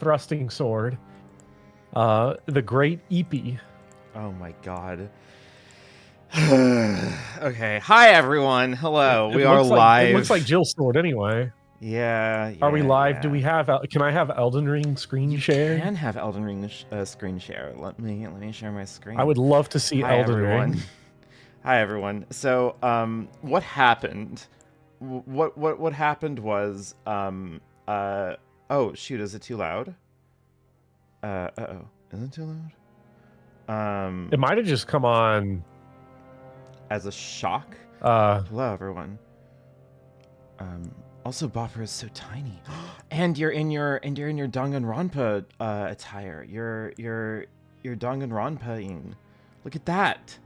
thrusting sword, the Great Eepee. Oh my god. Okay. Hi everyone. Hello. We are live. It looks like Jill's sword anyway. Yeah. Are we live? Yeah. Do we have? Can I have Elden Ring screen share? You can have Elden Ring screen share. Let me share my screen. I would love to see Elden Ring. Hi everyone. So, what happened? What happened was, oh shoot, is it too loud? Uh-oh. Is it too loud? It might have just come on as a shock. Hello everyone. Also, Bopper is so tiny, and you're in your Danganronpa attire. You're Danganronpa-ing. Look at that!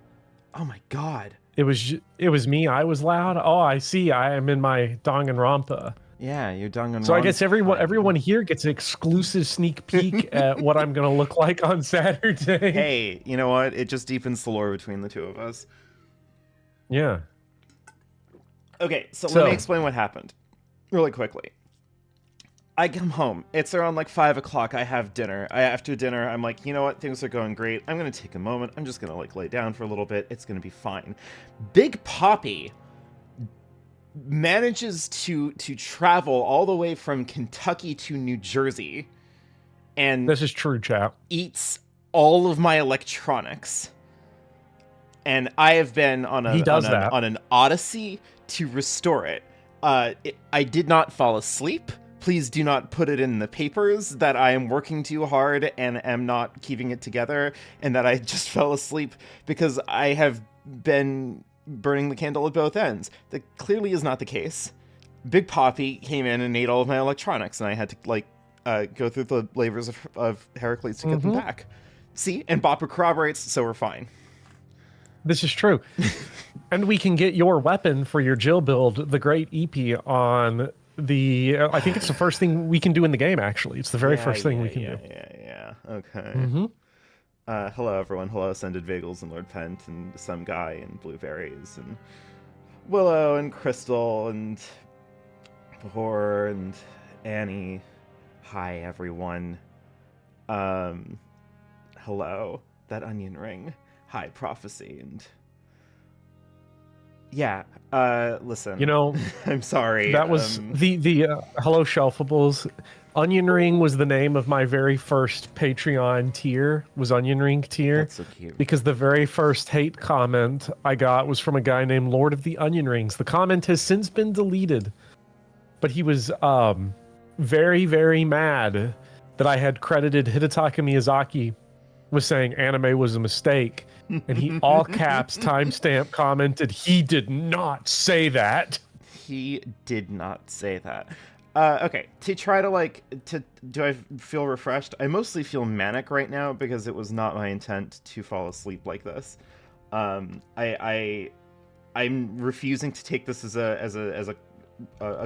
Oh my god! It was me. I was loud. Oh, I see. I am in my Danganronpa. Yeah, you're Danganronpa. So I guess everyone here gets an exclusive sneak peek at what I'm gonna look like on Saturday. Hey, you know what? It just deepens the lore between the two of us. Yeah. Okay, so let me explain what happened. Really quickly. I come home. It's around like 5 o'clock. I have dinner. After dinner, I'm like, you know what? Things are going great. I'm going to take a moment. I'm just going to like lay down for a little bit. It's going to be fine. Big Poppy manages to travel all the way from Kentucky to New Jersey. And this is true, chap. Eats all of my electronics. And I have been on an odyssey to restore it. I did not fall asleep. Please do not put it in the papers that I am working too hard and am not keeping it together and that I just fell asleep because I have been burning the candle at both ends. That clearly is not the case. Big Poppy came in and ate all of my electronics and I had to like go through the labors of Heracles to get them back. See? And Bopper corroborates, so we're fine. This is true. And we can get your weapon for your Jill build, the Great Eepee, on the... I think it's the first thing we can do in the game, actually. It's the very first thing we can do. Yeah. Okay. Hello, everyone. Hello, Ascended Vagels and Lord Pent and some guy and Blueberries and Willow and Crystal and Horror and Annie. Hi, everyone. Hello. That onion ring. Hi, Prophecy, and yeah, listen. You know, I'm sorry. That was the Hello Shelfables. Onion Ring was the name of my very first Patreon tier, was Onion Ring tier. That's so cute. Because the very first hate comment I got was from a guy named Lord of the Onion Rings. The comment has since been deleted, but he was very, very mad that I had credited Hidetaka Miyazaki with saying anime was a mistake. And he all caps timestamp commented, he did not say that. He did not say that. Okay, to try to do I feel refreshed? I mostly feel manic right now because it was not my intent to fall asleep like this. I'm refusing to take this as a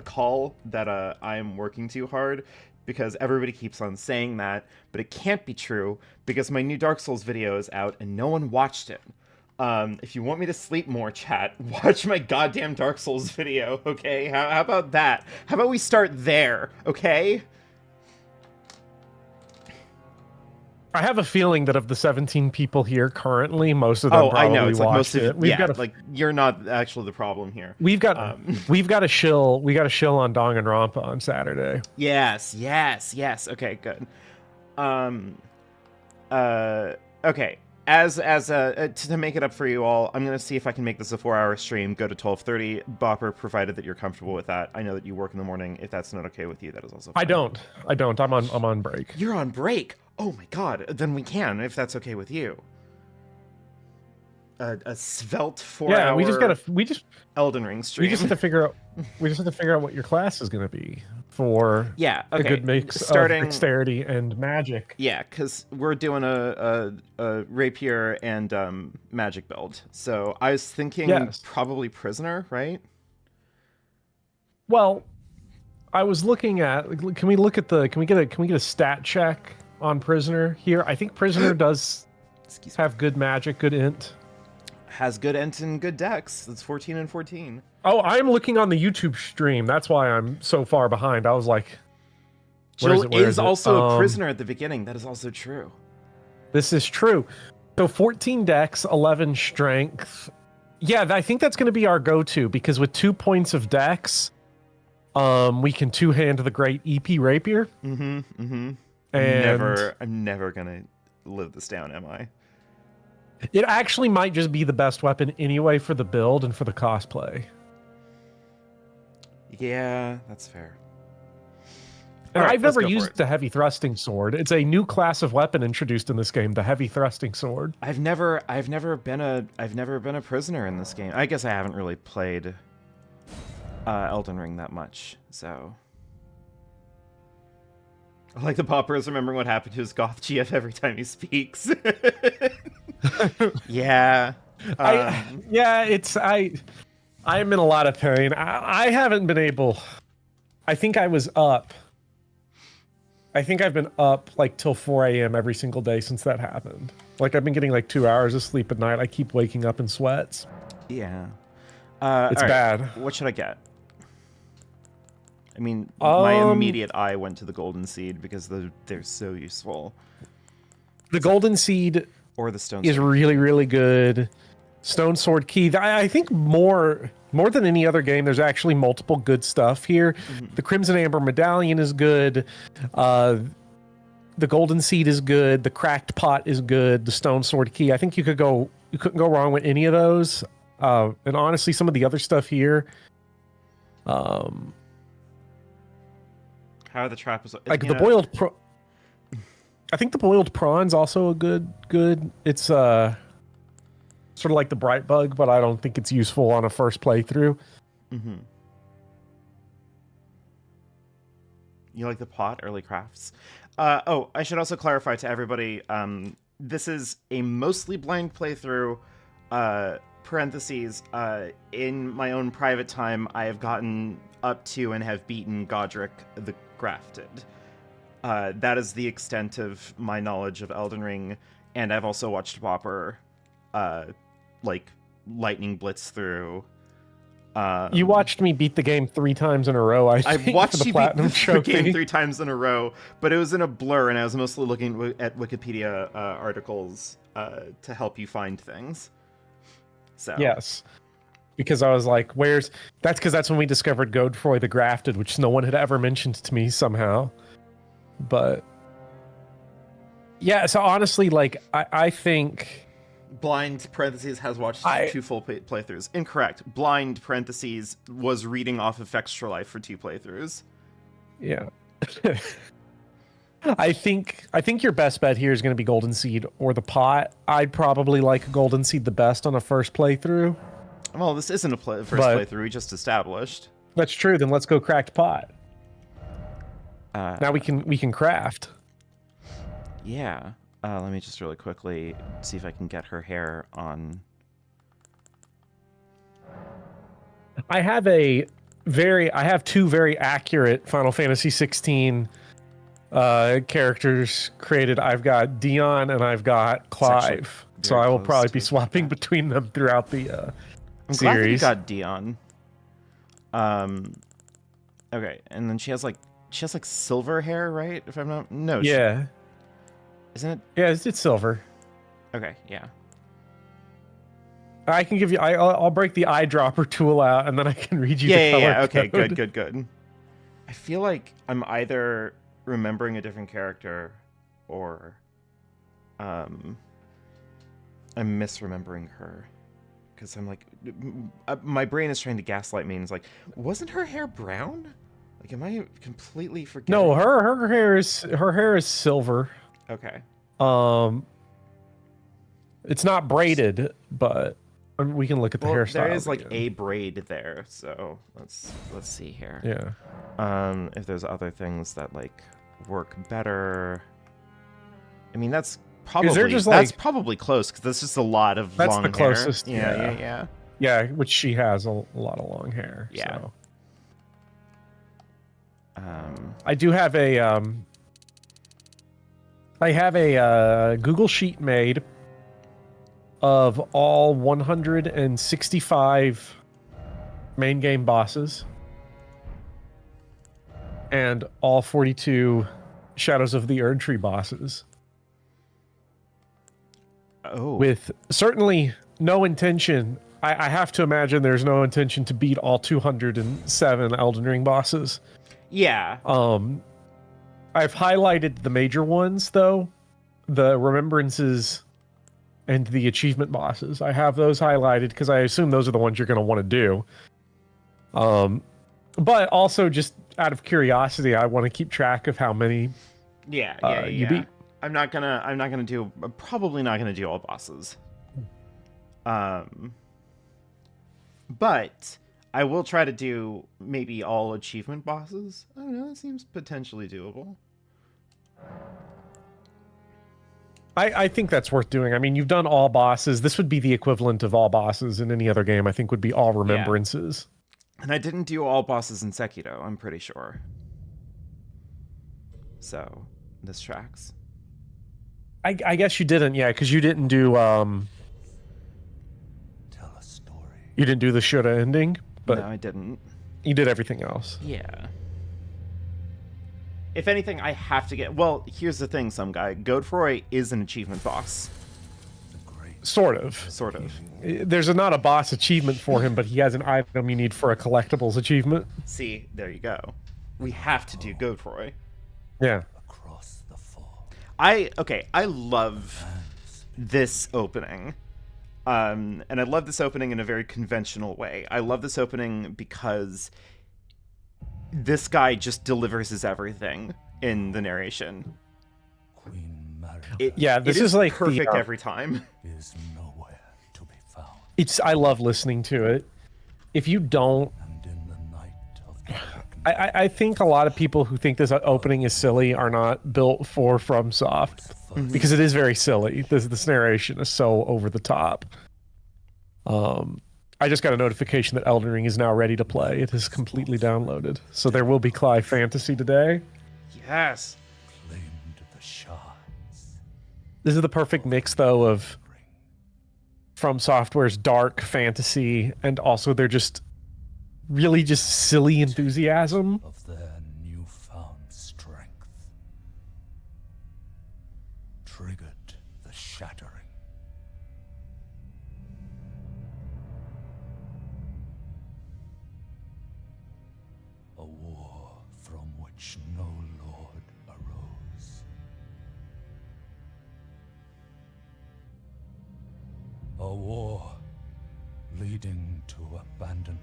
call that I'm working too hard, because everybody keeps on saying that, but it can't be true because my new Dark Souls video is out and no one watched it. If you want me to sleep more, chat, watch my goddamn Dark Souls video, okay? How about that? How about we start there, okay? I have a feeling that of the 17 people here currently, most of them probably watched it. We've got you're not actually the problem here. We've got a shill on Danganronpa on Saturday. Yes. Okay, good. Okay. As to make it up for you all, I'm gonna see if I can make this a 4-hour stream. Go to 12:30. Bopper, provided that you're comfortable with that. I know that you work in the morning. If that's not okay with you, that is also fine. I don't. I'm on break. You're on break. Oh my god. Then we can, if that's okay with you. A svelte 4-hour. Yeah, we just Elden Ring stream. We just have to figure out what your class is gonna be for. Yeah. Okay. A good mix of dexterity and magic. Yeah, because we're doing a rapier and magic build. So I was thinking probably prisoner, right? Well, I was looking at. Can we get a stat check on prisoner here? I think prisoner does have good magic, good int. Has good int and good dex. That's 14 and 14. Oh, I'm looking on the YouTube stream. That's why I'm so far behind. I was like, Jill is also a prisoner at the beginning. That is also true. This is true. So 14 dex, 11 strength. Yeah, I think that's going to be our go-to because with 2 points of dex, we can two-hand the great EP rapier. And I'm never gonna live this down, am I? It actually might just be the best weapon anyway for the build and for the cosplay. Yeah, that's fair. And I've never used the heavy thrusting sword. It's a new class of weapon introduced in this game, the heavy thrusting sword. I've never been a prisoner in this game. I guess I haven't really played Elden Ring that much, so. I like the Bopper is remembering what happened to his goth GF every time he speaks. Yeah. I'm in a lot of pain. I haven't been able. I think I've been up like till 4 a.m. every single day since that happened. Like I've been getting like 2 hours of sleep at night. I keep waking up in sweats. Yeah. It's bad. What should I get? I mean, my immediate eye went to the golden seed because they're so useful. The golden seed or the stone is really, really good. Stone sword key. I think more than any other game, there's actually multiple good stuff here. Mm-hmm. The Crimson Amber Medallion is good. The golden seed is good. The cracked pot is good. The stone sword key. I think you couldn't go wrong with any of those. And honestly, some of the other stuff here. How are the traps? Like the boiled I think the boiled prawn's also a good. It's sort of like the bright bug, but I don't think it's useful on a first playthrough. Mm-hmm. You like the pot, early crafts? I should also clarify to everybody, this is a mostly blind playthrough, parentheses, in my own private time, I have gotten up to and have beaten Godric the Grafted. That is the extent of my knowledge of Elden Ring, and I've also watched Bopper, like, lightning blitz through. You watched me beat the game 3 times in a row, I think, I've watched for the you platinum beat trophy. the game 3 times in a row, but it was in a blur, and I was mostly looking at Wikipedia articles to help you find things. So yes, because I was like, that's when we discovered Godfroy the Grafted, which no one had ever mentioned to me somehow. But yeah, so honestly, like I think blind parentheses has watched 2 full playthroughs. Incorrect. Blind parentheses was reading off of Extra Life for 2 playthroughs. Yeah. I think your best bet here is going to be Golden Seed or the pot. I'd probably like Golden Seed the best on a first playthrough. Well, this isn't a first playthrough. We just established. That's true. Then let's go cracked pot. Now we can craft. Yeah. Let me just really quickly see if I can get her hair on. I have 2 very accurate Final Fantasy 16 characters created. I've got Dion and I've got Clive. So I will probably be swapping between them throughout the I'm series. Glad that you got Dion. Okay, and then she has like silver hair, right? If I'm not yeah. Isn't it? Yeah, it's silver. Okay, yeah. I can give you. I'll break the eyedropper tool out, and then I can read you. the color Okay, code. good. I feel like I'm either remembering a different character, or I'm misremembering her, because I'm like, my brain is trying to gaslight me, and it's like, wasn't her hair brown? Like, am I completely forgetting? No, her hair is silver. Okay. It's not braided, but we can look at the hairstyle. There is like a braid there, so let's see here. Yeah. If there's other things that like work better. I mean, that's probably close because that's just a lot of long hair. That's the closest. Yeah. Yeah, which she has a lot of long hair. Yeah. So. I do have a Google sheet made of all 165 main game bosses, and all 42 Shadows of the Erdtree bosses. Oh. With certainly no intention, I have to imagine there's no intention to beat all 207 Elden Ring bosses. Yeah. I've highlighted the major ones, though. The Remembrances and the achievement bosses. I have those highlighted because I assume those are the ones you're going to want to do. But also just out of curiosity, I want to keep track of how many you beat. I'm probably not gonna do all bosses. But I will try to do maybe all achievement bosses. I don't know, that seems potentially doable. I think that's worth doing. I mean, you've done all bosses. This would be the equivalent of all bosses in any other game. I think would be all Remembrances. Yeah. And I didn't do all bosses in Sekiro, I'm pretty sure. So, this tracks. I guess you didn't, yeah, because you didn't do Tell a story. You didn't do the shoulda ending, but no, I didn't. You did everything else. Yeah. If anything, I have to get... Well, here's the thing, some guy. Godfroy is an achievement boss. Sort of. Sort of. There's not a boss achievement for him, but he has an item you need for a collectibles achievement. See, there you go. We have to do Godfroy. Yeah. Across the fall. I love this opening. And I love this opening in a very conventional way. I love this opening because this guy just delivers his everything in the narration. Queen Mary this is like perfect every time. is nowhere to be found. I love listening to it. If you don't, And in the night of the I think a lot of people who think this opening is silly are not built for FromSoft because it is very silly. This narration is so over the top. I just got a notification that Elden Ring is now ready to play. It is completely downloaded. So there will be Clive Fantasy today. Yes. claimed the shards. This is the perfect mix, though, of From Software's dark fantasy and also they're just really just silly enthusiasm. Of their newfound strength. Triggered the shattering. A war from which no lord arose. A war leading to abandonment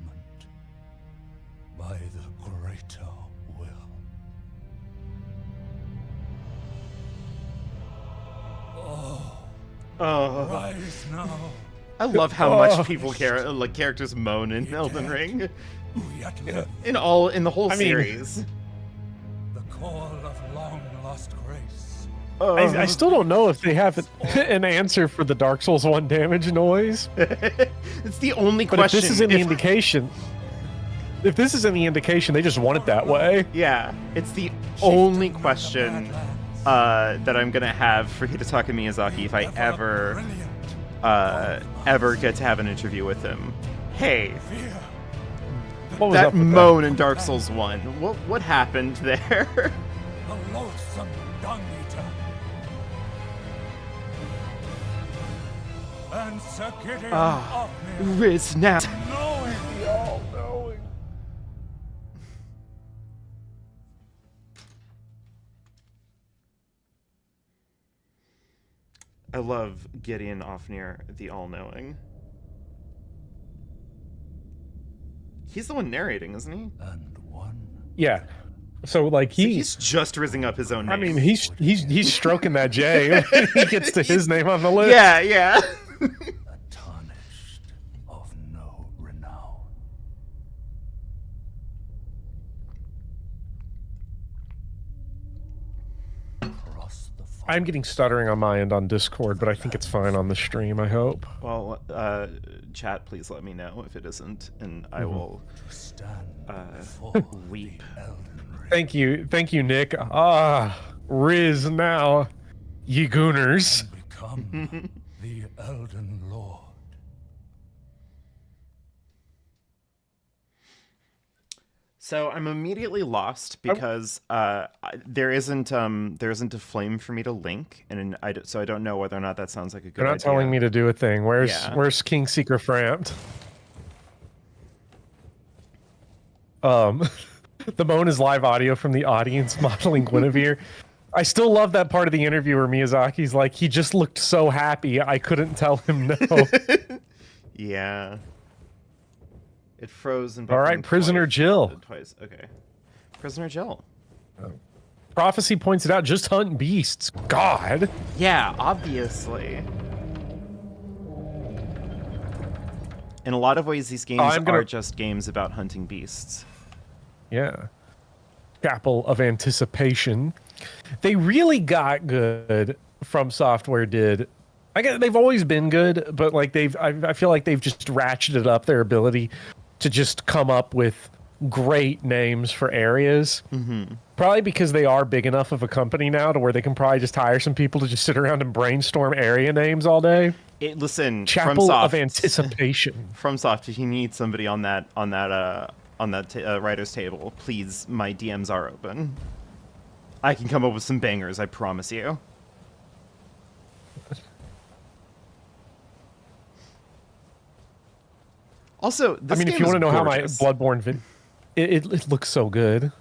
by the greater will. Oh, Rise now. I love how much people characters moan in Elden Ring. Who yet live. In the whole series. The call of long lost grace. I still don't know if they have an answer for the Dark Souls 1 damage noise. It's the only But question. if this is any indication, they just want it that way. Yeah, it's the only question that I'm gonna have for Hidetaka Miyazaki if I ever get to have an interview with him. Hey, What was that up with moan in Dark Souls 1, what happened there? The loathsome dung eater. And Sir Gideon Ah, Ofnir, Riz now. knowing I love Gideon Ofnir, the all-knowing. He's the one narrating, isn't he? and one. Yeah. So like He's just rizzing up his own name. I mean, he's stroking that J. He gets to his name on the list. yeah. Tarnished of no renown. Across the fall. I'm getting stuttering on my end on Discord, but I think it's fine on the stream, I hope. Well, chat, please let me know if it isn't, and I will Stand weep. Thank you, Nick. Riz now, ye gooners. Become the Elden Lord. So I'm immediately lost because there isn't a flame for me to link, and so I don't know whether or not that sounds like a good idea. You're not telling me to do a thing. Where's King Seeker Framped? The moan is live audio from the audience modeling Guinevere. I still love that part of the interview where Miyazaki's like, he just looked so happy, I couldn't tell him no. Yeah. It froze and all right, Prisoner Jill. Twice. Okay. Prisoner Jill. Oh. Prophecy points it out, just hunt beasts. God. Yeah, obviously. In a lot of ways, these games are just games about hunting beasts. Yeah. Chapel of Anticipation. They really got good. From Software did. I guess they've always been good, but like I feel like they've just ratcheted up their ability to just come up with great names for areas. Mm-hmm. Probably because they are big enough of a company now to where they can probably just hire some people to just sit around and brainstorm area names all day. Listen, Chapel of Anticipation. FromSoft, if you need somebody on that writer's table, please, my DMs are open. I can come up with some bangers, I promise you. Also, this if you want to know how my Bloodborne it looks so good.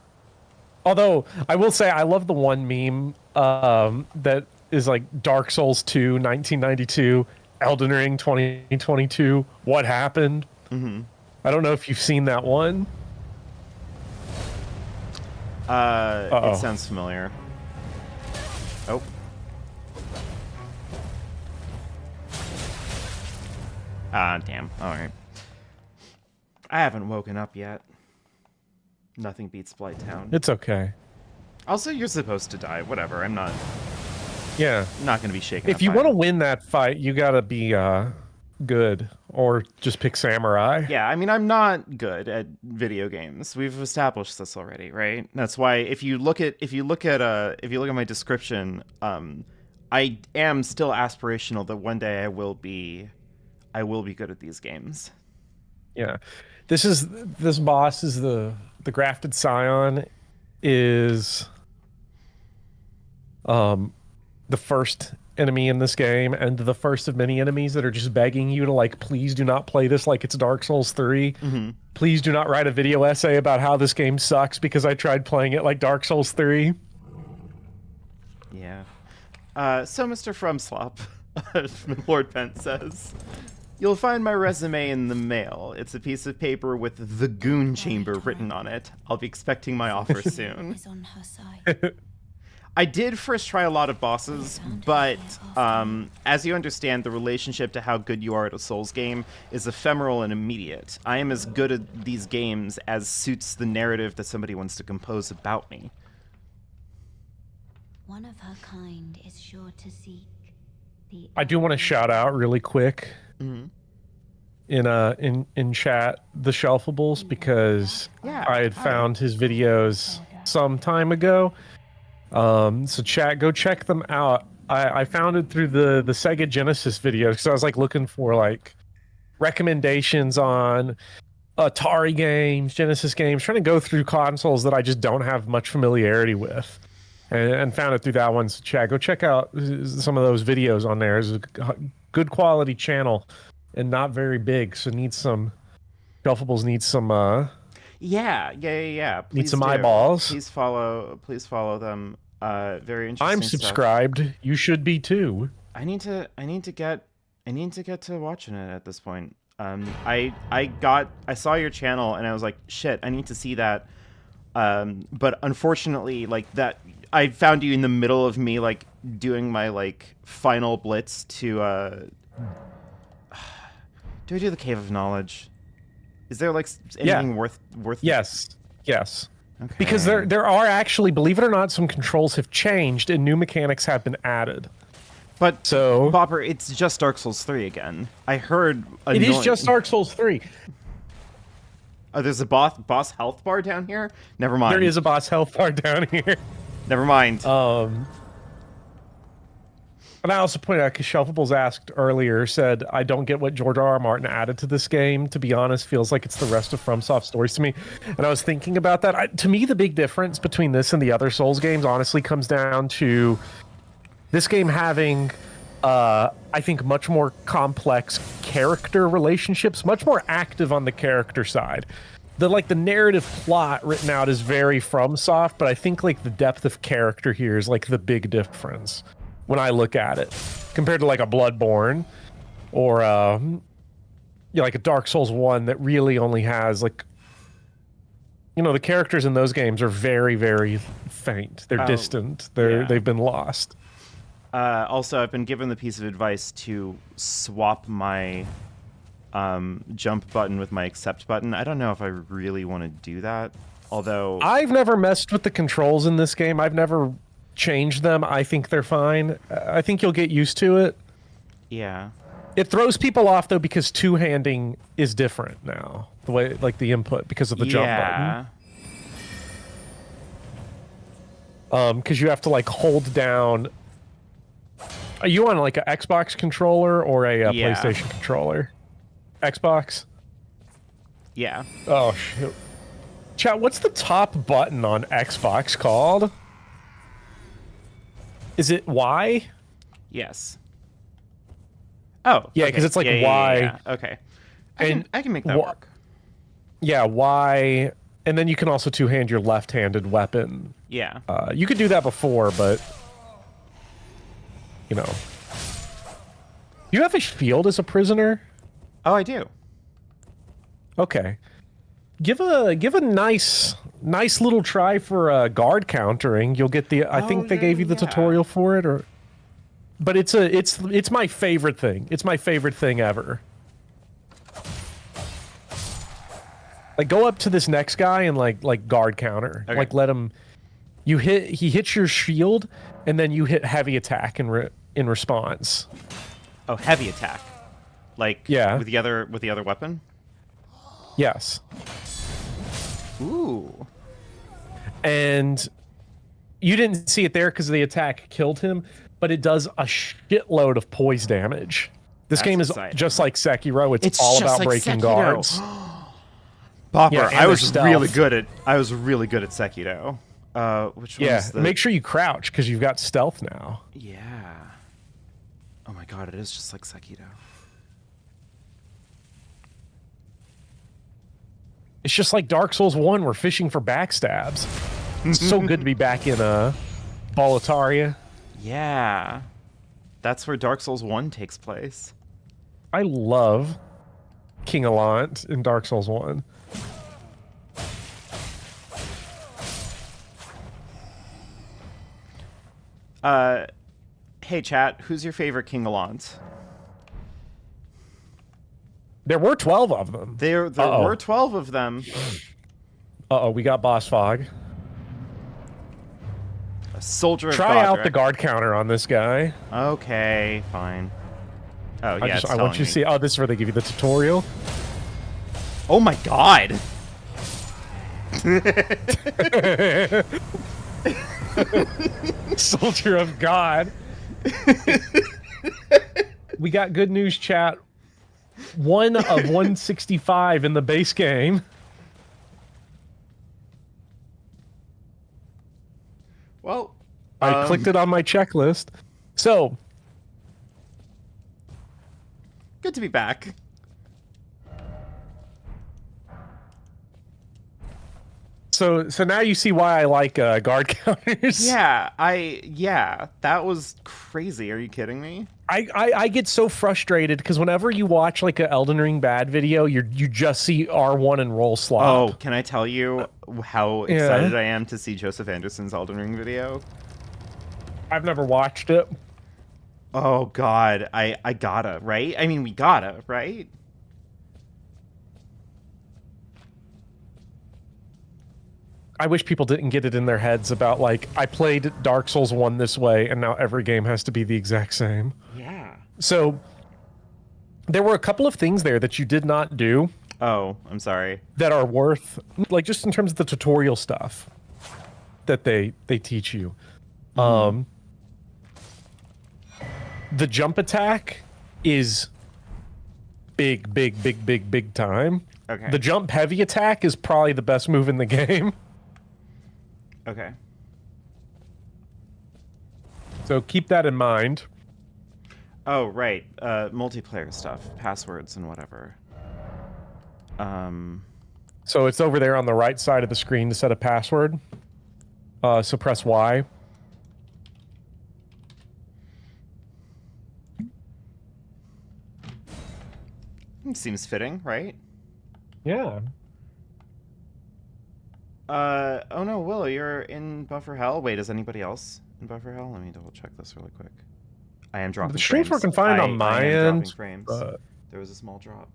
Although I will say I love the one meme that is like Dark Souls 2 1992, Elden Ring 2022. What happened? Mm-hmm. I don't know if you've seen that one. It sounds familiar. Oh. Damn. All right. I haven't woken up yet. Nothing beats Blighttown. It's okay. Also, you're supposed to die. Whatever. I'm not. Yeah. Not gonna be shaken. If you want to win that fight, you gotta be good, or just pick Samurai. Yeah, I mean, I'm not good at video games. We've established this already, right? That's why if you look at my description, I am still aspirational that one day I will be good at these games. Yeah. This boss is the Grafted Scion is the first enemy in this game, and the first of many enemies that are just begging you to like, please do not play this like it's Dark Souls 3. Mm-hmm. Please do not write a video essay about how this game sucks because I tried playing it like Dark Souls 3. Yeah. So Mr. Frumslop, Lord Pent says, you'll find my resume in the mail. It's a piece of paper with the Goon Chamber written on it. I'll be expecting my offer soon. On her side. I did first try a lot of bosses, but as you understand, the relationship to how good you are at a Souls game is ephemeral and immediate. I am as good at these games as suits the narrative that somebody wants to compose about me. One of her kind is sure to seek the... I do want to shout out really quick in chat the Shelfables, because I had found his videos some time ago. So chat, go check them out. I found it through the Sega Genesis video, because I was like looking for like recommendations on Atari games, Genesis games, trying to go through consoles that I just don't have much familiarity with, and found it through that one. So chat, go check out some of those videos on there. It's a good quality channel and not very big, so needs some Shelfables needs some Yeah. Please need some eyeballs. Please follow them. Very interesting. I'm subscribed. Stuff. You should be too. I need to get to watching it at this point. I saw your channel and I was like, shit, I need to see that. But unfortunately, like that, I found you in the middle of me like doing my like final blitz to. Do I do the Cave of Knowledge? Is there like anything worth? Yes. Okay. Because there are actually, believe it or not, some controls have changed and new mechanics have been added. But so Bopper, it's just Dark Souls 3 again. I heard it is just Dark Souls 3. Oh, there's a boss health bar down here? Never mind. There is a boss health bar down here. Never mind. And I also pointed out, because Shelfables asked earlier, said, I don't get what George R.R. Martin added to this game. To be honest, feels like it's the rest of FromSoft stories to me. And I was thinking about that. To me, the big difference between this and the other Souls games honestly comes down to this game having, I think, much more complex character relationships, much more active on the character side. The narrative plot written out is very FromSoft, but I think like the depth of character here is like the big difference when I look at it, compared to like a Bloodborne or like a Dark Souls 1 that really only has like, the characters in those games are very, very faint. They're distant. They've been lost. Also, I've been given the piece of advice to swap my jump button with my accept button. I don't know if I really want to do that, although... I've never messed with the controls in this game. I've never changed them. I think they're fine. I think you'll get used to it. Yeah. It throws people off, though, because two-handing is different now. The way, like, the input, because of the jump button. Because you have to, like, hold down... Are you on, like, an Xbox controller or a PlayStation controller? Xbox? Yeah. Oh, shoot. Chat, what's the top button on Xbox called? Is it Y? Yes. Oh. Yeah, because it's like Y. Yeah. Okay. I can make that work. Yeah, Y. And then you can also two-hand your left-handed weapon. Yeah. You could do that before, but... You have a shield as a prisoner? Oh, I do. Okay. Give a nice little try for guard countering. You'll get the I think they gave you the tutorial for it, but it's my favorite thing. It's my favorite thing ever. Like, go up to this next guy and like guard counter. Okay. Like, let him. He hits your shield, and then you hit heavy attack in response. Oh, heavy attack. Like, with the other weapon? Yes. Ooh. And you didn't see it there because the attack killed him, but it does a shitload of poise damage. This game is just like Sekiro. It's all about breaking guards. Bopper, I was really good at Sekiro. Which one's make sure you crouch because you've got stealth now. Yeah. Oh my god, it is just like Sekiro. It's just like Dark Souls 1. We're fishing for backstabs. It's so good to be back in Boletaria. Yeah. That's where Dark Souls 1 takes place. I love King Allant in Dark Souls 1. Hey chat, who's your favorite King Allant? There were 12 of them. There were 12 of them. Uh-oh, we got boss fog. A soldier of Try out the guard counter on this guy. Okay, fine. Oh, yeah, I want you to see... Oh, this is where they give you the tutorial. Oh my god! Soldier of God. We got good news, chat. 1 of 165 in the base game. Well, I clicked it on my checklist. So, good to be back. So now you see why I like guard counters. Yeah, that was crazy. Are you kidding me? I get so frustrated because whenever you watch like a Elden Ring bad video, you just see R1 and roll slop. Oh, can I tell you how excited I am to see Joseph Anderson's Elden Ring video? I've never watched it. Oh god, I gotta, right? I mean, we gotta, right? I wish people didn't get it in their heads about, like, I played Dark Souls 1 this way, and now every game has to be the exact same. Yeah. So, there were a couple of things there that you did not do. Oh, I'm sorry. That are worth, like, just in terms of the tutorial stuff that they teach you. the jump attack is big time. Okay. The jump heavy attack is probably the best move in the game. Okay. So keep that in mind. Oh, right. Multiplayer stuff, passwords and whatever. So it's over there on the right side of the screen to set a password. So press Y. Seems fitting, right? Yeah. Oh no, Will, you're in Buffer Hell. Wait, is anybody else in Buffer Hell? Let me double check this really quick. I am dropping The stream's frames. working fine on my I am end. dropping frames. But... There was a small drop.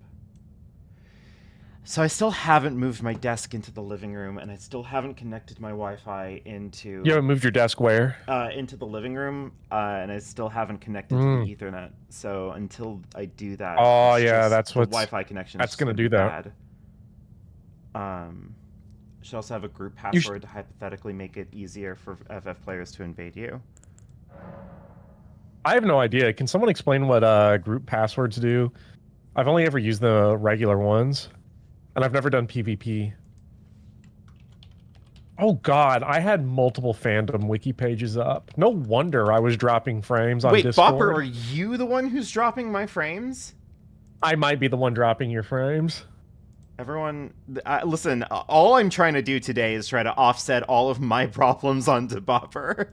So I still haven't moved my desk into the living room, and I still haven't connected my Wi-Fi into... You haven't moved your desk where? Into the living room, and I still haven't connected to the Ethernet. So until I do that... Oh, yeah, that's what what's... Wi-Fi connection. That's going to do that. Should also have a group password to hypothetically make it easier for FF players to invade you. I have no idea. Can someone explain what group passwords do? I've only ever used the regular ones, and I've never done PvP. Oh god, I had multiple fandom wiki pages up. No wonder I was dropping frames on Discord. Wait, Bopper, are you the one who's dropping my frames? I might be the one dropping your frames. Everyone, listen, all I'm trying to do today is try to offset all of my problems onto Bopper.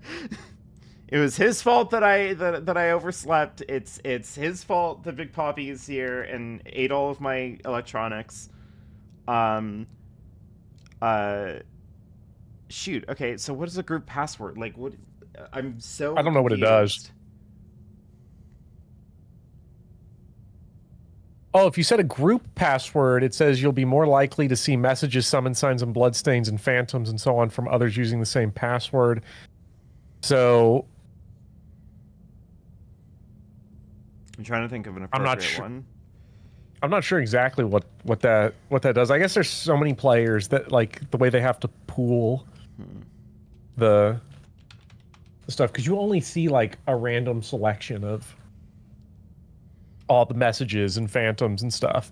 It was his fault that I overslept. It's his fault that Big Poppy is here and ate all of my electronics. Shoot. Okay, so what is a group password? Like, what? I'm so I don't know what it confused. does. Oh, if you set a group password, it says you'll be more likely to see messages, summon signs, and bloodstains, and phantoms, and so on from others using the same password. So... I'm trying to think of an appropriate one. I'm not sure exactly what that does. I guess there's so many players that, like, the way they have to pool the stuff, because you only see, like, a random selection of all the messages and phantoms and stuff.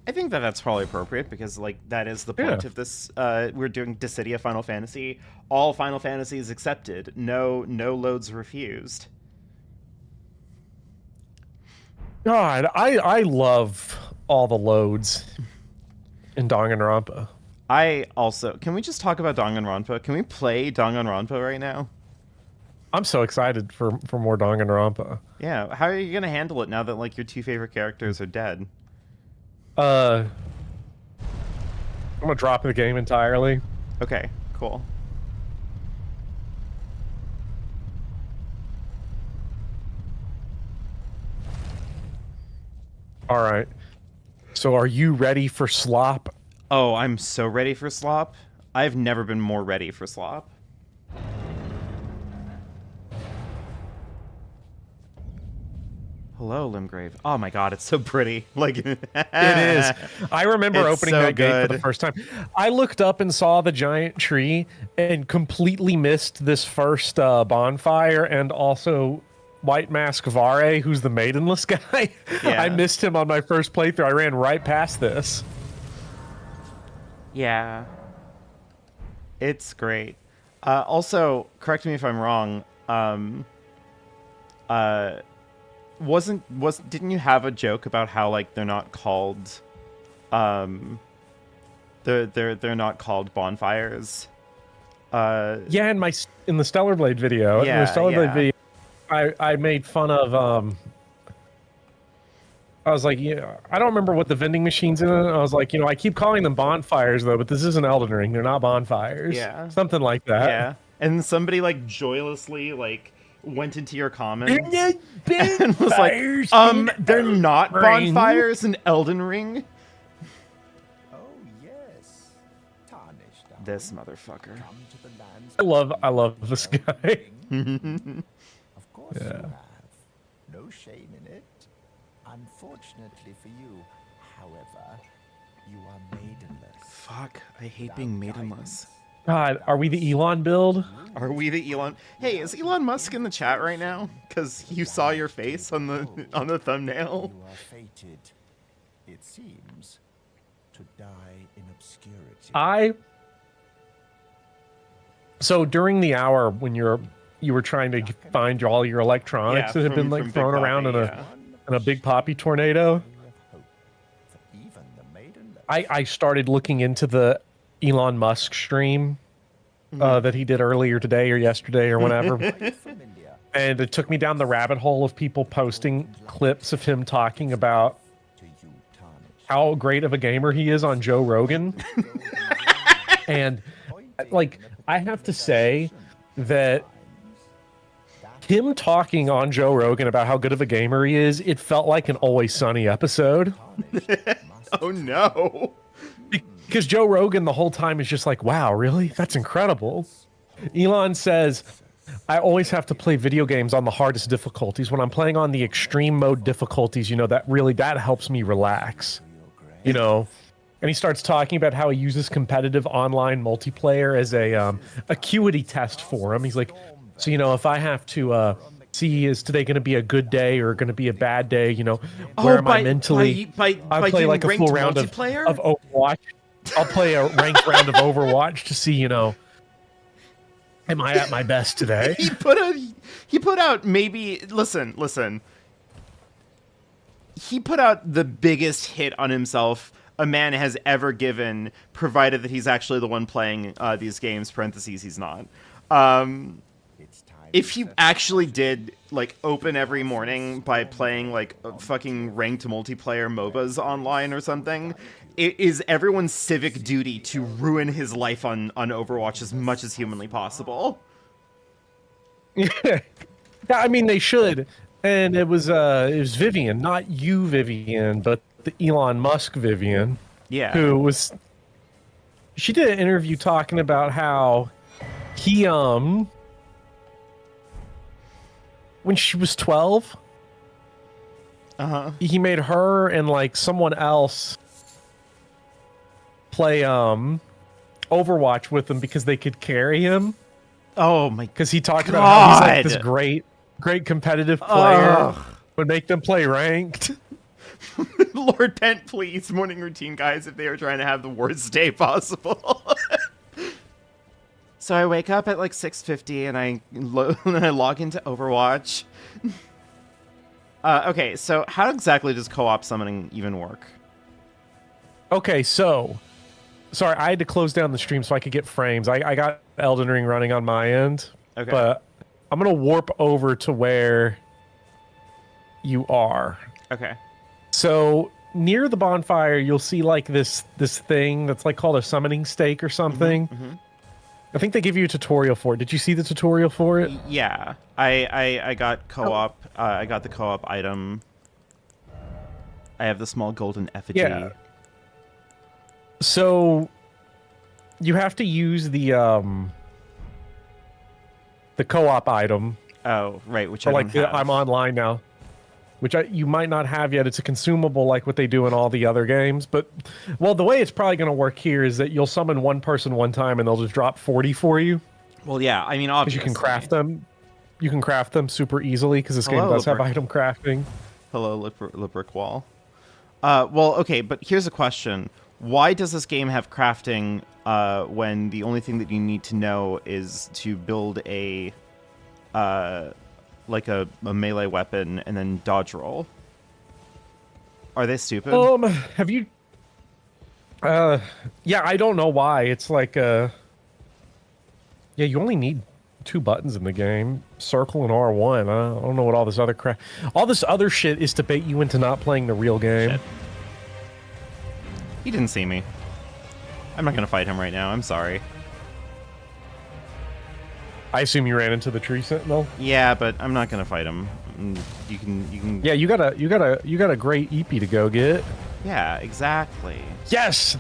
I think that that's probably appropriate because, like, that is the point of this. We're doing Dissidia Final Fantasy. All Final Fantasies accepted. No loads refused. God, I love all the loads in Danganronpa. I also... Can we just talk about Danganronpa? Can we play Danganronpa right now? I'm so excited for more Danganronpa. Yeah, how are you going to handle it now that, like, your two favorite characters are dead? I'm gonna drop the game entirely. Okay, cool. All right. So are you ready for slop? Oh, I'm so ready for slop. I've never been more ready for slop. Hello, Limgrave. Oh my god, it's so pretty. Like it is. I remember opening so that gate good. for the first time. I looked up and saw the giant tree and completely missed this first bonfire, and also White Mask Vare, who's the maidenless guy. Yeah. I missed him on my first playthrough. I ran right past this. Yeah. It's great. Also, correct me if I'm wrong. Didn't you have a joke about how, like, they're not called they're not called bonfires? Yeah, in the Stellar Blade video. Yeah, in the Stellar Blade yeah. video, I made fun of I was like, yeah, I don't remember what the vending machines in it. I was like, I keep calling them bonfires though, but this isn't Elden Ring. They're not bonfires. Yeah. Something like that. Yeah. And somebody, like, joylessly, like, went into your comments and was like, they're not bonfires in Elden Ring? Oh, yes. Tarnished. This motherfucker. Come to the lands I love this guy. Of course you have. No shame in it. Unfortunately for you, however, you are maidenless. Fuck, I hate being maidenless. God, are we the Elon build? Are we the Elon? Hey, is Elon Musk in the chat right now? Because you saw your face on the thumbnail. You are fated, it seems, to die in obscurity. So during the hour when you were trying to find all your electronics that had been like thrown around in a Big Poppy tornado, I started looking into the Elon Musk stream that he did earlier today or yesterday or whenever. And it took me down the rabbit hole of people posting clips of him talking about how great of a gamer he is on Joe Rogan. And like, I have to say that him talking on Joe Rogan about how good of a gamer he is, it felt like an Always Sunny episode. Oh no. Because Joe Rogan the whole time is just like, wow, really? That's incredible. Elon says, I always have to play video games on the hardest difficulties. When I'm playing on the extreme mode difficulties, that helps me relax. And he starts talking about how he uses competitive online multiplayer as a acuity test for him. He's like, so, if I have to see, is today going to be a good day or going to be a bad day, where am I mentally? I play like a full round of Overwatch. I'll play a ranked round of Overwatch to see, am I at my best today? He put out maybe, listen. He put out the biggest hit on himself a man has ever given, provided that he's actually the one playing these games, parentheses, he's not. If he actually did, like, open every morning by playing, like, fucking ranked multiplayer MOBAs online or something, it is everyone's civic duty to ruin his life on Overwatch as much as humanly possible. Yeah, I mean, they should. And it was Vivian, not you, Vivian, but the Elon Musk Vivian. Yeah. Who was... She did an interview talking about how he, when she was 12, he made her and like someone else play Overwatch with him because they could carry him. Oh my! Because he talked about how he's like this great competitive player. Would make them play ranked. Lord Pent, please, morning routine guys, if they are trying to have the worst day possible. So I wake up at like 6:50 and I log into Overwatch. Okay, so how exactly does co-op summoning even work? Okay, so... Sorry, I had to close down the stream so I could get frames. I got Elden Ring running on my end. Okay. But I'm going to warp over to where you are. Okay. So near the bonfire, you'll see like this thing that's like called a summoning stake or something. I think they give you a tutorial for it. Did you see the tutorial for it? Yeah, I got co-op. I got the co-op item. I have the small golden effigy. Yeah. So you have to use the co-op item. Oh, right. Which I don't have. I'm online now. Which you might not have yet. It's a consumable like what they do in all the other games. But, well, the way it's probably going to work here is that you'll summon one person one time and they'll just drop 40 for you. Well, yeah, I mean, obviously. Because you can craft them. You can craft them super easily because this game does have item crafting. Hello, Brick Wall. Well, okay, but here's a question. Why does this game have crafting when the only thing that you need to know is to build a... like a melee weapon and then dodge roll? Are they stupid? Have you... yeah, I don't know why. It's like, yeah, you only need 2 buttons in the game. Circle and R1. I don't know what all this other crap... All this other shit is to bait you into not playing the real game. Shit. He didn't see me. I'm not gonna fight him right now. I'm sorry. I assume you ran into the tree sentinel. Yeah, but I'm not gonna fight him. You can. Yeah, you got a great EP to go get. Yeah, exactly. Yes.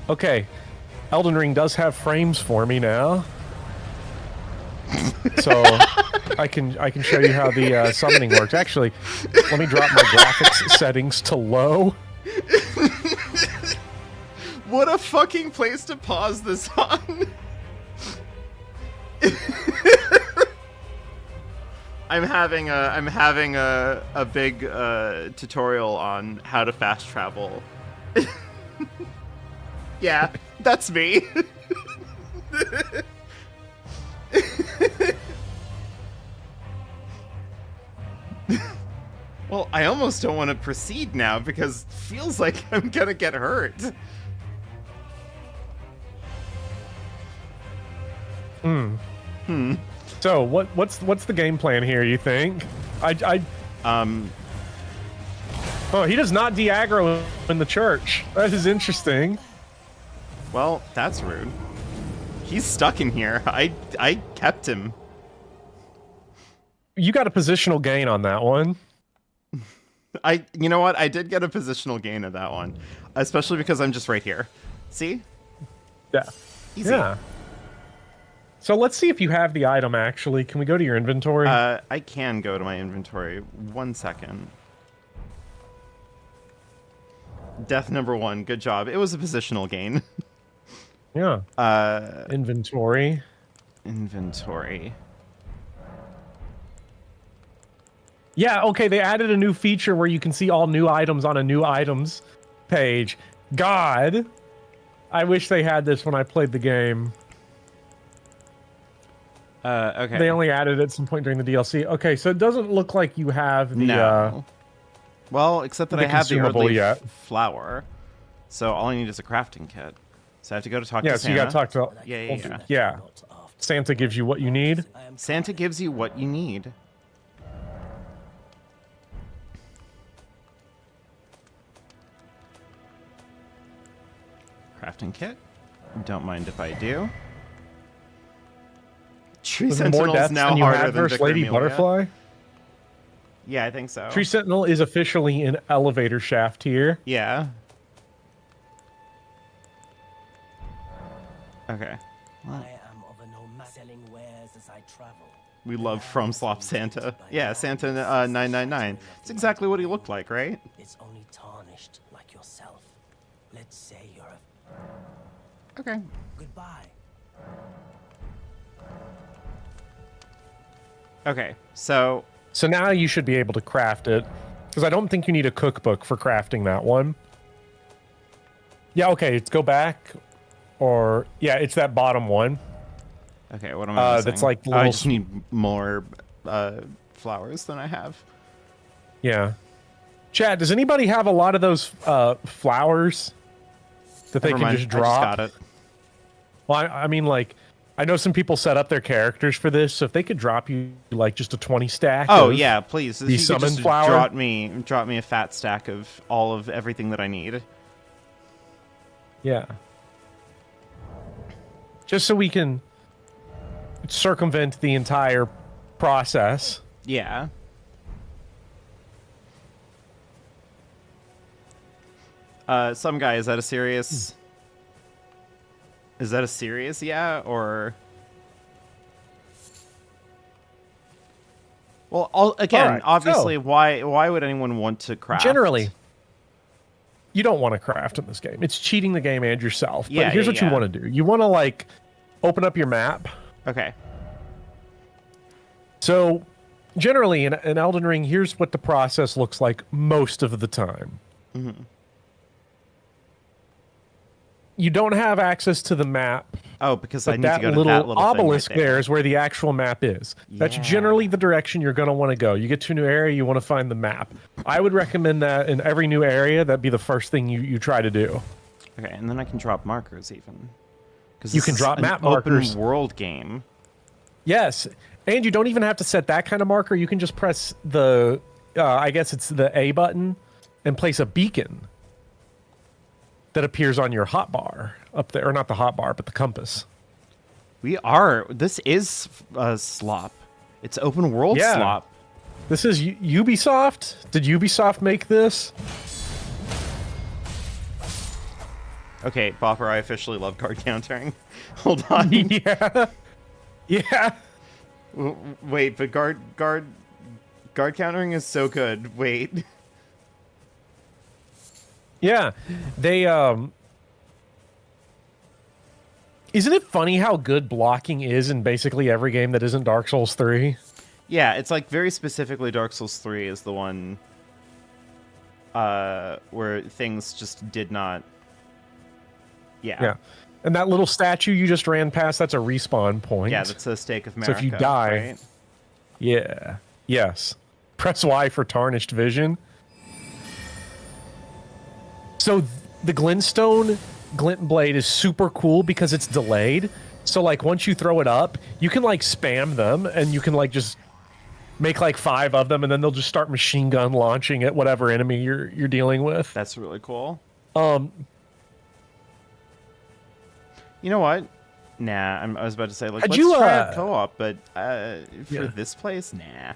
Okay, Elden Ring does have frames for me now, so I can show you how the summoning works. Actually, let me drop my graphics settings to low. What a fucking place to pause this on. I'm having a big tutorial on how to fast travel. Yeah, that's me. Well, I almost don't want to proceed now because it feels like I'm gonna get hurt. So what's the game plan here, you think? Oh, he does not de-aggro in the church. That is interesting. Well, that's rude. He's stuck in here. I kept him. You got a positional gain on that one. You know what? I did get a positional gain of that one, especially because I'm just right here. See? Yeah. Easy. Yeah. So let's see if you have the item, actually. Can we go to your inventory? I can go to my inventory. 1 second. Death number 1. Good job. It was a positional gain. Yeah. Inventory. Inventory. Yeah, okay, they added a new feature where you can see all new items on a new items page. God, I wish they had this when I played the game. Okay. They only added it at some point during the DLC. Okay, so it doesn't look like you have the... No. Well, except that the I have the consumable earthly yet. flower. So all I need is a crafting kit. So I have to go to talk to so Santa. you gotta talk to... Yeah. Santa gives you what you need. Santa gives you what you need. Crafting kit. Don't mind if I do. Tree Was it more Sentinel's deaths now than you harder had than versus Vicar Lady Amelia. Butterfly? Yeah, I think so. Tree Sentinel is officially an elevator shaft here. Yeah. Okay. I am of a nomad selling wares as I travel. We love From Slop Santa. Yeah, Santa 999. It's exactly what he looked like, right? It's only tarnished like yourself. Let's say you're a... Okay. Goodbye. Okay, so... So now you should be able to craft it. Because I don't think you need a cookbook for crafting that one. Yeah, okay, let's go back. Or, yeah, it's that bottom one. Okay, what am I missing? That's like I little... just need more flowers than I have. Yeah. Chad, does anybody have a lot of those flowers that they Never can mind, just I drop? just got it. Well, I mean, like, I know some people set up their characters for this, so if they could drop you, like, just a 20 stack Oh, of yeah, please. If the you could summon just flower. drop me a fat stack of all of everything that I need. Yeah. Just so we can circumvent the entire process. Yeah. Some guy, is that a serious... Is that a serious yeah, or... Well, again, Alright, obviously, so- why would anyone want to craft? Generally, you don't want to craft in this game. It's cheating the game and yourself. But Yeah, here's yeah, what you yeah. want to do. You want to, like, open up your map. Okay. So, generally, in Elden Ring, here's what the process looks like most of the time. Mm-hmm. You don't have access to the map, Oh, because I but need to that go to little that little obelisk thing right there is where the actual map is. That's Yeah. generally the direction you're going to want to go. You get to a new area, you want to find the map. I would recommend that in every new area, that'd be the first thing you try to do. Okay, and then I can drop markers even. Because You can drop map markers. Open world game. Yes, and you don't even have to set that kind of marker. You can just press the, I guess it's the A button, and place a beacon that appears on your hotbar up there, or not the hotbar, but the compass. This is slop. It's open world Yeah. slop. This is Ubisoft. Did Ubisoft make this? Okay, Bopper, I officially love card countering. Hold on. Yeah. Yeah. Wait, but guard countering is so good. Wait. Yeah. They Isn't it funny how good blocking is in basically every game that isn't Dark Souls 3? Yeah, it's like very specifically Dark Souls 3 is the one where things just did not. Yeah. And that little statue you just ran past, that's a respawn point. Yeah, that's a Stake of Marika. So if you die, right? yeah. Yes. Press Y for Tarnished Vision. So the Glintstone Glint Blade is super cool because it's delayed. So like once you throw it up, you can like spam them and you can like just make like 5 of them and then they'll just start machine gun launching at whatever enemy you're dealing with. That's really cool. You know what? Nah, I was about to say, like, let's try a co-op, but for this place, nah.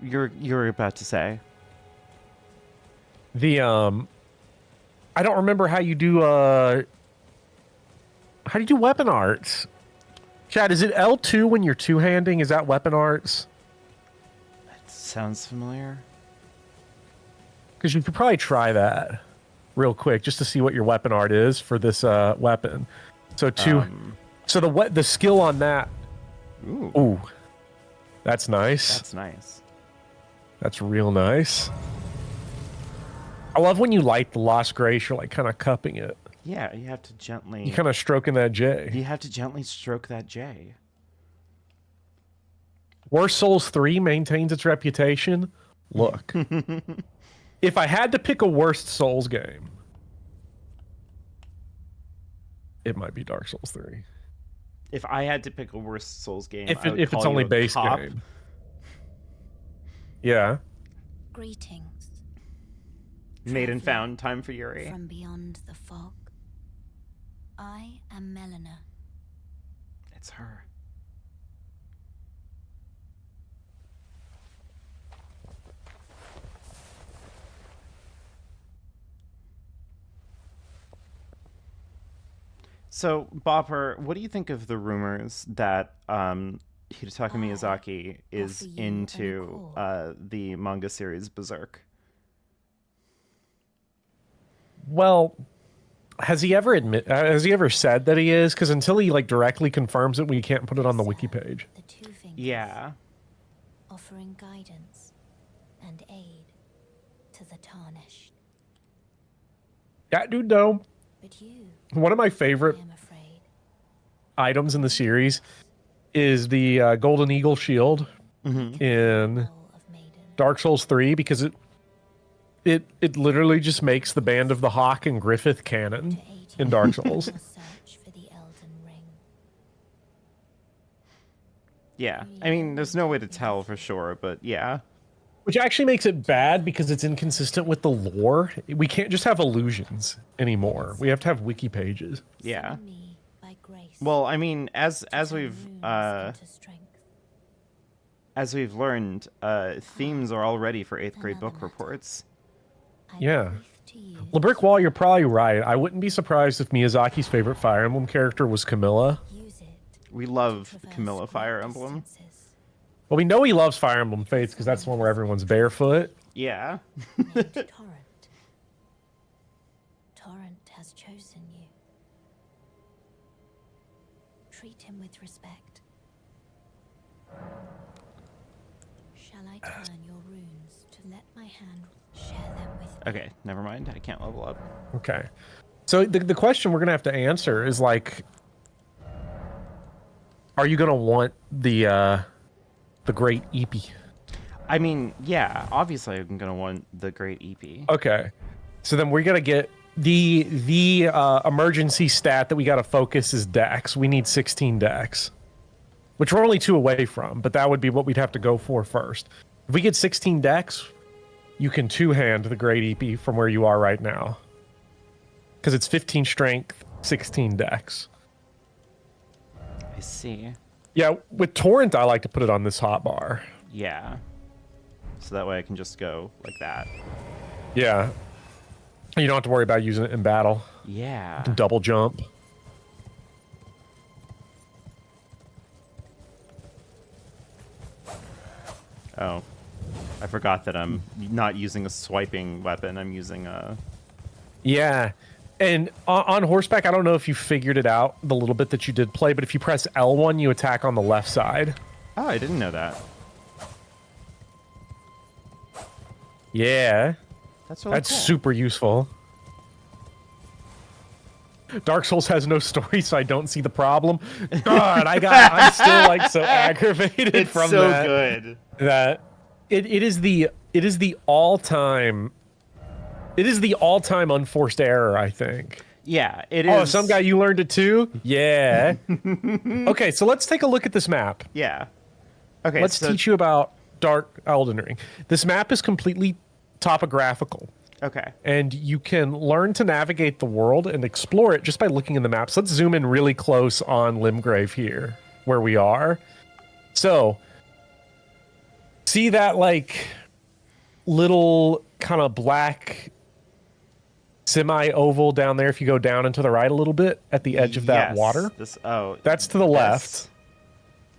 You're about to say. The, I don't remember how you do, how do you do weapon arts? Chad, is it L2 when you're two-handing? Is that weapon arts? That sounds familiar. Because you could probably try that real quick just to see what your weapon art is for this weapon. So so the skill on that. Ooh, that's nice. That's nice. That's real nice. I love when you light the Lost Grace. You're like kind of cupping it. Yeah, you have to gently. You kind of stroking that J. You have to gently stroke that J. Worst Souls 3 maintains its reputation. Look. If I had to pick a worst Souls game, it might be Dark Souls 3. If I had to pick a worst Souls game, if it's only base game. Yeah. Greetings. Maiden found time for Yuri. From beyond the fog. I am Melina. It's her. So, Bopper, what do you think of the rumors that Hidetaka Miyazaki is into the manga series Berserk? Well, has he ever said that he is? Because until he like directly confirms it, we can't put it on the wiki page. The two fingers, Yeah. offering guidance and aid to the tarnished. That dude, though. But you, One of my favorite I am afraid, items in the series is the Golden Eagle Shield in full of maiden. Dark Souls 3 because it literally just makes the Band of the Hawk and Griffith canon To aid in you Dark Souls. in your search for the Elden Ring. Yeah. I mean, there's no way to tell for sure, but yeah. Which actually makes it bad because it's inconsistent with the lore. We can't just have illusions anymore. We have to have wiki pages. Yeah. Summon me by grace Well, I mean, as to turn we've runes into strength. learned, themes are all ready for 8th grade book Another matter. reports. I Yeah. believe to use LeBrick Wall, you're probably right. I wouldn't be surprised if Miyazaki's favorite Fire Emblem character was Camilla. use it We to love traverse Camilla great Fire Emblem. distances. Well, we know he loves Fire Emblem Fates because that's the one where everyone's barefoot. Yeah. Named Torrent. Torrent has chosen you. Treat him with respect. Shall I turn your runes to let my hand share them with me? Okay, never mind. I can't level up. Okay. So the question we're going to have to answer is like, are you going to want the Great Eepee? I mean, yeah, obviously I'm going to want the Great EP. Okay. So then we're going to get the emergency stat that we got to focus is dex. We need 16 dex, which we're only 2 away from, but that would be what we'd have to go for first. If we get 16 dex, you can two-hand the Great EP from where you are right now. Because it's 15 strength, 16 dex. I see. Yeah, with Torrent, I like to put it on this hotbar. Yeah. So that way I can just go like that. Yeah. You don't have to worry about using it in battle. Yeah. Double jump. Oh. I forgot that I'm not using a swiping weapon. I'm using a... Yeah. And on horseback, I don't know if you figured it out the little bit that you did play, but if you press L1, you attack on the left side. Oh, I didn't know that. Yeah. That's really That's cool. super useful. Dark Souls has no story, so I don't see the problem. God, I'm still like so aggravated It's from so that. good. That it is the all-time unforced error, I think. Yeah, it is. Oh, some guy you learned it too? Yeah. Okay, so let's take a look at this map. Yeah. Okay, Let's teach you about Dark Elden Ring. This map is completely topographical. Okay. And you can learn to navigate the world and explore it just by looking in the maps. Let's zoom in really close on Limgrave here, where we are. So, see that like little kind of black semi-oval down there if you go down and to the right a little bit at the edge of that water? That's to the left.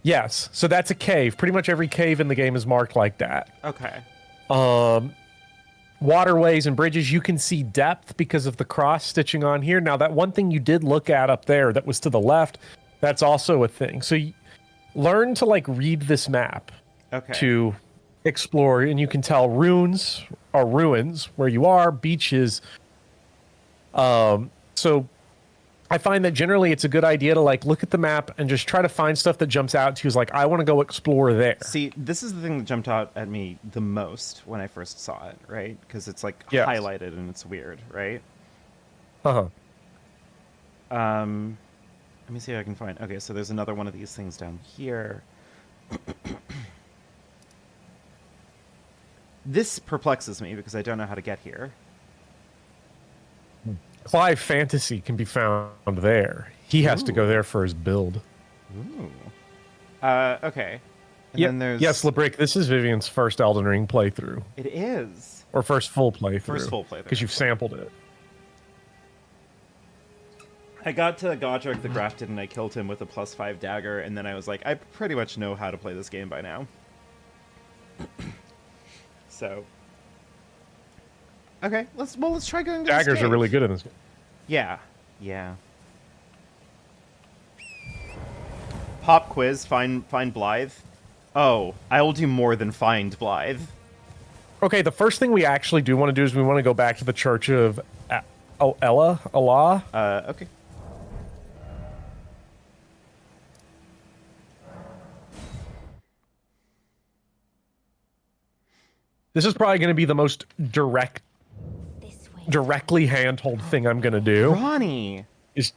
Yes. So that's a cave. Pretty much every cave in the game is marked like that. Okay. Waterways and bridges, you can see depth because of the cross stitching on here. Now, that one thing you did look at up there that was to the left, that's also a thing. So you learn to like read this map to explore, and you can tell runes are ruins where you are, beaches. So I find that generally it's a good idea to like look at the map and just try to find stuff that jumps out to you. Is like, I want to go explore there. See, this is the thing that jumped out at me the most when I first saw it, right? Because it's like highlighted and it's weird, right? Uh-huh. Let me see if I can find. Okay, so there's another one of these things down here. This perplexes me because I don't know how to get here. Clive Fantasy can be found there. He has to go there for his build. Ooh. Okay. And then there's... Yes, LeBrick, this is Vivian's first Elden Ring playthrough. It is. Or first full playthrough. First full playthrough. Because you've sampled it. I got to Godric the Grafted and I killed him with a +5 dagger, and then I was like, I pretty much know how to play this game by now. So... Okay, let's try going to Daggers are really good in this game. Yeah, yeah. Pop quiz, find Blythe. Oh, I will do more than find Blythe. Okay, the first thing we actually do want to do is we want to go back to the Church of Allah. Okay. This is probably going to be the most directly handhold thing I'm going to do. Ronnie! Just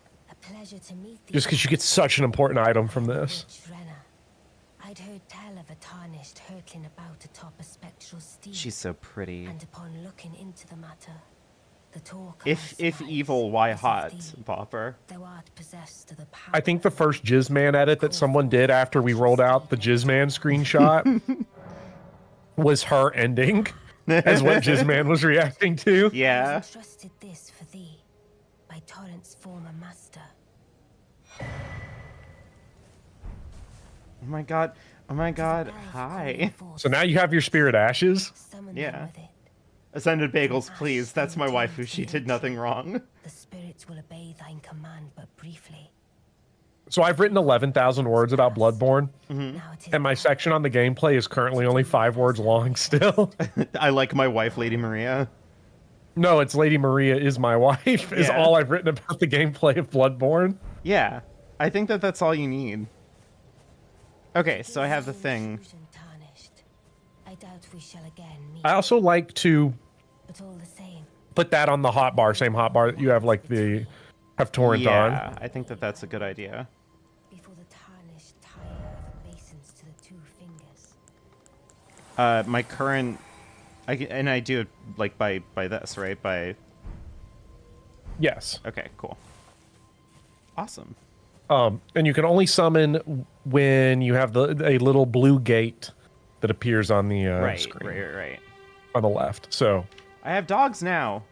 because you get such an important item from this. I'd heard tell of a tarnished hurtling about atop a spectral steed. She's so pretty. And upon looking into the matter, the talk if evil, why hot, Bopper? Thou art possessed of the power. I think the first Jizzman edit that someone did after we rolled out the Jizzman screenshot was her ending as what Jizzman was reacting to. Yeah. Entrusted this for thee by Torrent's former master. Oh my god. Oh my god. Hi. So now you have your spirit ashes? Yeah. Ascended Bagels, please. That's my waifu. She did nothing wrong. The spirits will obey thine command but briefly. So I've written 11,000 words about Bloodborne, and my section on the gameplay is currently only 5 words long still. I like my wife, Lady Maria. No, it's Lady Maria is my wife, is all I've written about the gameplay of Bloodborne. Yeah, I think that that's all you need. Okay, so I have the thing. I doubt we shall again meet. I also like to but all the same, put that on the hotbar, same hotbar that you have like the have torrent on. Yeah, I think that that's a good idea. before the tarnished tire of the basins to the 2 fingers. My current, I do it like by this, right? By. Yes. Okay, cool. Awesome. And you can only summon when you have a little blue gate that appears on the screen. Right. On the left. So I have dogs now.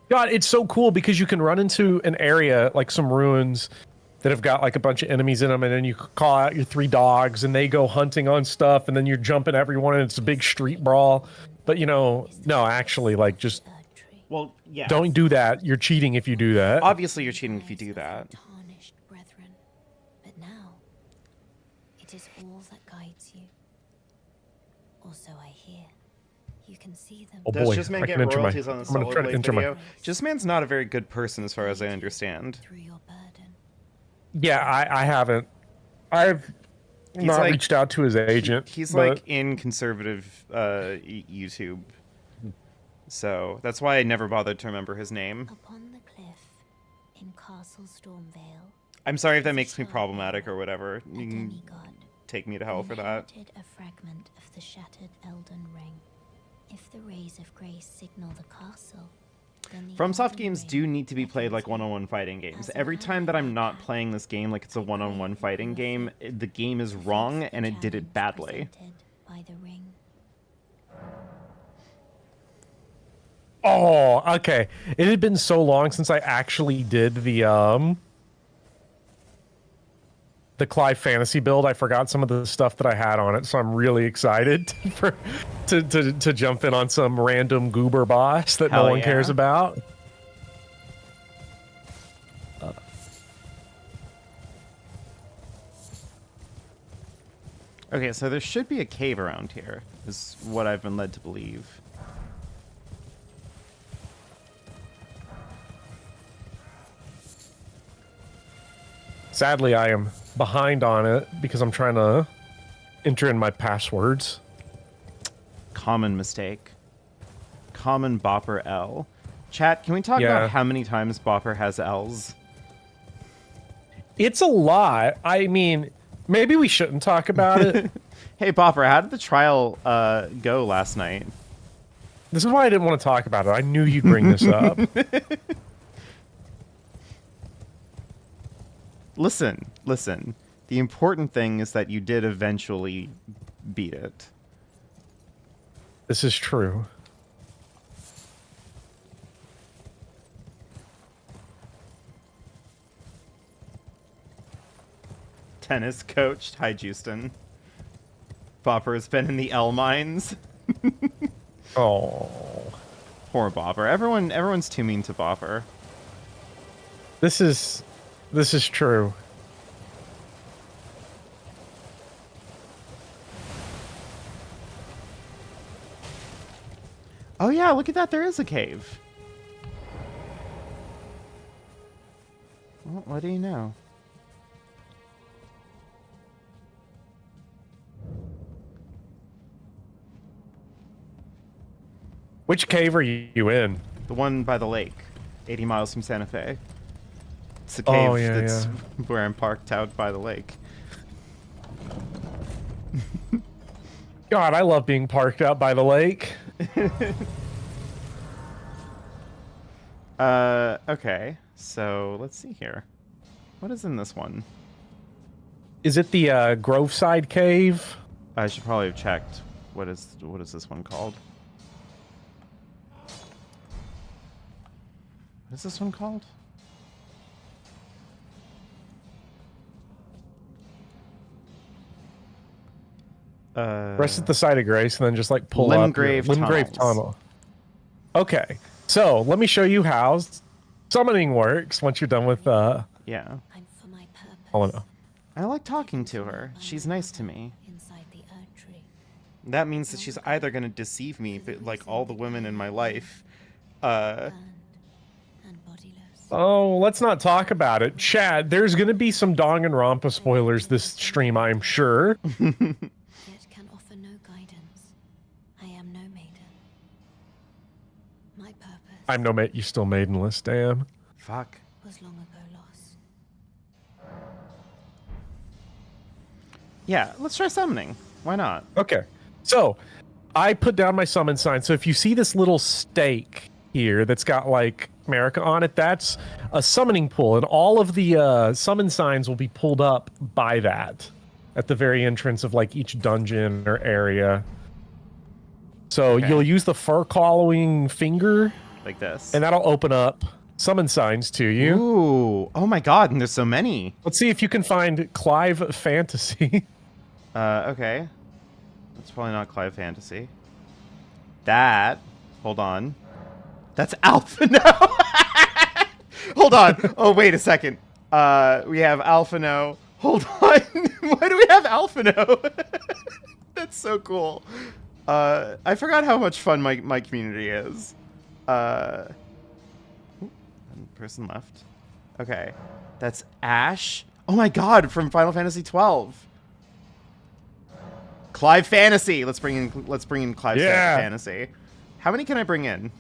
God, it's so cool because you can run into an area like some ruins that have got like a bunch of enemies in them, and then you call out your 3 dogs and they go hunting on stuff, and then you're jumping everyone and it's a big street brawl. But no, actually, like just Well, yeah. Don't do that. You're cheating if you do that. Obviously, you're cheating if you do that. Tarnished brethren, but now it is all that guides you. Also, I hear you can see them. Oh Does boy, Just Man I get can enter my. royalties on the I'm gonna Solid try to Blade enter video? my. Just Man's not a very good person, as far as I understand. Through your burden. Yeah, I haven't. I've not like- reached out to his agent. He's but like in conservative YouTube, so that's why I never bothered to remember his name. Upon the cliff in Castle Stormvale, I'm sorry if that makes me problematic or whatever. a You can demigod take me to hell for that. inherited a fragment of the shattered Elden Ring. If the rays of grace signal the castle, then the FromSoft Elden games Ring do need to be played like beckons you. one-on-one fighting games. As an Every time that I'm ally not path, playing this game like it's a one-on-one fighting you game, the game is Face wrong the and it did it challenge badly. presented by the ring. Oh, okay. It had been so long since I actually did the Clive fantasy build. I forgot some of the stuff that I had on it, so I'm really excited to jump in on some random goober boss that Hell no one yeah. cares about. Okay, so there should be a cave around here, is what I've been led to believe. Sadly, I am behind on it because I'm trying to enter in my passwords. Common mistake. Common Bopper L. Chat, can we talk Yeah. about how many times Bopper has L's? It's a lot. I mean, maybe we shouldn't talk about it. Hey, Bopper, how did the trial go last night? This is why I didn't want to talk about it. I knew you'd bring this up. Listen. The important thing is that you did eventually beat it. This is true. Tennis coached. Hi, Justin. Bopper has been in the L mines. Oh, Poor Bopper. Everyone's too mean to Bopper. this is true. Oh yeah, look at that. There is a cave. Well, what do you know? Which cave are you in? The one by the lake, 80 miles from Santa Fe. It's the cave Oh, yeah, that's yeah. where I'm parked out by the lake. God, I love being parked out by the lake. Okay. So, let's see here. What is in this one? Is it the Groveside Cave? I should probably have checked. What is this one called? What is this one called? Rest at the site of grace, and then just like pull Limgrave up Limgrave tunnels. Tunnel. Okay, so let me show you how summoning works once you're done with. Yeah. I'm for my purpose. Oh no. I like talking to her. She's nice to me. Inside the Erd Tree. That means that she's either going to deceive me, but like all the women in my life. Burned and bodiless. Oh, let's not talk about it. Chad, there's going to be some Danganronpa spoilers this stream, I'm sure. Yet can offer no guidance. I am no maiden. My purpose I'm no mate. You still maidenless, damn. Fuck. was long ago lost. Yeah, let's try summoning. Why not? Okay, so I put down my summon sign. So if you see this little stake here that's got like America on it, that's a summoning pool, and all of the summon signs will be pulled up by that at the very entrance of like each dungeon or area. So Okay. you'll use the fur-collaring finger, Like this. and that'll open up summon signs to you. Ooh. Oh my god, and there's so many. Let's see if you can find Clive Fantasy. Okay. That's probably not Clive Fantasy. That. Hold on. That's Alphino. Hold on. Oh, wait a second. We have Alphino. Hold on. Why do we have Alphino? That's so cool. I forgot how much fun my community is. One person left. Okay. That's Ash. Oh my god, from Final Fantasy 12. Clive Fantasy. Let's bring in Clive Fantasy. How many can I bring in?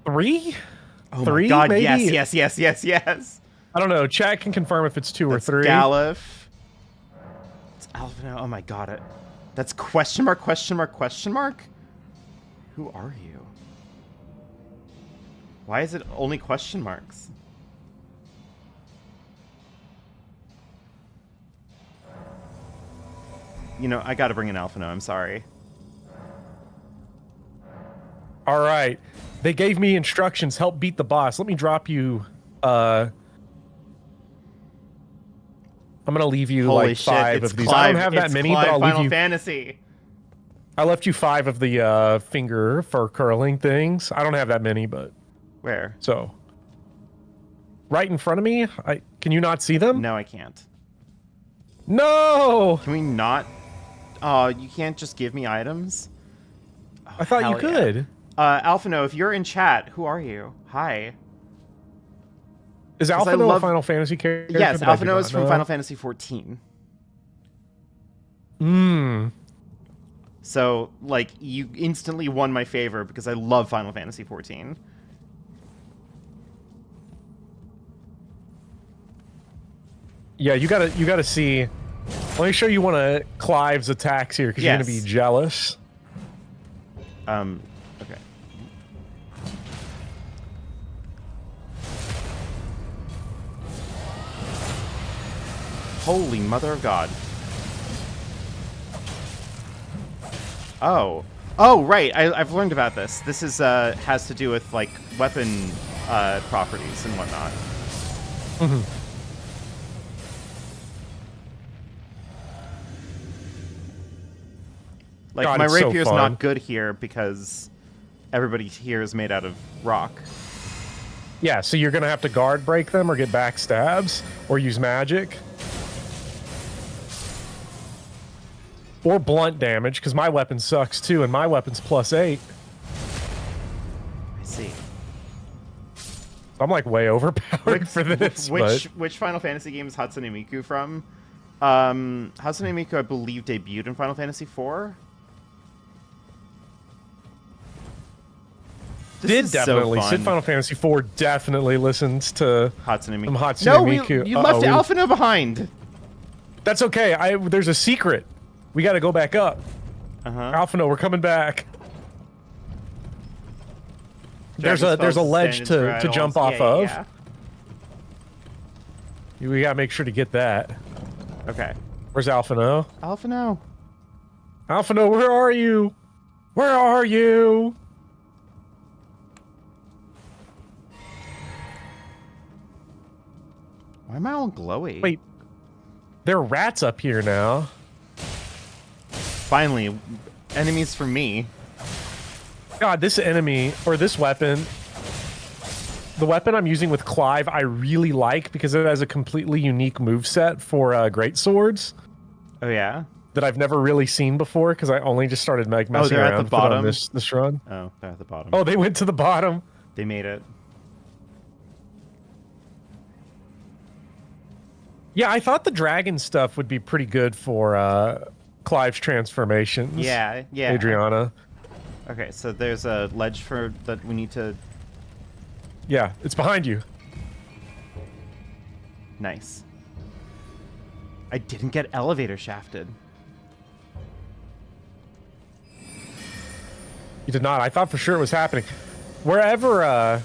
3? Oh 3, my god, maybe? yes. I don't know. Chat can confirm if it's 2 or 3. Galif. It's Alphino. Oh my god. That's question mark. Who are you? Why is it only question marks? You know, I gotta bring in Alphino. I'm sorry. All right. They gave me instructions. Help beat the boss. Let me drop you. I'm going to leave you Holy like shit, 5 it's of these. Clive, I don't have that it's many, Clive but I'll Final leave you. Fantasy. I left you 5 of the finger for curling things. I don't have that many, but. Where? So. Right in front of me? Can you not see them? No, I can't. No! Can we not? Oh, you can't just give me items? Oh, I thought you hell could. Yeah. Alphino, if you're in chat, who are you? Hi. Is Alphino a Final Fantasy character? Yes, Alphino is from Final Fantasy 14. So, like, you instantly won my favor because I love Final Fantasy 14. Yeah, you gotta see. Let me show you one of Clive's attacks here because you're gonna be jealous. Okay. Holy mother of God. Oh. Oh, right. I've learned about this. This is has to do with, like, weapon properties and whatnot. Like, God, my rapier's so not good here because everybody here is made out of rock. Yeah, so you're gonna have to guard break them or get backstabs or use magic. Or blunt damage, because my weapon sucks too, and my weapon's +8. I see. I'm like way overpowered for this. Which Final Fantasy game is Hatsune Miku from? Hatsune Miku, I believe, debuted in Final Fantasy IV. Did definitely. So Sid Final Fantasy IV definitely listens to Hatsune Miku. Hatsune Miku. You left Alphino behind. That's okay. There's a secret. We got to go back up. Alphino, we're coming back. There's a ledge to jump off of. Yeah. We gotta make sure to get that. Okay. Where's Alphino? Alphino. Alphino, where are you? Where are you? Why am I all glowy? Wait. There are rats up here now. Finally, enemies for me. God, this enemy, or this weapon, the weapon I'm using with Clive, I really like because it has a completely unique moveset for great swords. Oh, yeah? That I've never really seen before because I only just started messing around at the bottom? On this run. Oh, they're at the bottom. Oh, they went to the bottom. They made it. Yeah, I thought the dragon stuff would be pretty good for Clive's transformations. Yeah. Adriana. Okay, so there's a ledge that we need to... Yeah, it's behind you. Nice. I didn't get elevator shafted. You did not. I thought for sure it was happening. Wherever our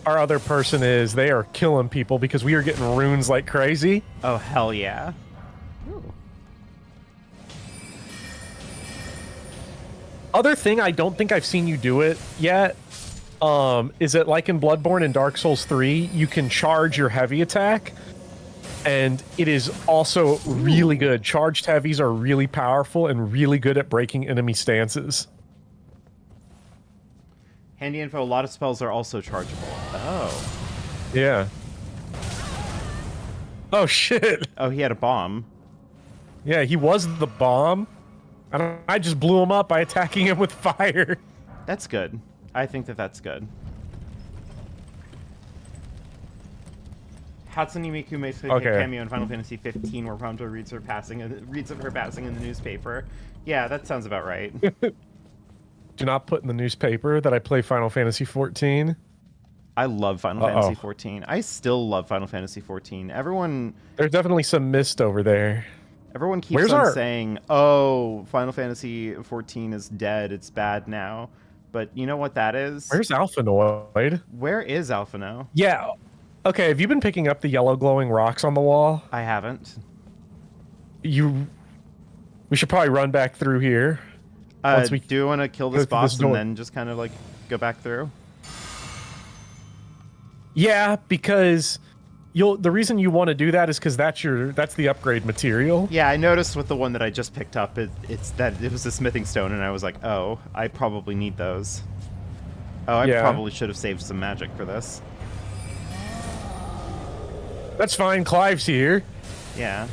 other person is, they are killing people because we are getting runes like crazy. Oh, hell yeah. Ooh. Other thing, I don't think I've seen you do it yet, is that like in Bloodborne and Dark Souls 3, you can charge your heavy attack, and it is also really good. Charged heavies are really powerful and really good at breaking enemy stances. Handy info, a lot of spells are also chargeable. Oh. Yeah. Oh, shit. Oh, he had a bomb. Yeah, he was the bomb. I just blew him up by attacking him with fire. That's good. I think that that's good. Hatsune Miku makes a cameo in Final Fantasy 15 where Prompto reads of her passing in the newspaper. Yeah, that sounds about right. Do not put in the newspaper that I play Final Fantasy 14. I love Final Fantasy 14. I still love Final Fantasy 14. Everyone... There's definitely some mist over there. Everyone keeps on saying, oh, Final Fantasy 14 is dead. It's bad now. But you know what that is? Where's Alphanoid? Where is Alphano? Yeah. Okay, have you been picking up the yellow glowing rocks on the wall? I haven't. We should probably run back through here. Do you want to kill this boss and then just kind of like go back through? Yeah, because the reason you want to do that is because that's the upgrade material. Yeah, I noticed with the one that I just picked up, it was a smithing stone, and I was like, oh, I probably need those. Oh, I probably should have saved some magic for this. That's fine. Clive's here. Yeah.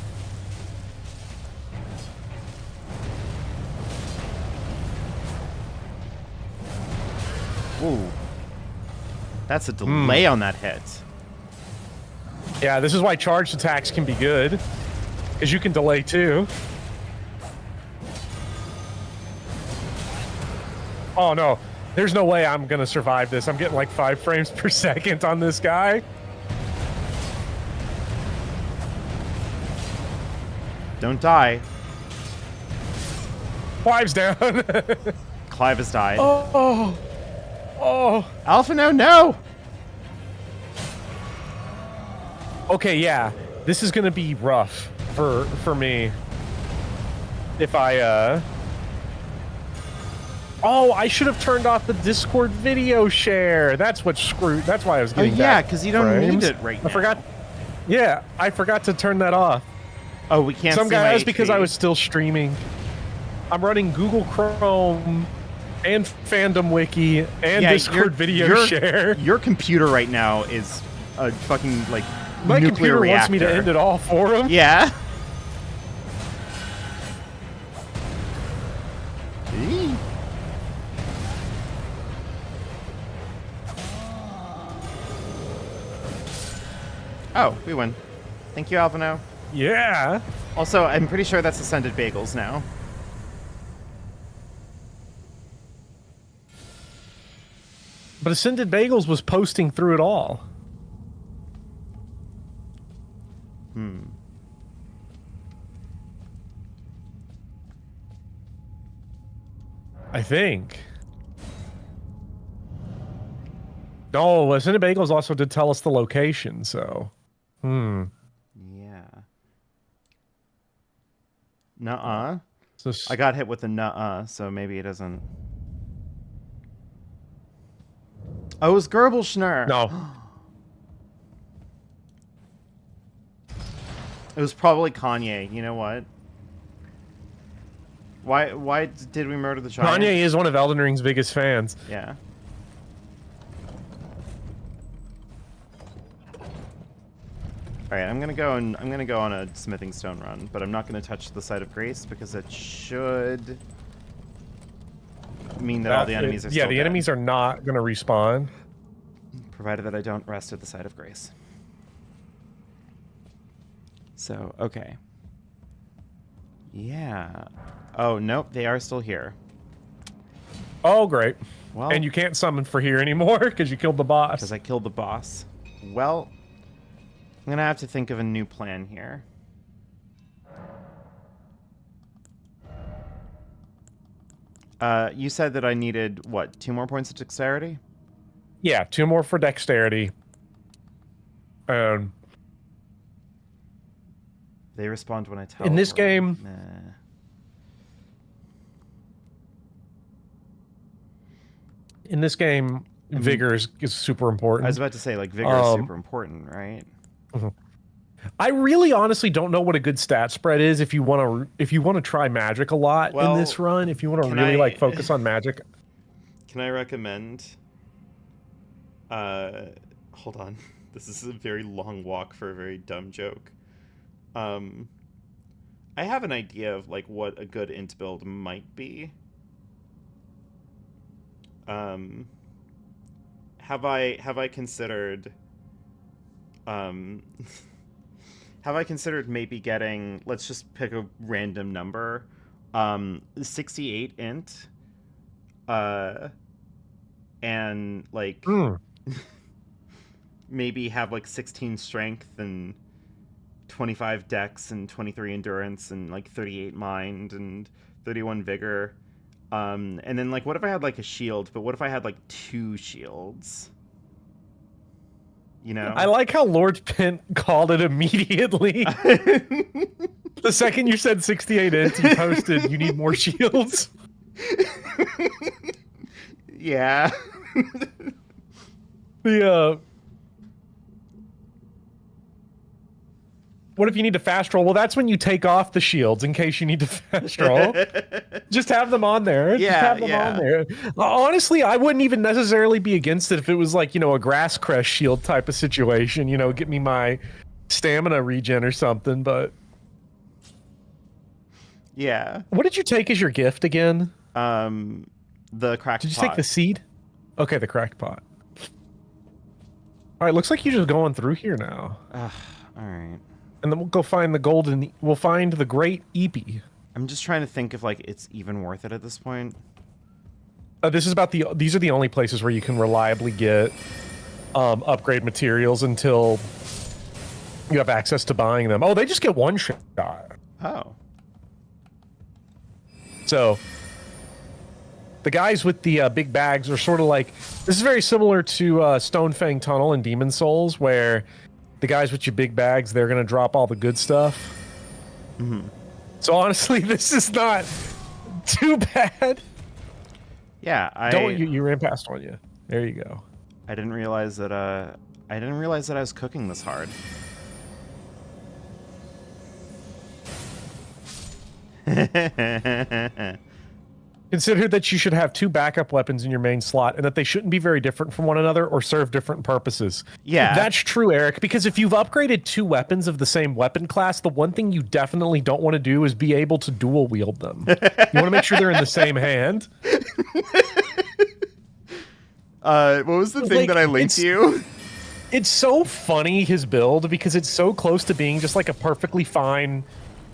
Ooh. That's a delay on that hit. Yeah, this is why charged attacks can be good. Because you can delay too. Oh no. There's no way I'm going to survive this. I'm getting like 5 frames per second on this guy. Don't die. Clive's down. Clive has died. Oh. Alphano, no! Okay, yeah. This is gonna be rough for me. If I Oh, I should have turned off the Discord video share. That's what screwed. That's why I was getting yeah, because you don't need it right now. I forgot. Yeah, I forgot to turn that off. Oh, we can't see guys because I was still streaming. I'm running Google Chrome and Fandom Wiki and Discord video share. Your computer right now is a fucking like my nuclear computer reactor. wants me to end it all for him. Yeah. Oh, we win. Thank you, Alphano. Yeah. Also, I'm pretty sure that's Ascended Bagels now. But Ascended Bagels was posting through it all. I think. No, Ascended Bagels also did tell us the location, so... Yeah. Nuh-uh. So I got hit with a nuh-uh, so maybe it doesn't... Oh, it was Gerbelschner. No. It was probably Kanye. You know what? Why did we murder the giant? Kanye is one of Elden Ring's biggest fans. Yeah. All right, I'm gonna go on a smithing stone run, but I'm not gonna touch the site of grace because it should mean that all the enemies are still the dead. enemies are not gonna respawn, provided that I don't rest at the site of grace. So okay. Yeah. Oh nope, they are still here. Oh great. Well, and you can't summon for here anymore because you killed the boss. Because I killed the boss. Well, I'm gonna have to think of a new plan here. You said that I needed, what, 2 more points of dexterity? Yeah, 2 more for dexterity. They respond when I tell in this game... In this game, vigor is super important. I was about to say, like, vigor is super important, right? I really honestly don't know what a good stat spread is if you want to try magic a lot in this run, if you want to really like focus on magic. Can I recommend Hold on. This is a very long walk for a very dumb joke. I have an idea of like what a good int build might be. Have I considered have I considered maybe getting, let's just pick a random number, 68 int, and like maybe have like 16 strength and 25 dex and 23 endurance and like 38 mind and 31 vigor. And then like what if I had like a shield, but what if I had like 2 shields? You know? I like how Lord Pent called it immediately. The second you said 68 int, he posted, you need more shields. Yeah. What if you need to fast roll? Well, that's when you take off the shields in case you need to fast roll. Just have them on there. Yeah, just have them on there. Honestly, I wouldn't even necessarily be against it if it was like, you know, a grass crest shield type of situation, you know, get me my stamina regen or something, but yeah. What did you take as your gift again? The cracked pot. Did you take the seed? Okay, the cracked pot. All right, looks like you're just going through here now. All right. And then we'll go find the golden. We'll find the great Eepee. I'm just trying to think if like it's even worth it at this point. This is about these are the only places where you can reliably get upgrade materials until you have access to buying them. Oh, they just get one shot. Oh. So the guys with the big bags are sort of like, this is very similar to Stonefang Tunnel and Demon Souls, where the guys with your big bags, they're going to drop all the good stuff. Mm-hmm. So honestly, this is not too bad. Yeah, you ran past one, yeah. There you go. I didn't realize that I was cooking this hard. Consider that you should have 2 backup weapons in your main slot and that they shouldn't be very different from one another or serve different purposes. Yeah. That's true, Eric, because if you've upgraded 2 weapons of the same weapon class, the one thing you definitely don't want to do is be able to dual wield them. You want to make sure they're in the same hand. What was the thing that I linked to you? It's so funny, his build, because it's so close to being just like a perfectly fine,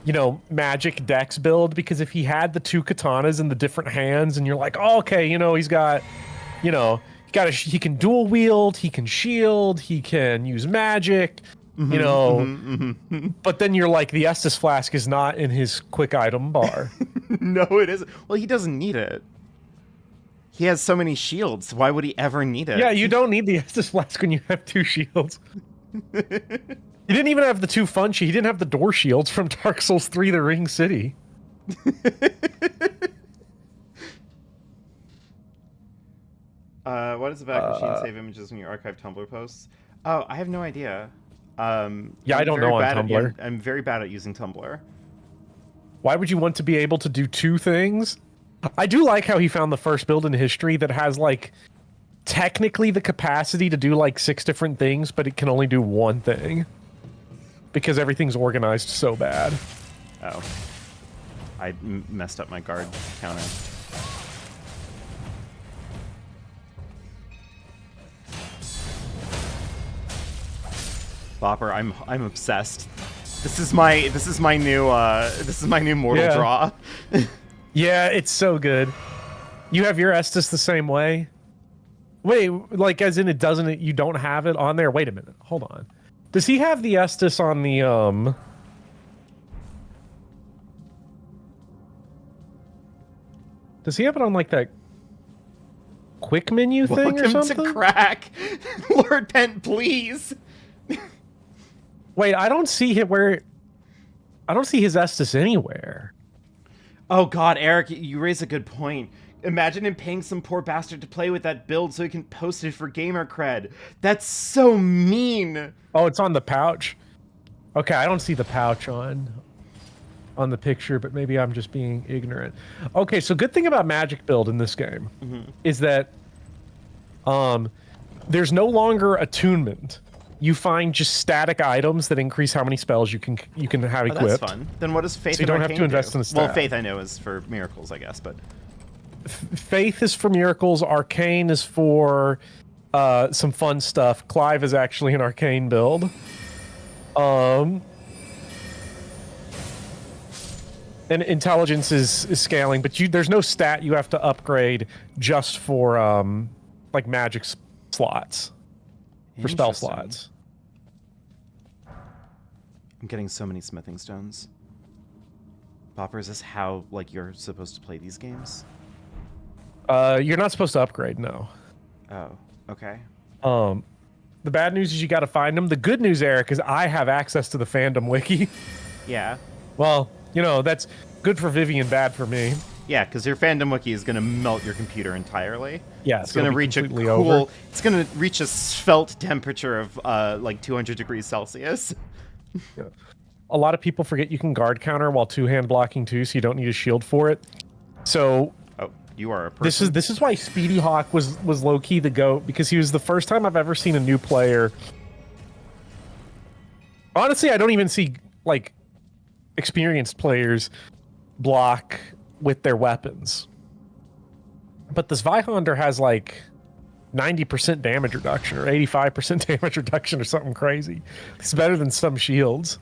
you know, magic dex build, because if he had the 2 katanas in the different hands and you're like, oh, okay, you know, he's got, you know, he can dual wield, he can shield, he can use magic, you know, but then you're like, the Estus flask is not in his quick item bar. No, it isn't. Well, he doesn't need it. He has so many shields. Why would he ever need it? Yeah, you don't need the Estus flask when you have 2 shields. He didn't even have the 2 fun shields. He didn't have the door shields from Dark Souls 3: The Ring City. What is the back machine save images when you archive Tumblr posts? Oh, I have no idea. Yeah, I don't know on Tumblr. I'm very bad at using Tumblr. Why would you want to be able to do 2 things? I do like how he found the first build in history that has, like, technically the capacity to do, like, 6 different things, but it can only do 1 thing. Because everything's organized so bad. Oh. I messed up my guard counter. Bopper, I'm obsessed. This is my new mortal draw. Yeah, it's so good. You have your Estus the same way? Wait, like as in you don't have it on there? Wait a minute. Hold on. Does he have the Estus on the Does he have it on like that quick menu thing or something? Welcome to crack. Lord Pent, please. Wait, I don't see his Estus anywhere. Oh god, Eric, you raise a good point. Imagine him paying some poor bastard to play with that build so he can post it for gamer cred. That's so mean. Oh, it's on the pouch. Okay, I don't see the pouch on the picture, but maybe I'm just being ignorant. Okay, so good thing about magic build in this game is that there's no longer attunement. You find just static items that increase how many spells you can have equipped. That's fun. Then what does Faith So you don't have to invest in the stat. Well, Faith I know is for miracles, I guess, but Faith is for miracles. Arcane is for some fun stuff. Clive is actually an arcane build. And intelligence is scaling, but there's no stat you have to upgrade just for like magic slots, for spell slots. I'm getting so many smithing stones. Bopper, is this how like you're supposed to play these games? You're not supposed to upgrade, no. Oh, okay. The bad news is you got to find them. The good news, Eric, is I have access to the fandom wiki. Yeah. Well, you know, that's good for Vivian, bad for me. Yeah, because your fandom wiki is going to melt your computer entirely. Yeah, it's going to reach a cool. Over. It's going to reach a svelte temperature of like 200 degrees Celsius. Yeah. A lot of people forget you can guard counter while two-hand blocking too, so you don't need a shield for it. So. Oh, you are a person. This is why Speedy Hawk was low key the GOAT, because he was the first time I've ever seen a new player. Honestly, I don't even see like experienced players block with their weapons. But this Zweihander has like 90% damage reduction or 85% damage reduction or something crazy. It's better than some shields.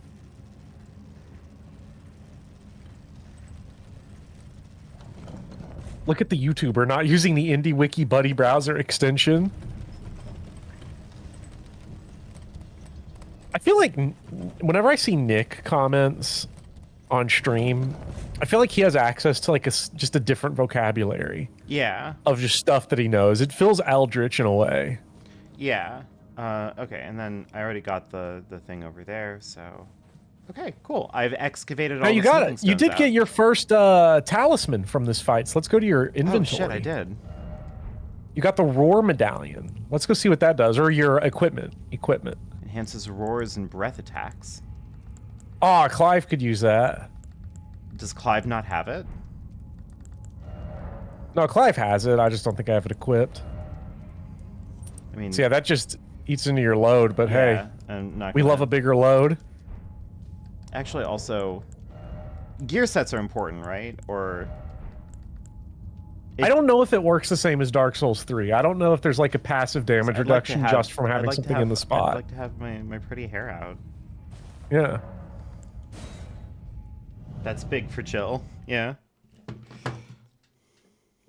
Look at the YouTuber not using the Indie Wiki Buddy browser extension. I feel like whenever I see Nick comments on stream, I feel like he has access to like just a different vocabulary. Yeah. Of just stuff that he knows. It feels eldritch in a way. Yeah. Okay, and then I already got the thing over there, so... Okay, cool. I've excavated all you the got it. You did get your first talisman from this fight, so let's go to your inventory. Oh shit, I did. You got the Roar Medallion. Let's go see what that does, or your equipment. Enhances roars and breath attacks. Oh, Clive could use that. Does Clive not have it? No, Clive has it. I just don't think I have it equipped. I mean... So yeah, that just eats into your load, but yeah, hey, we love a bigger load. Actually, also, gear sets are important, right? Or... I don't know if it works the same as Dark Souls 3. I don't know if there's like a passive damage reduction just from having something in the spot. I'd like to have my pretty hair out. Yeah. That's big for chill. Yeah.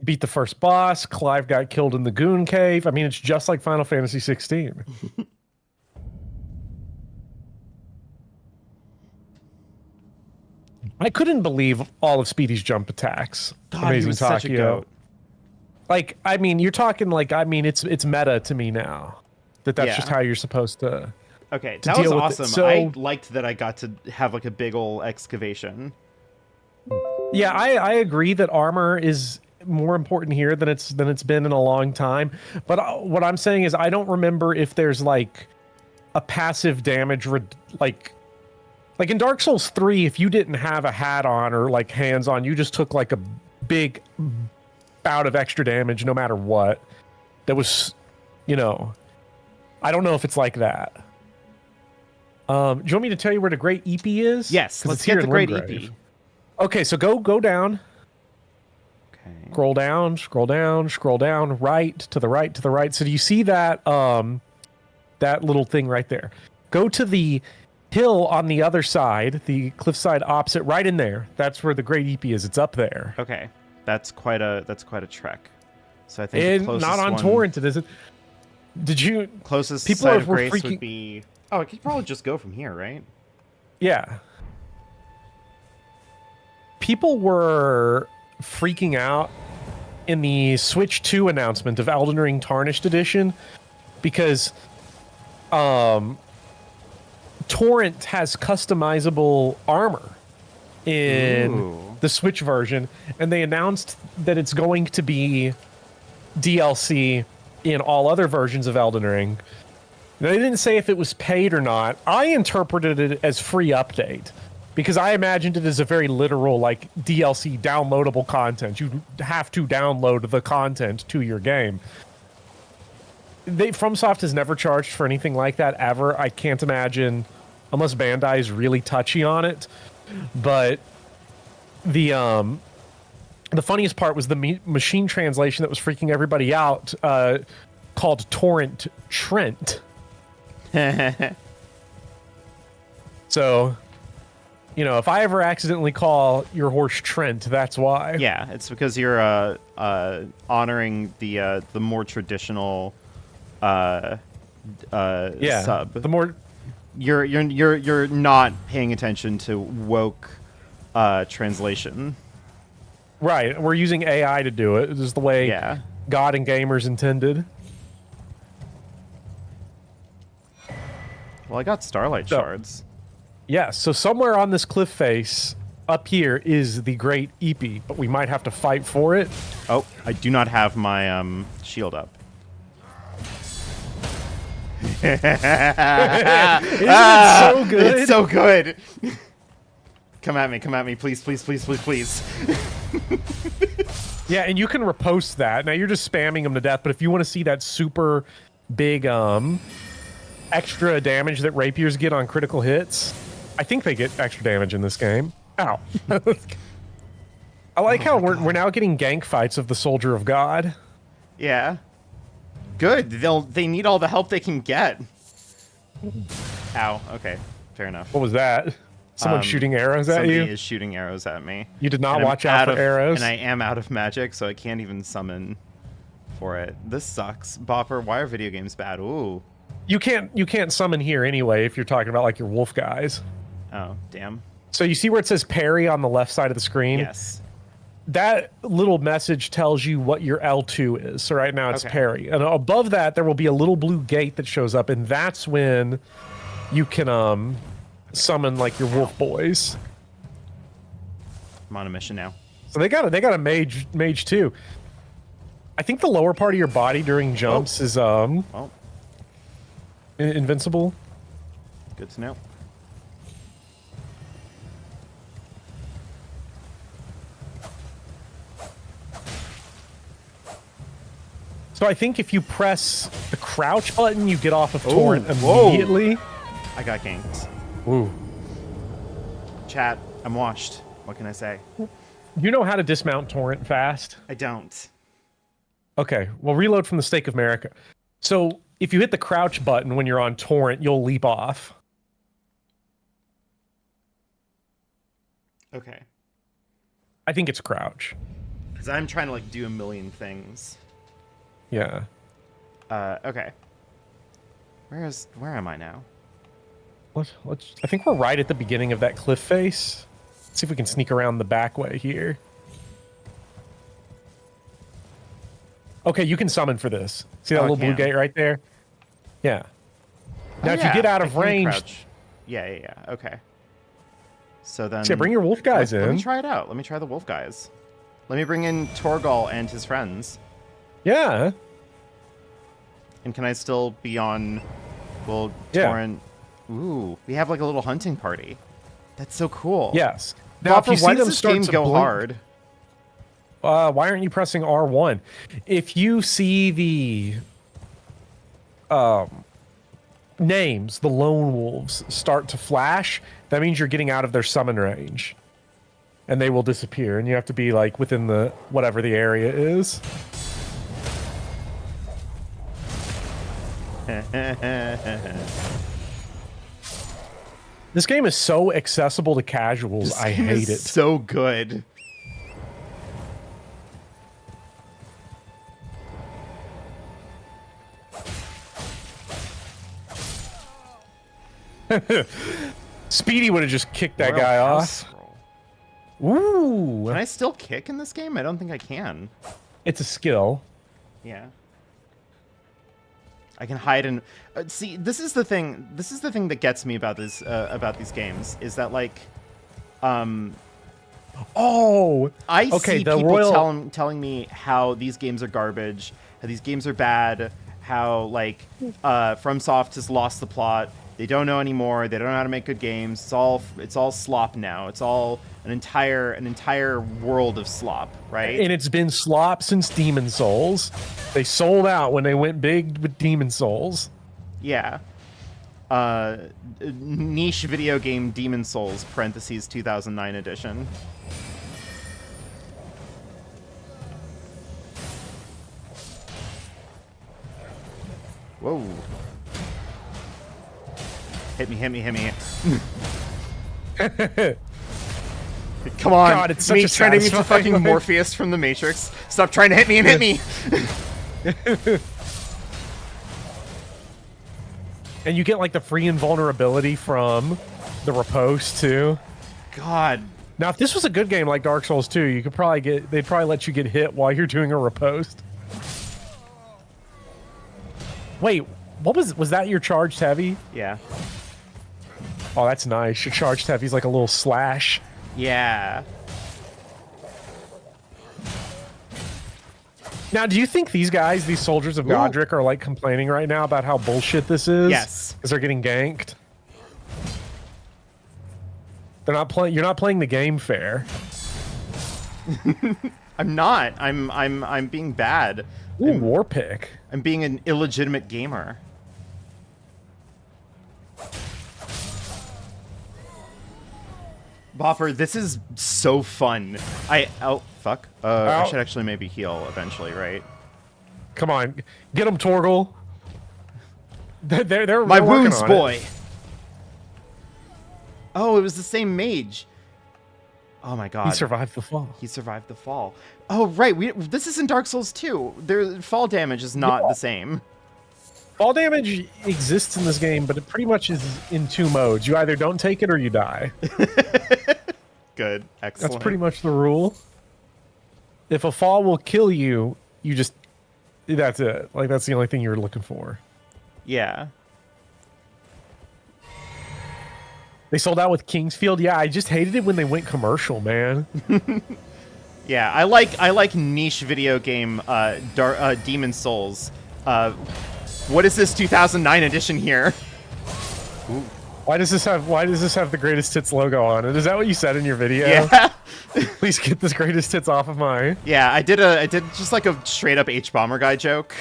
Beat the first boss. Clive got killed in the Goon Cave. I mean, it's just like Final Fantasy 16. I couldn't believe all of Speedy's jump attacks. God, Amazing he was such a goat. Like, I mean, you're talking like, I mean, it's meta to me now. That's Yeah. just how you're supposed to. Okay, to that was deal with awesome. it. So, I liked that I got to have like a big ol' excavation. Yeah, I agree that armor is more important here than it's been in a long time. But what I'm saying is I don't remember if there's like a passive damage like in Dark Souls 3, if you didn't have a hat on or like hands on, you just took like a big bout of extra damage no matter what. That was, you know, I don't know if it's like that. Do you want me to tell you where the Great Eepee is? Yes, let's get the Great Eepee. Okay, so go down. Okay. Scroll down, right, to the right. So do you see that that little thing right there? Go to the hill on the other side, the cliffside opposite, right in there. That's where the Great Eepee is. It's up there. Okay. That's quite a trek. So I think the closest not on one, torrent, is it? Did you closest people site of were grace freaking... would be Oh, I could probably just go from here, right? Yeah. People were freaking out in the Switch 2 announcement of Elden Ring Tarnished Edition because Torrent has customizable armor in the Switch version, and they announced that it's going to be DLC in all other versions of Elden Ring. They didn't say if it was paid or not. I interpreted it as free update because I imagined it as a very literal, like, DLC downloadable content. You have to download the content to your game. FromSoft has never charged for anything like that ever. I can't imagine, unless Bandai is really touchy on it. But the funniest part was the machine translation that was freaking everybody out, called Torrent Trent. So, you know, if I ever accidentally call your horse Trent, that's why. Yeah, it's because you're honoring the more traditional sub. The more you're not paying attention to woke translation. right. We're using AI to do it. This is the way God and gamers intended. Well, I got starlight shards. Yeah, so somewhere on this cliff face up here is the Great Eepee, but we might have to fight for it. Oh, I do not have my shield up. Isn't it so good? It's so good. Come at me, please, please, please, please, please. Yeah, and you can riposte that. Now you're just spamming them to death, but if you want to see that super big extra damage that rapiers get on critical hits, I think they get extra damage in this game. Ow. I like how we're now getting gank fights of the Soldier of God. Yeah. Good. They need all the help they can get. Ow. Okay. Fair enough. What was that? Someone shooting arrows at you? Somebody is shooting arrows at me. You did not watch out for arrows? And I am out of magic, so I can't even summon for it. This sucks. Bopper, why are video games bad? Ooh. You can't summon here anyway if you're talking about like your wolf guys. Oh, damn. So you see where it says parry on the left side of the screen? Yes. That little message tells you what your L2 is. So right now it's parry. And above that, there will be a little blue gate that shows up, and that's when you can summon like your wolf boys. I'm on a mission now. So they got a mage too. I think the lower part of your body during jumps is invincible. Good to know. So I think if you press the crouch button, you get off of Torrent immediately. I got ganked. Ooh. Chat, I'm washed. What can I say? You know how to dismount Torrent fast? I don't. Okay, well, reload from the Stake of America. So if you hit the crouch button when you're on Torrent, you'll leap off. Okay. I think it's crouch. Because I'm trying to like do a million things. Yeah. Okay. Where am I now? I think we're right at the beginning of that cliff face. Let's see if we can sneak around the back way here. Okay, you can summon for this. See that little blue gate right there? Yeah. Now, if you get out of range... Yeah. Okay. So then... Yeah, bring your wolf guys in. Let me try it out. Let me try the wolf guys. Let me bring in Torgal and his friends. Yeah. And can I still be on... Well, yeah. Torrent... Ooh, we have like a little hunting party. That's so cool. Yes. Now, Bopper, why does this game go hard? Why aren't you pressing R1? If you see the names, the lone wolves, start to flash, that means you're getting out of their summon range. And they will disappear, and you have to be like within the whatever the area is. This game is so accessible to casuals. I hate it. So good. Speedy would have just kicked that guy off. Ooh. Can I still kick in this game? I don't think I can. It's a skill. Yeah. I can hide and see. This is the thing. This is the thing that gets me about this about these games is that like, I see people telling me how these games are garbage, how these games are bad, how like FromSoft has lost the plot, They don't know anymore. They don't know how to make good games. It's all slop now. It's all an entire world of slop, right? And it's been slop since Demon Souls. They sold out when they went big with Demon Souls. Yeah. Niche video game Demon Souls (parentheses 2009 edition). Whoa. Hit me. Come on. God, it's such me a trying to meet the satisfying fucking Morpheus from the Matrix. Stop trying to hit me and hit me. And you get like the free invulnerability from the riposte too. God. Now, if this was a good game like Dark Souls 2, you could probably they'd probably let you get hit while you're doing a riposte. Wait, what was that your charged heavy? Yeah. Oh, that's nice. Your charged heavy's like a little slash. Yeah. Now, do you think these guys, these soldiers of Godric, are like complaining right now about how bullshit this is? Yes. Because they're getting ganked. They're not playing. You're not playing the game fair. I'm not. I'm being bad. Ooh, war pick. I'm being an illegitimate gamer. Bopper, this is so fun. Oh fuck. I should actually maybe heal eventually, right? Come on, get him, Torgal. They're my working wounds on boy. It. Oh, it was the same mage. Oh my god. He survived the fall. He survived the fall. Oh right, this isn't Dark Souls 2. Their fall damage is not the same. Fall damage exists in this game, but it pretty much is in two modes. You either don't take it or you die. Good. Excellent. That's pretty much the rule. If a fall will kill you, you just... That's it. Like, that's the only thing you're looking for. Yeah. They sold out with Kingsfield. Yeah, I just hated it when they went commercial, man. Yeah, I like niche video game Demon Souls. What is this 2009 edition here? Ooh. Why does this have the greatest hits logo on it? Is that what you said in your video? Yeah. Please get this greatest hits off of mine. Yeah, I did just like a straight up H-Bomber guy joke.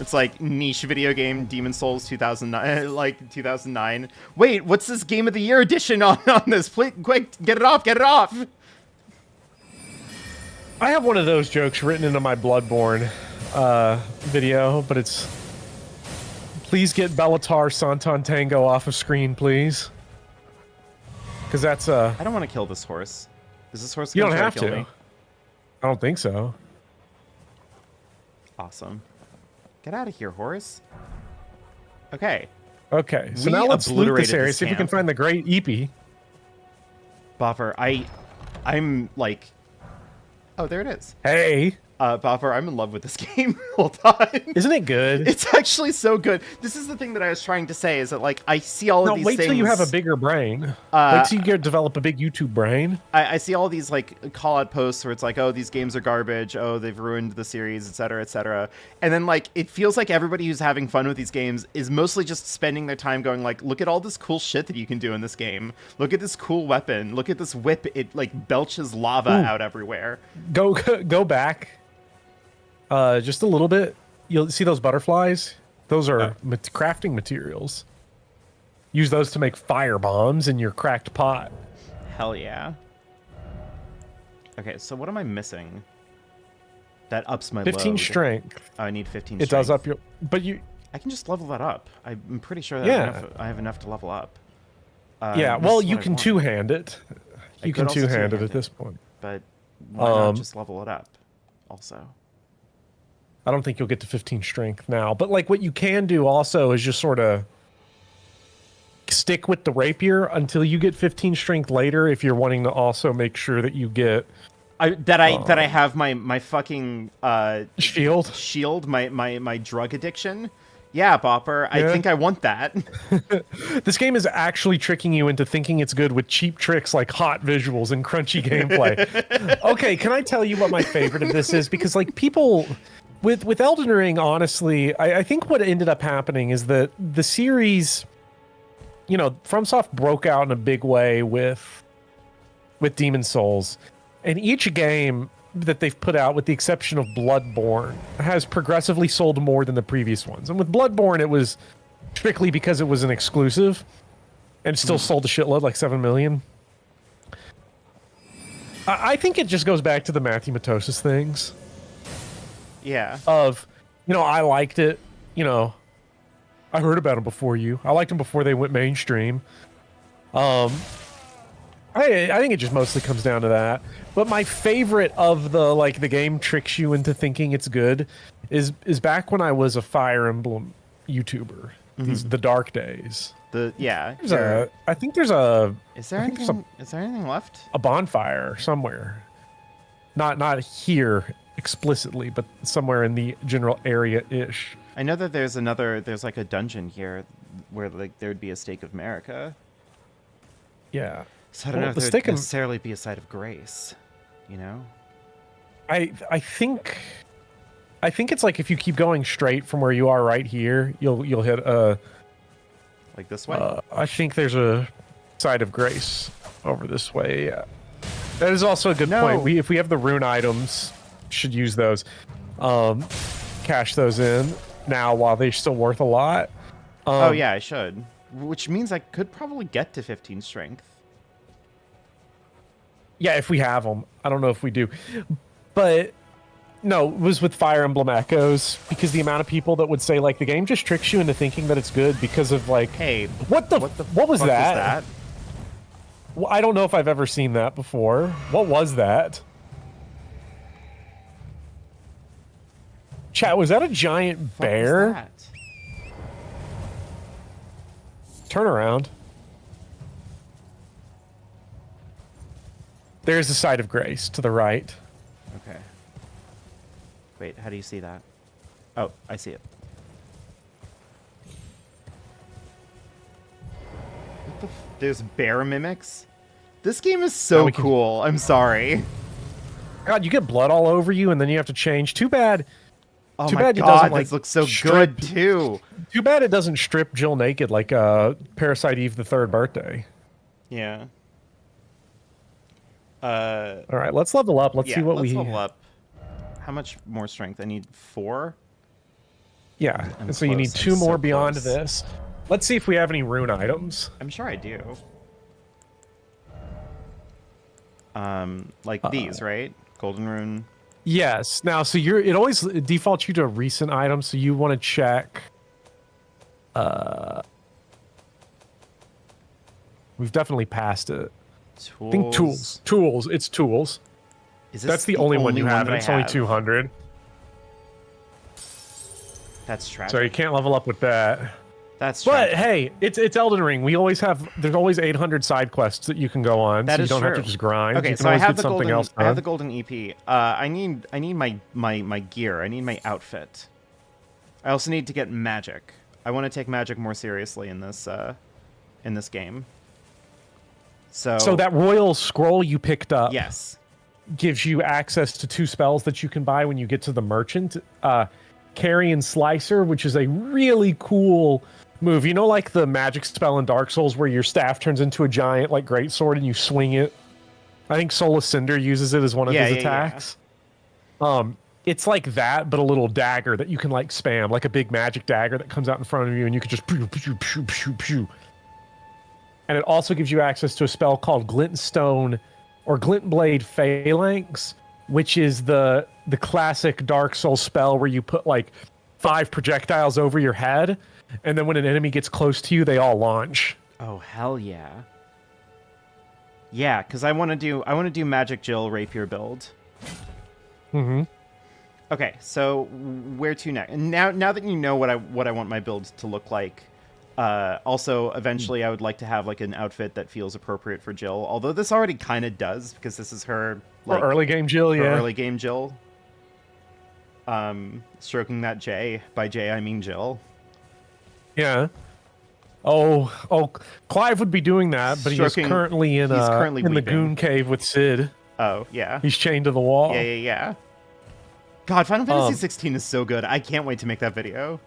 It's like niche video game Demon Souls 2009 like 2009. Wait, what's this game of the year edition on this? Please, quick, get it off, get it off. I have one of those jokes written into my Bloodborne video, but it's please get Bellatar Santon Tango off of screen, please. Because that's I don't want to kill this horse. Is this horse you gonna don't try have kill to. me? I don't think so. Awesome. Get out of here, horse. Okay. Okay, so We now let's loot obliterated this area, this see if we can camp. find the great Eepee. Bopper, I'm like... Oh, there it is. Hey. Bopper, I'm in love with this game. Hold on. Isn't it good? It's actually so good. This is the thing that I was trying to say, is that, like, I see all of these wait things... till you have a bigger brain. Wait till you develop a big YouTube brain. I see all these, like, call-out posts where it's like, oh, these games are garbage, oh, they've ruined the series, etc., etc. And then, like, it feels like everybody who's having fun with these games is mostly just spending their time going, like, look at all this cool shit that you can do in this game. Look at this cool weapon. Look at this whip. It, like, belches lava out everywhere. Go back. Just a little bit. You'll see those butterflies. Those are crafting materials. Use those to make fire bombs in your cracked pot. Hell yeah. Okay, so what am I missing? That ups my 15 load. strength. Oh, I need 15 It strength. does up your... But you... I can just level that up. I'm pretty sure that I have enough to level up. yeah, this well, is you what I can want. two-hand it. I You could can also two-hand it two-hand at this point. But why not just level it up also? I don't think you'll get to 15 strength now. But, like, what you can do also is just sort of stick with the rapier until you get 15 strength later if you're wanting to also make sure that you get... that I have my fucking shield, my drug addiction. Yeah, Bopper, I think I want that. This game is actually tricking you into thinking it's good with cheap tricks like hot visuals and crunchy gameplay. Okay, can I tell you what my favorite of this is? Because, like, people with Elden Ring, honestly, I think what ended up happening is that the series, you know, FromSoft broke out in a big way with Demon Souls, and each game that they've put out, with the exception of Bloodborne, has progressively sold more than the previous ones. And with Bloodborne, it was strictly because it was an exclusive, and still sold a shitload, like 7 million. I think it just goes back to the Matthew Matosis things. Yeah. Of, you know, I liked it. You know, I heard about them before you. I liked them before they went mainstream. I think it just mostly comes down to that. But my favorite of the game tricks you into thinking it's good is back when I was a Fire Emblem YouTuber. The dark days. I think there's a. Is there anything left? A bonfire somewhere. Not here explicitly, but somewhere in the general area-ish. I know that there's like a dungeon here where like there'd be a stake of Marika. Yeah. So I don't know if there'd necessarily be a site of grace, you know? I think it's like if you keep going straight from where you are right here, you'll hit like this way? I think there's a site of grace over this way. Yeah. That is also a good point. If we have the rune items, should use those. Cash those in now while they're still worth a lot. Oh yeah, I should. Which means I could probably get to 15 strength. Yeah, if we have them. I don't know if we do. But no, it was with Fire Emblem Echoes, because the amount of people that would say, like, the game just tricks you into thinking that it's good because of, like, hey, what was that? Well, I don't know if I've ever seen that before. What was that? Chat, was that a giant bear? What was that? Turn around. There's the site of grace to the right. Okay. Wait, how do you see that? Oh, I see it. What the there's bear mimics? This game is so cool. I'm sorry. God, you get blood all over you, and then you have to change. Too bad. Oh too my bad God, it doesn't, like, this looks so good too. Too bad it doesn't strip Jill naked like Parasite Eve the Third Birthday. Yeah. All right, let's level up. Let's see what let's level up. How much more strength? I need 4. Yeah, and so you need 2 more beyond this. Let's see if we have any rune items. I'm sure I do. Like these, right? Golden rune. Yes. Now, so it always defaults you to a recent item, so you want to check. We've definitely passed it. Tools. I think tools. Tools. It's tools. That's the only one you have, and it's only 200. That's tragic. So you can't level up with that. That's tragic. But hey, it's Elden Ring. There's always 800 side quests that you can go on, so you don't have to just grind. Okay, you can so I have I have the golden EP. I need my gear. I need my outfit. I also need to get magic. I want to take magic more seriously in this game. So that royal scroll you picked up, yes, gives you access to 2 spells that you can buy when you get to the merchant. Carrion Slicer, which is a really cool move. You know, like the magic spell in Dark Souls where your staff turns into a giant, like, greatsword and you swing it? I think Soul Cinder uses it as one of his attacks. Yeah. It's like that, but a little dagger that you can, like, spam, like a big magic dagger that comes out in front of you, and you can just pew, pew, pew, pew, pew. And it also gives you access to a spell called Glintstone or Glintblade Phalanx, which is the classic Dark Souls spell where you put, like, 5 projectiles over your head, and then when an enemy gets close to you, they all launch. Oh, hell yeah. Yeah, because I want to do Magic Jill Rapier build. Mm-hmm. Okay, so where to next? Now that you know what I want my build to look like, also eventually I would like to have, like, an outfit that feels appropriate for Jill. Although this already kind of does, because this is her, like, early game Jill, yeah. Early game Jill. Stroking that J. By J I mean Jill. Yeah. Oh, Clive would be doing that, but he's currently in the Goon Cave with Sid. Oh, yeah. He's chained to the wall. Yeah. God, Final Fantasy 16 is so good. I can't wait to make that video.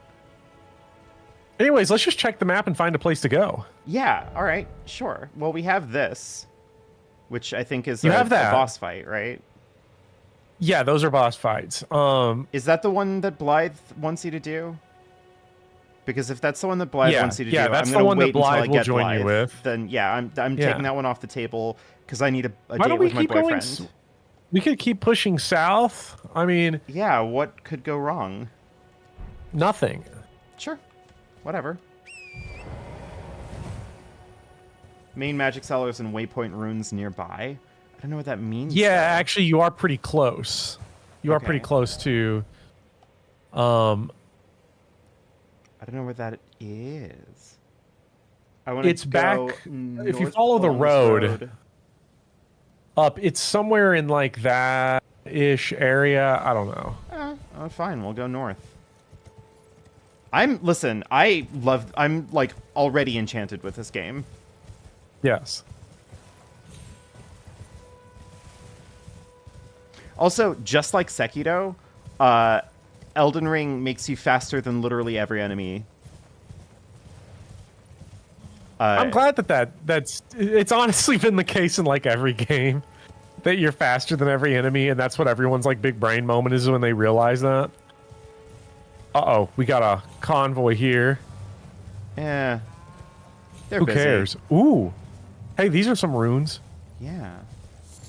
Anyways, let's just check the map and find a place to go. Yeah, all right, sure. Well, we have this, which I think is You have that. a boss fight, right? Yeah, those are boss fights. Is that the one that Blythe wants you to do? Because if that's the one that Blythe wants you to do, that's I'm the going one to wait that until I Blythe will get join Blythe. you with. Then yeah, I'm taking that one off the table because I need a Why date don't we with my keep going? boyfriend. We could keep pushing south. I mean, Yeah, what could go wrong? nothing. Sure, whatever. Main magic cellars and waypoint runes nearby. I don't know what that means. Yeah, though. actually, you are pretty close. You are pretty Okay. close to. I don't know where that is. I want to It's back. North If you follow the along this road up, it's somewhere in like that ish area. I don't know. Oh, fine. We'll go north. I'm like already enchanted with this game. Yes. Also, just like Sekiro, Elden Ring makes you faster than literally every enemy. I'm glad that's it's honestly been the case in like every game that you're faster than every enemy, and that's what everyone's like big brain moment is when they realize that. Uh-oh, we got a convoy here. Yeah. They're Who busy. cares? Ooh. Hey, these are some runes Yeah.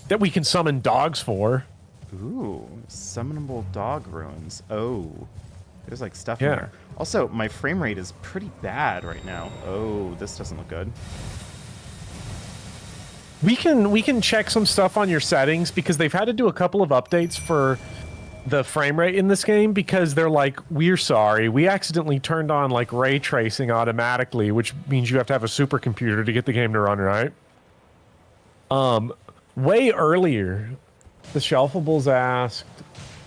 that we can summon dogs for. Ooh, summonable dog runes. Oh, there's like stuff in Yeah. there. Also, my frame rate is pretty bad right now. Oh, this doesn't look good. We can check some stuff on your settings because they've had to do a couple of updates for the frame rate in this game because they're like, we're sorry, we accidentally turned on like ray tracing automatically, which means you have to have a supercomputer to get the game to run right. Way earlier, the Shelfables asked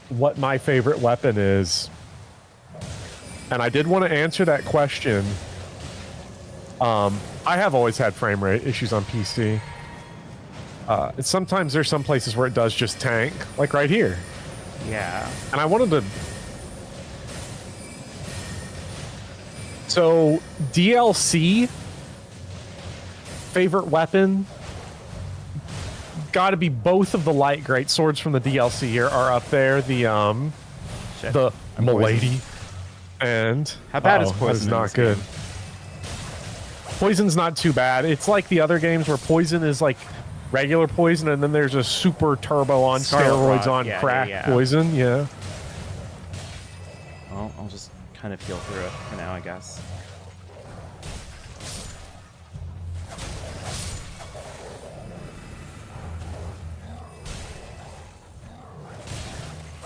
what my favorite weapon is. And I did want to answer that question. I have always had frame rate issues on PC. Sometimes there's some places where it does just tank, like right here. Yeah. And I wanted to... So, DLC, favorite weapon, gotta be both of the light great swords from the DLC here are up there. The Shit. the I'm Milady. And How bad is that poison? in not this good. game? Poison's not too bad. It's like the other games where poison is like regular poison, and then there's a super turbo on Scarlet steroids Rot, on yeah, crack yeah. poison. Yeah. Well, I'll just kind of heal through it for now, I guess.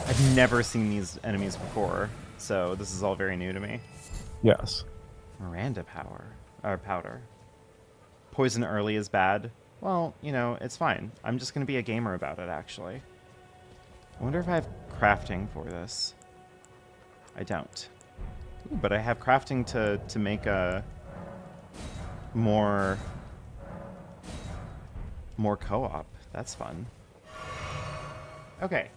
I've never seen these enemies before, so this is all very new to me. Yes. Miranda powder. Poison early is bad. Well, you know, it's fine. I'm just gonna be a gamer about it, actually. I wonder if I have crafting for this. I don't. Ooh, but I have crafting to make a more co-op. That's fun. Okay.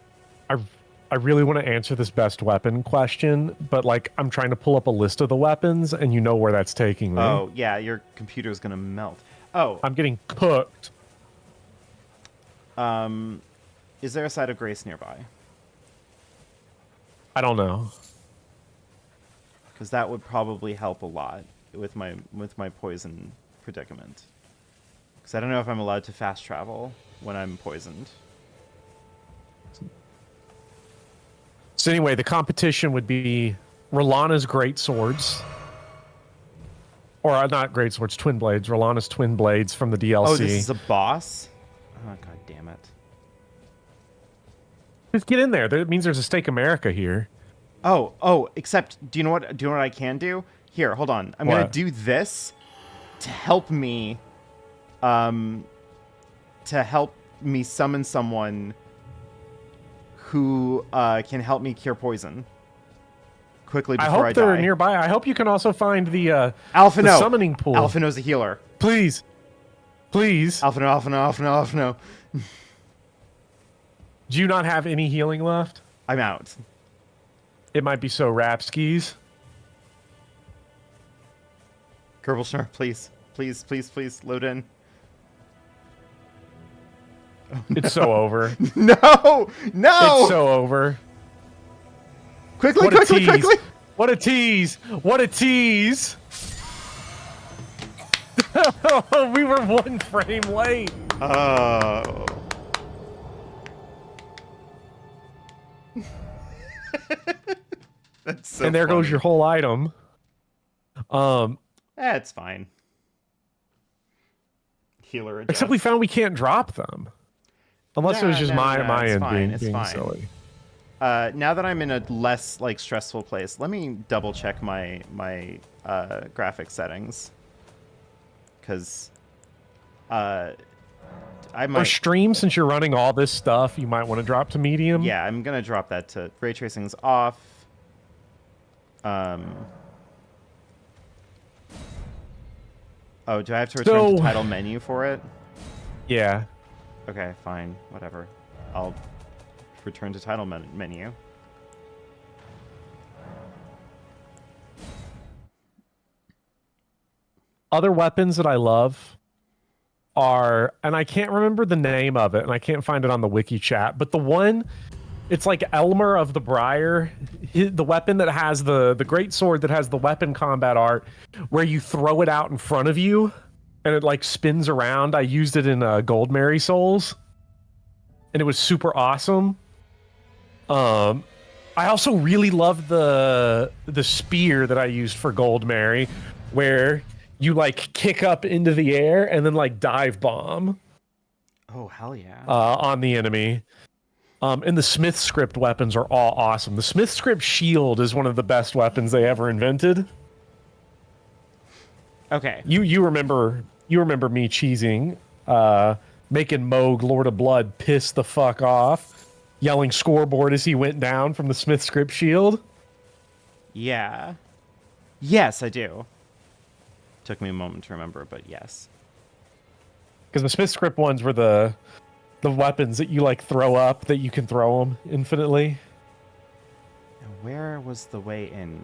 I really want to answer this best weapon question, but like I'm trying to pull up a list of the weapons, and you know where that's taking me. Oh, yeah, your computer's gonna melt. Oh, I'm getting cooked. is there a side of grace nearby? I don't know. Because that would probably help a lot with my poison predicament. Because I don't know if I'm allowed to fast travel when I'm poisoned. So anyway, the competition would be Rolana's great swords. Or not great swords, twin blades. Rolana's twin blades from the DLC. Oh, this is a boss? Oh, god damn it. Just get in there. That means there's a Stake America here. Oh, except do you know what I can do? Here, hold on. I'm gonna What? do this to help me summon someone who can help me cure poison quickly I before hope they're die. nearby. I hope you can also find the Alphino. summoning pool. Alphino's a healer. Please. Please. Alphino. Do you not have any healing left? I'm out. It might be so Rapskis. Gerbilschner, please. Please, please, please, load in. Oh, It's so over. No! No! It's so over. Quickly, What a quickly, tease. quickly! What a tease! What a tease! We were 1 frame late. Oh. That's so and there goes funny. your whole item. It's fine. Healer adjust. Except we found we can't drop them. Unless it was just my it's end fine, it's being fine. silly. Now that I'm in a less like stressful place, let me double check my graphic settings. Because I might... For stream, since you're running all this stuff, you might want to drop to medium. Yeah, I'm gonna drop that to ray tracing's off. Oh, do I have to return to title menu for it? Yeah. Okay, fine, whatever. I'll return to title menu. Other weapons that I love are, and I can't remember the name of it, and I can't find it on the wiki chat, but the one, it's like Elmer of the Briar, the weapon that has the great sword that has the weapon combat art, where you throw it out in front of you, and it like spins around. I used it in Gold Mary Souls, and it was super awesome. I also really love the spear that I used for Gold Mary, where you like kick up into the air and then like dive bomb. Oh, hell yeah. On the enemy. And the Smith script weapons are all awesome. The Smith script shield is one of the best weapons they ever invented. Okay. You remember me cheesing, making Moog, Lord of Blood, piss the fuck off, yelling scoreboard as he went down from the Smith script shield? Yeah. Yes, I do. Took me a moment to remember, but yes. Because the Smith script ones were the weapons that you like throw up that you can throw them infinitely. Now, where was the way in?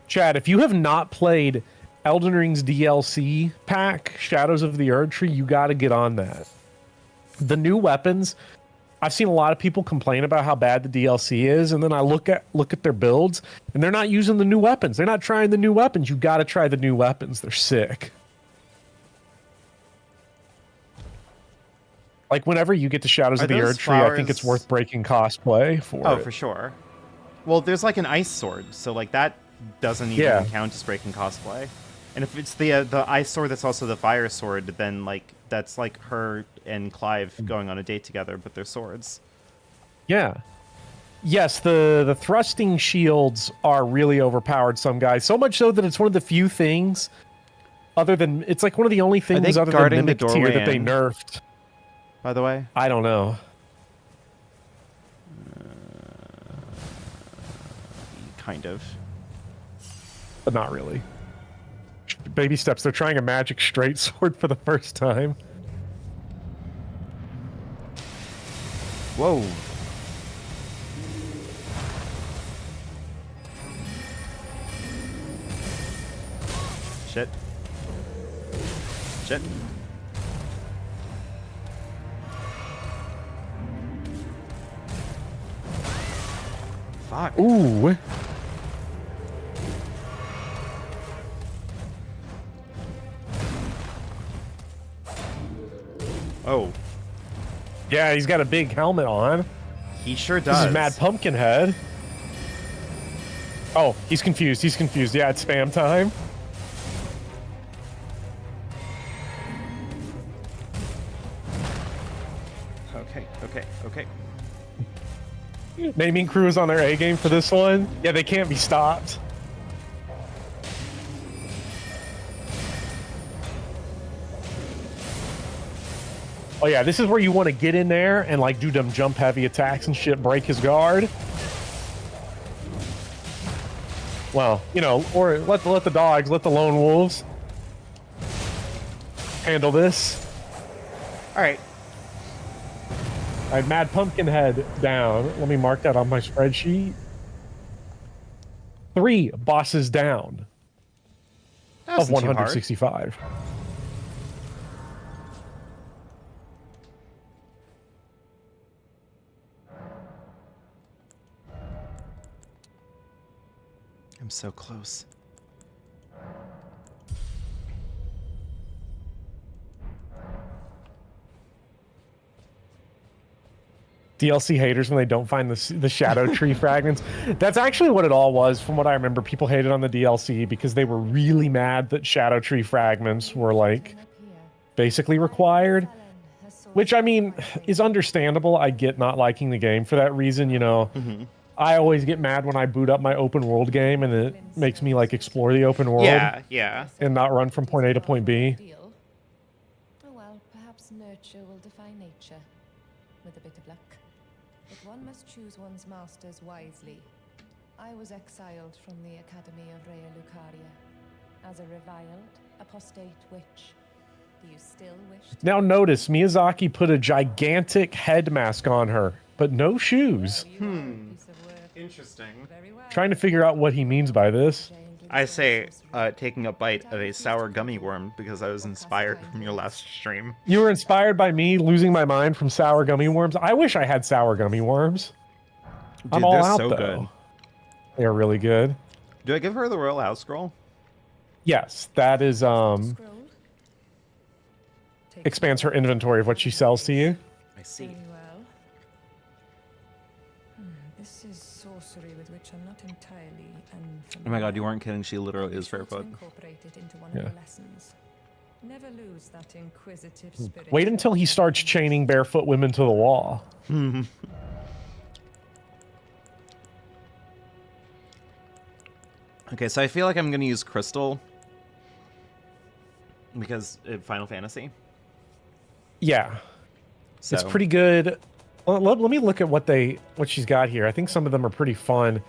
Chad, if you have not played Elden Ring's DLC pack, Shadows of the Erdtree, you got to get on that. The new weapons, I've seen a lot of people complain about how bad the DLC is, and then I look at their builds, and they're not using the new weapons. They're not trying the new weapons. You got to try the new weapons. They're sick. Like, whenever you get to Shadows of the Erdtree, I think it's worth breaking cosplay for it. Oh, for sure. Well, there's like an ice sword, so like that doesn't even count as breaking cosplay. And if it's the ice sword that's also the fire sword, then like that's like her and Clive going on a date together, but they're swords. Yeah. Yes, the thrusting shields are really overpowered, some guys. So much so that it's one of the few things other than... It's like one of the only things other than Mimic Tier that they nerfed. By the way? I don't know. Kind of. But not really. Baby steps. They're trying a magic straight sword for the first time. Whoa. Shit. Shit. Fuck. Ooh. Oh. Yeah, he's got a big helmet on. He sure does. This is Mad Pumpkinhead. Oh, he's confused. He's confused. Yeah, it's spam time. Okay. Naming crew is on their A game for this one. Yeah, they can't be stopped. Oh yeah, this is where you want to get in there and like do them jump heavy attacks and shit, break his guard. Well, you know, or let the dogs, let the lone wolves handle this. All right. I had Mad Pumpkinhead down. Let me mark that on my spreadsheet. 3 bosses down of 165. I'm so close. DLC haters when they don't find the shadow tree fragments. That's actually what it all was. From what I remember, people hated on the DLC because they were really mad that shadow tree fragments were like basically required, which I mean is understandable. I get not liking the game for that reason. You know, I always get mad when I boot up my open world game and it makes me like explore the open world. Yeah. And not run from point A to point B. Oh well, perhaps nurture will defy nature, with a bit of luck. But one must choose one's masters wisely. I was exiled from the Academy of Rea Lucaria as a reviled, apostate witch. Do you still wish to... Now notice, Miyazaki put a gigantic head mask on her, but no shoes. Interesting. Trying to figure out what he means by this. I say taking a bite of a sour gummy worm because I was inspired from your last stream. You were inspired by me losing my mind from sour gummy worms? I wish I had sour gummy worms. Dude, I'm all they're out, so though. good. They're really good. Do I give her the Royal House Scroll? Yes, that is, expands her inventory of what she sells to you. I see. Very well. This is sorcery with which I'm not entirely unfamiliar. Oh my god, you weren't kidding. She literally is Be sure to barefoot. incorporate it into one Yeah. of the lessons. Never lose that inquisitive spirit. Wait until he starts chaining barefoot women to the wall. Okay, so I feel like I'm going to use Crystal because Final Fantasy. Yeah. So. It's pretty good. Well, let me look at what she's got here. I think some of them are pretty fun.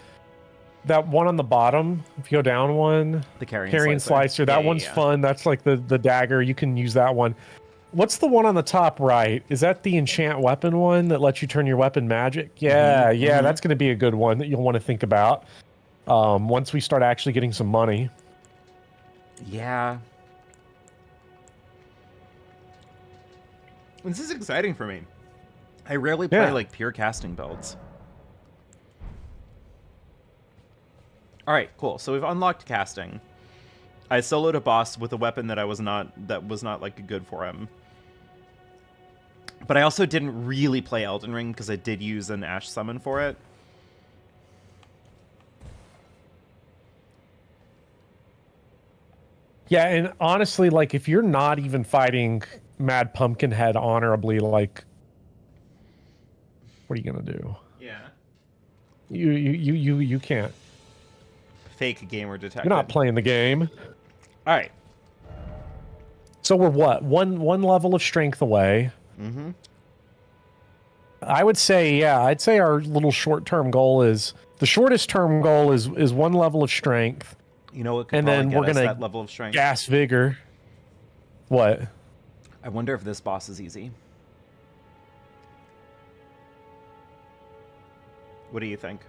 That one on the bottom, if you go down one, The Carrion Slicer, that one's fun. That's like the dagger. You can use that one. What's the one on the top right? Is that the enchant weapon one that lets you turn your weapon magic? Yeah, that's going to be a good one that you'll want to think about once we start actually getting some money. Yeah. This is exciting for me. I rarely play like pure casting builds. All right, cool. So we've unlocked casting. I soloed a boss with a weapon that was not like good for him. But I also didn't really play Elden Ring because I did use an Ash summon for it. Yeah, and honestly, like if you're not even fighting Mad Pumpkinhead honorably, like what are you gonna do? Yeah. You can't. Fake gamer detected. You're not playing the game. All right. So we're what? One level of strength away. Mm-hmm. I would say, yeah, I'd say our little short-term goal is the shortest term goal is 1 level of strength. You know what could and probably then get we're us gonna that level of strength? gas vigor. What? I wonder if this boss is easy. What do you think?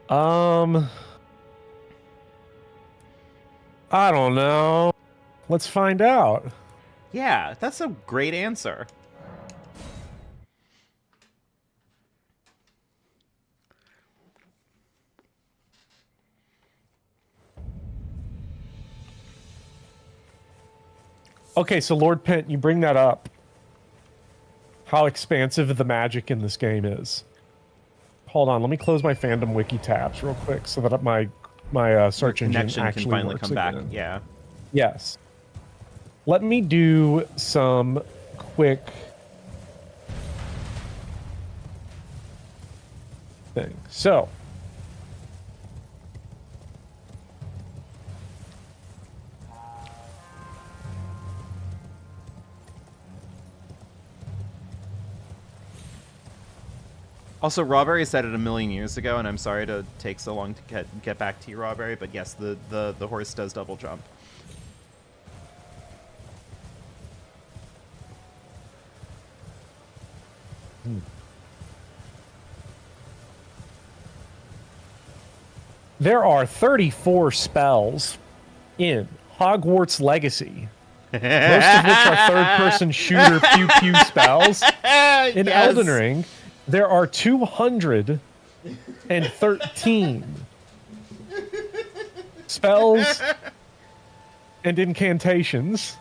I don't know. Let's find out. Yeah, that's a great answer. Okay, so Lord Pent, you bring that up. How expansive the magic in this game is. Hold on, let me close my fandom wiki tabs real quick so that my search engine Connection actually can finally works come back. again. Yeah. Yes. Let me do some quick thing. So, Also, Rawberry said it a million years ago, and I'm sorry to take so long to get back to you, Rawberry, but yes, the horse does double jump. There are 34 spells in Hogwarts Legacy. Most of which are third-person shooter pew-pew spells. In Elden Ring, there are 213 spells and incantations.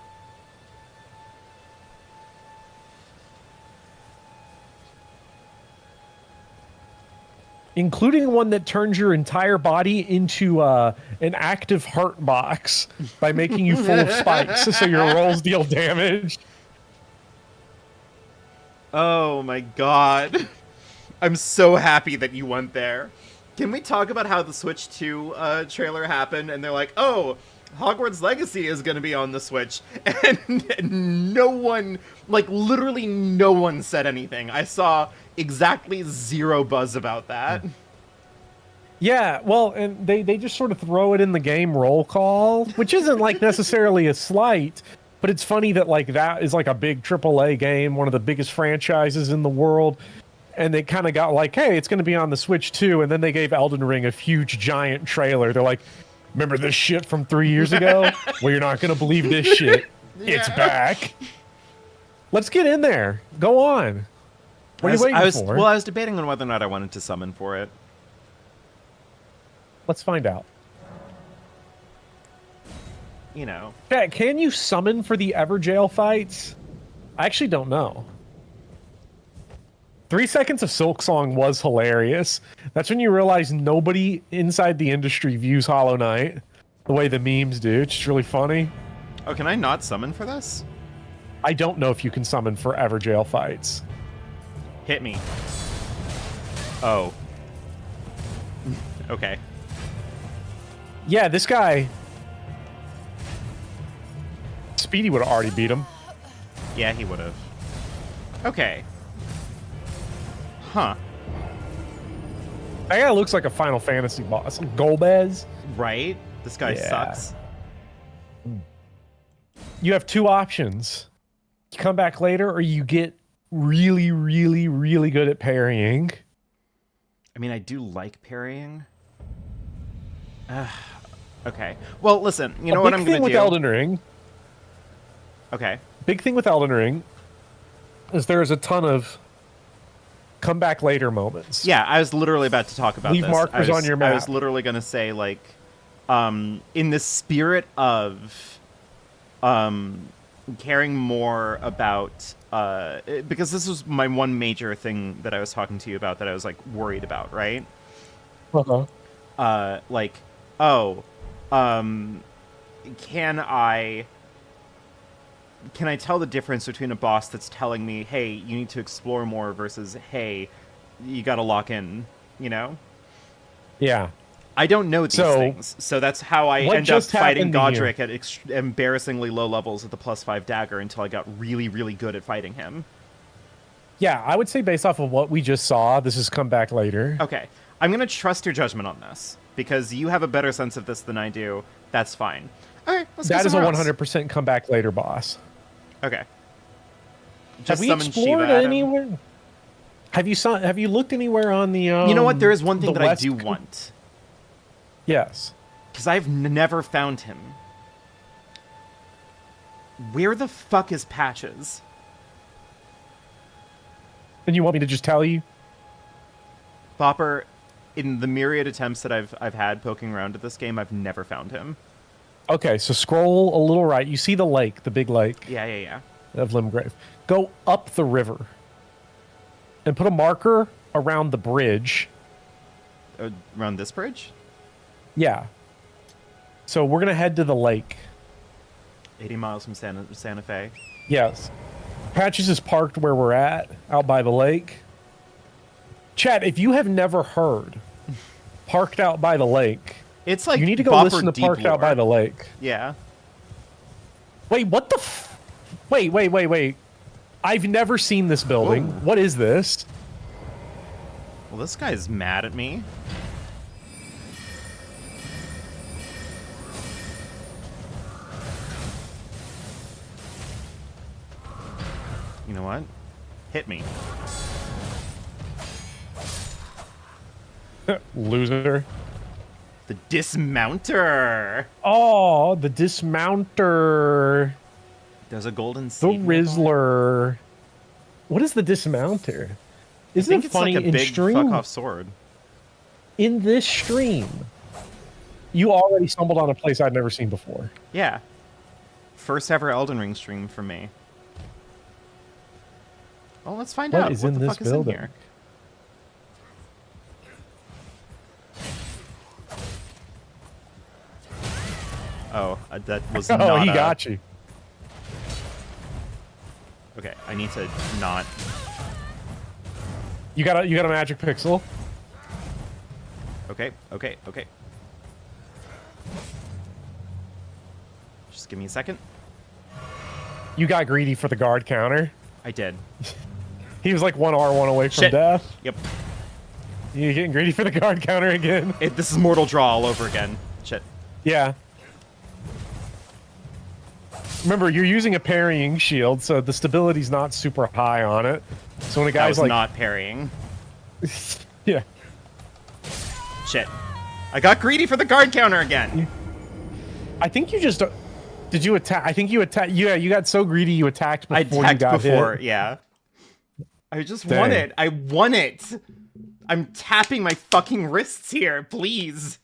Including one that turns your entire body into an active heart box by making you full of spikes, so your rolls deal damage. Oh my god. I'm so happy that you went there. Can we talk about how the Switch 2 trailer happened and they're like, oh, Hogwarts Legacy is going to be on the Switch, and no one, like literally no one said anything. I saw exactly zero buzz about that. Yeah, well, and they just sort of throw it in the game roll call, which isn't like necessarily a slight, but it's funny that like that is like a big AAA game, one of the biggest franchises in the world, and they kind of got like, hey, it's going to be on the Switch too, and then they gave Elden Ring a huge giant trailer. They're like, remember this shit from 3 years ago? Well, you're not going to believe this shit. Yeah. It's back. Let's get in there. Go on. What are you waiting for? Well, I was debating on whether or not I wanted to summon for it. Let's find out. You know. Chat, can you summon for the Everjail fights? I actually don't know. 3 seconds of Silksong was hilarious. That's when you realize nobody inside the industry views Hollow Knight the way the memes do. It's just really funny. Oh, can I not summon for this? I don't know if you can summon for Everjail fights. Hit me. Oh. Okay. Yeah, this guy... Speedy would have already beat him. Yeah, he would have. Okay. Huh. That guy looks like a Final Fantasy boss. Like Golbez. Right? This guy sucks. You have two options. You come back later, or you get really, really, really good at parrying. I mean, I do like parrying. Okay. Well, listen, you know what I'm going to do? Big thing with Elden Ring. Okay. Big thing with Elden Ring is there's a ton of come back later moments. Yeah, I was literally about to talk about Leave this. markers on your map. I was literally going to say, like, in the spirit of caring more about... because this was my one major thing that I was talking to you about that I was, like, worried about, right? Uh-huh. Like, oh, can I tell the difference between a boss that's telling me, hey, you need to explore more versus, hey, you got to lock in, you know? Yeah. I don't know these things, so that's how I end up fighting Godric at embarrassingly low levels with the +5 dagger until I got really, really good at fighting him. Yeah, I would say based off of what we just saw, this has come back later. Okay. I'm going to trust your judgment on this, because you have a better sense of this than I do. That's fine. All right, let's go That is a somewhere else. 100% come back later boss. Okay. Have we explored anywhere? Have you looked anywhere on the You know what? There is one thing that I do want. Yes. Because I've never found him. Where the fuck is Patches? And you want me to just tell you? Bopper, in the myriad attempts that I've had poking around at this game, I've never found him. Okay, so scroll a little right. You see the lake, the big lake. Yeah. Of Limgrave. Go up the river. And put a marker around the bridge. Around this bridge? Yeah. So we're going to head to the lake. 80 miles from Santa Fe. Yes. Patches is parked where we're at, out by the lake. Chat, if you have never heard Parked Out by the Lake, it's like you need to go Bopper listen to Parked Out by the Lake. Yeah. Wait, what the Wait. I've never seen this building. Whoa. What is this? Well, this guy's mad at me. You know what? Hit me. Loser. The dismounter. Oh, the dismounter. There's a golden The seed nearby. Rizzler. What is the dismounter? Isn't it it's funny like a in big stream? fuck-off sword. In this stream, you already stumbled on a place I'd never seen before. Yeah. First ever Elden Ring stream for me. Well, let's find out. What is What in the this fuck is in building? here? Oh, that was not Oh, he a- got you. Okay, I need to not... You got a magic pixel. Okay. Just give me a second. You got greedy for the guard counter. I did. He was like one R1 away from Shit. death. Yep. You getting greedy for the guard counter again? This is Mortal Draw all over again. Shit. Yeah. Remember, you're using a parrying shield, so the stability's not super high on it. So when a That guy's was like, not parrying. yeah, Shit. I got greedy for the guard counter again. I think you just did you attack? I think you attacked. Yeah, you got so greedy you attacked before I you attacked got before, hit. yeah. I just Dang. won it. I won it. I'm tapping my fucking wrists here, please.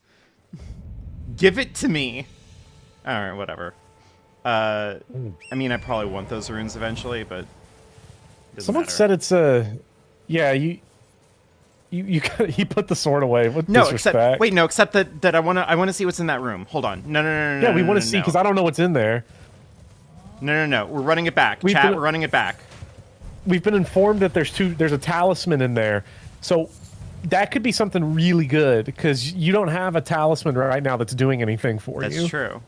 Give it to me. Alright, whatever. I mean, I probably want those runes eventually, but... doesn't Someone matter. said it's a. Yeah, you he put the sword away. With No, disrespect. except that I wanna see what's in that room. Hold on. No. Yeah, we want to see because I don't know what's in there. No. We're running it back. We've Chat, been- we're running it back. We've been informed that there's a talisman in there, so that could be something really good because you don't have a talisman right now that's doing anything for you. That's true.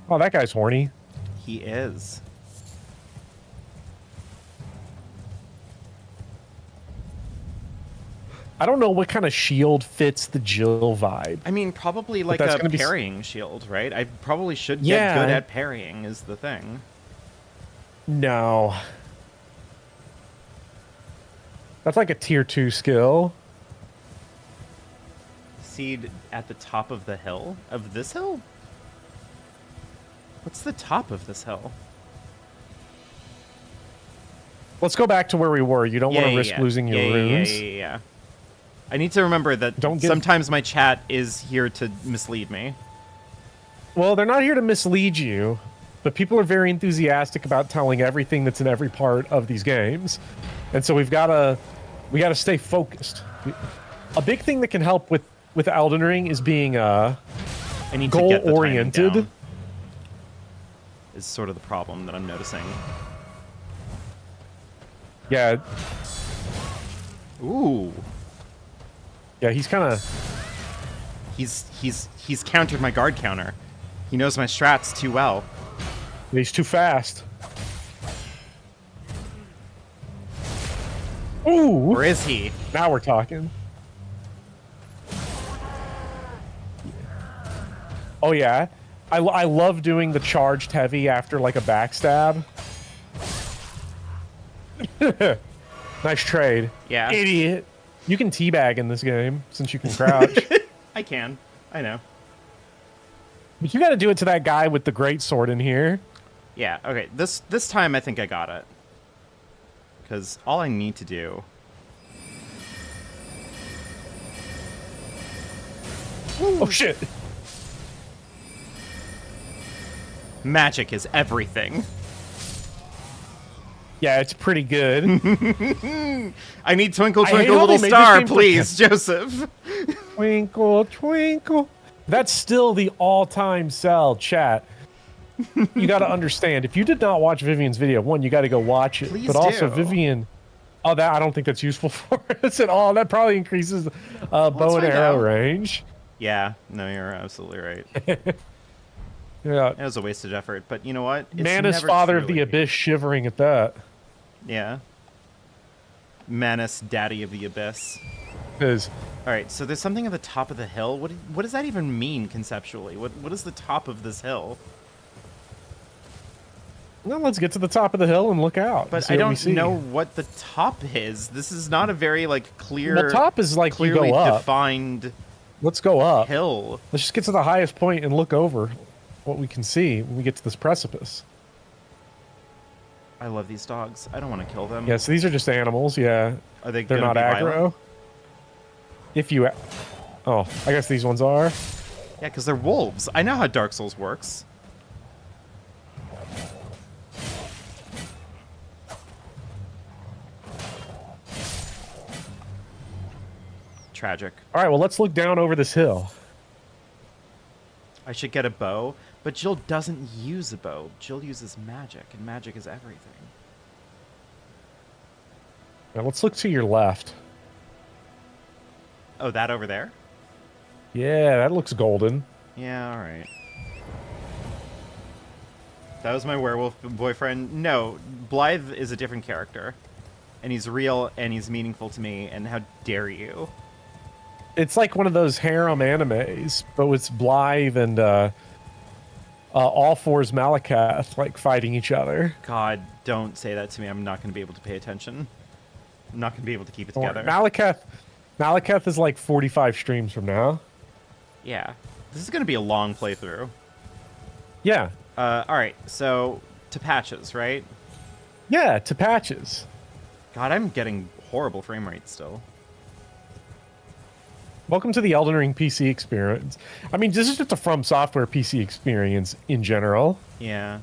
Oh, that guy's horny. He is. I don't know what kind of shield fits the Jill vibe. I mean, probably like that's a gonna be parrying shield, right? I probably should get Yeah. good at parrying is the thing. No. That's like a tier 2 skill. Seed at the top of the hill? Of this hill? What's the top of this hill? Let's go back to where we were. You don't want to risk losing your runes. Yeah. I need to remember that Don't get- sometimes my chat is here to mislead me. Well, they're not here to mislead you, but people are very enthusiastic about telling everything that's in every part of these games. And so we gotta stay focused. A big thing that can help with Elden Ring is being I need to get the timing goal-oriented. down, is sort of the problem that I'm noticing. Yeah, Ooh. yeah, he's kind of. He's countered my guard counter. He knows my strats too well. He's too fast. Ooh! Or is he? Now we're talking. Oh yeah, I love doing the charged heavy after like a backstab. Nice trade. Yeah. Idiot. You can teabag in this game since you can crouch. I can. I know. But you got to do it to that guy with the great sword in here. Yeah, okay. This time I think I got it. Because all I need to do... Oh shit. Magic is everything. Yeah, it's pretty good. I need Twinkle I hate Twinkle how Little they made this Star, game for please, Joseph. Twinkle, twinkle. That's still the all-time sell, chat. You got to understand, if you did not watch Vivian's video, one, you got to go watch it. Please but also, do. Vivian... Oh, that I don't think that's useful for us at all. That probably increases bow and find arrow out. range. Yeah, no, you're absolutely right. Yeah. It was a wasted effort, but you know what? It's Manus, never father of the truly- abyss, shivering at that. Yeah. Manus, daddy of the abyss. Is Alright, so there's something at the top of the hill. What does that even mean conceptually? What is the top of this hill? Well, let's get to the top of the hill and look out. and But see I what we don't see. know what the top is. This is not a very like clear. The top is like we clearly go up. defined Let's go up. hill. Let's just get to the highest point and look over what we can see when we get to this precipice. I love these dogs. I don't want to kill them. Yeah, so these are just animals. Yeah, Are they? they're gonna not be aggro. violent? If you, oh, I guess these ones are. Yeah, because they're wolves. I know how Dark Souls works. Tragic. All right, well, let's look down over this hill. I should get a bow, but Jill doesn't use a bow. Jill uses magic, and magic is everything. Now let's look to your left. Oh, that over there? Yeah, that looks golden. Yeah, all right. That was my werewolf boyfriend. No, Blythe is a different character. And he's real, and he's meaningful to me, and how dare you? It's like one of those harem animes, but with Blythe and All Fours Malakath like fighting each other. God, don't say that to me. I'm not going to be able to pay attention. I'm not going to be able to keep it together. Malakath is like 45 streams from now. Yeah. This is going to be a long playthrough. Yeah. All right, so to patches, right? Yeah, to patches. God, I'm getting horrible frame rates still. Welcome to the Elden Ring PC experience. I mean, this is just a From Software PC experience in general. Yeah.